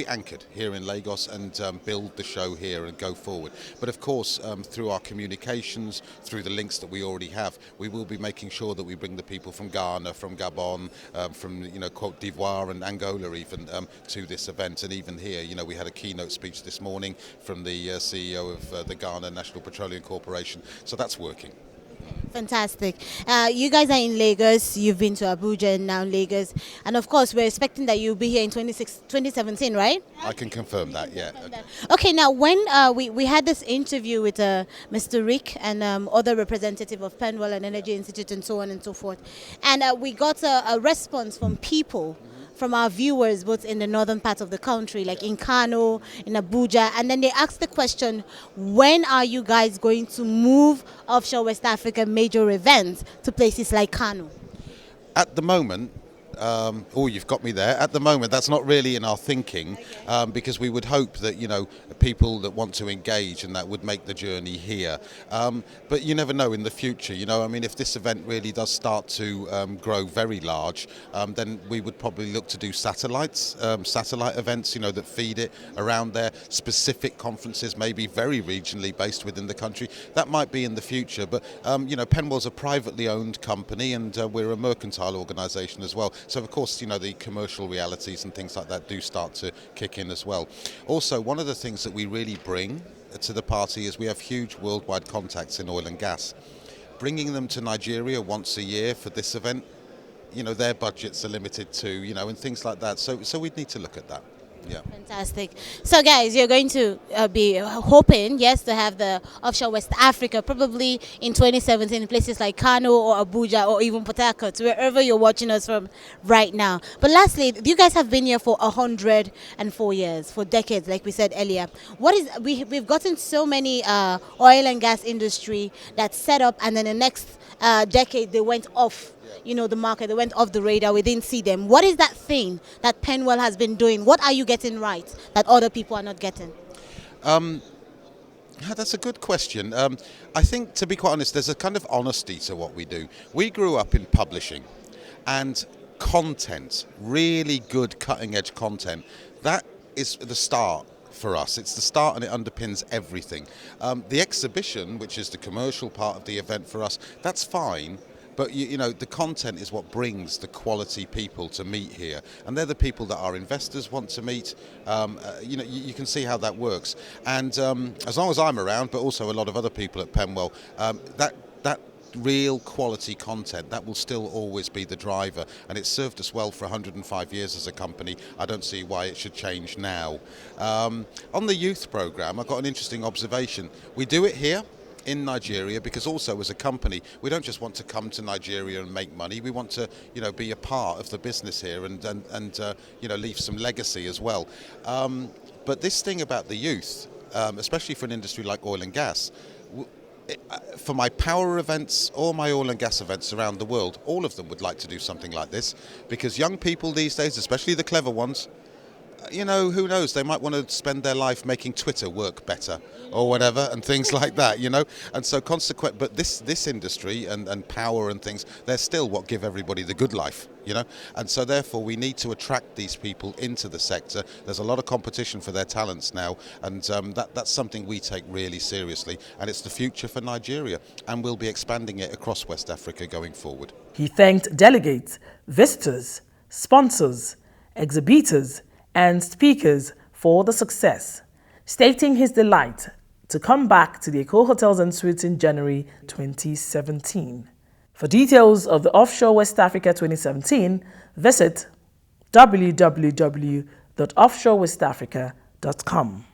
anchored here in Lagos and build the show here and go forward. But of course, through our communications, through the links that we already have, we will be making sure that we bring the people from Ghana, from Gabon, from Côte d'Ivoire and Angola even to this event. And even here, you know, we had a keynote speech this morning from the CEO of the Ghana National Petroleum Corporation. So that's working. Fantastic. You guys are in Lagos, you've been to Abuja and now Lagos, and of course we're expecting that you'll be here in 2017, right? I can confirm that, yeah. Okay, now when we had this interview with Mr. Rick and other representative of Pennwell and Energy Institute and so on and so forth, and we got a response from people, from our viewers, both in the northern part of the country, like in Kano, in Abuja, and then they asked the question, when are you guys going to move Offshore West Africa major events to places like Kano? At the moment, oh, you've got me there. At the moment, that's not really in our thinking, because we would hope that, you know, people that want to engage and that would make the journey here. But you never know in the future, you know. I mean, if this event really does start to grow very large, then we would probably look to do satellite events, you know, that feed it around there. Specific conferences, maybe very regionally based within the country. That might be in the future. But, you know, Pennwell's a privately owned company, and we're a mercantile organisation as well. So, of course, you know, the commercial realities and things like that do start to kick in as well. Also, one of the things that we really bring to the party is we have huge worldwide contacts in oil and gas. Bringing them to Nigeria once a year for this event, you know, their budgets are limited to, you know, and things like that. So we'd need to look at that. Yeah. Fantastic. So guys, you're going to be hoping, yes, to have the Offshore West Africa probably in 2017 in places like Kano or Abuja or even Port Harcourt, wherever you're watching us from right now. But lastly, you guys have been here for 104 years, for decades, like we said earlier. We've gotten so many oil and gas industry that set up, and then the next decade they went off, you know, the market. They went off the radar. We didn't see them. What is that thing that Pennwell has been doing? What are you getting right that other people are not getting? That's a good question. I think, to be quite honest, there's a kind of honesty to what we do. We grew up in publishing, and content, really good cutting-edge content, that is the start for us. It's the start, and it underpins everything. The exhibition, which is the commercial part of the event for us, that's fine. But, you know, the content is what brings the quality people to meet here. And they're the people that our investors want to meet. You know, you can see how that works. And as long as I'm around, but also a lot of other people at Pennwell, that real quality content, that will still always be the driver, and it's served us well for 105 years as a company. I don't see why it should change now. On the youth programme, I've got an interesting observation. We do it here in Nigeria because also as a company we don't just want to come to Nigeria and make money. We want to be a part of the business here and leave some legacy as well. But this thing about the youth, especially for an industry like oil and gas, for my power events or my oil and gas events around the world, all of them would like to do something like this, because young people these days, especially the clever ones, who knows, they might want to spend their life making Twitter work better or whatever and things like that, and so but this industry and power and things, they're still what give everybody the good life, and so therefore we need to attract these people into the sector. There's a lot of competition for their talents now, and that's something we take really seriously, and it's the future for Nigeria, and we'll be expanding it across West Africa going forward. He thanked delegates, visitors, sponsors, exhibitors and speakers for the success, stating his delight to come back to the Eco Hotels and Suites in January 2017. For details of the Offshore West Africa 2017, visit www.offshorewestafrica.com.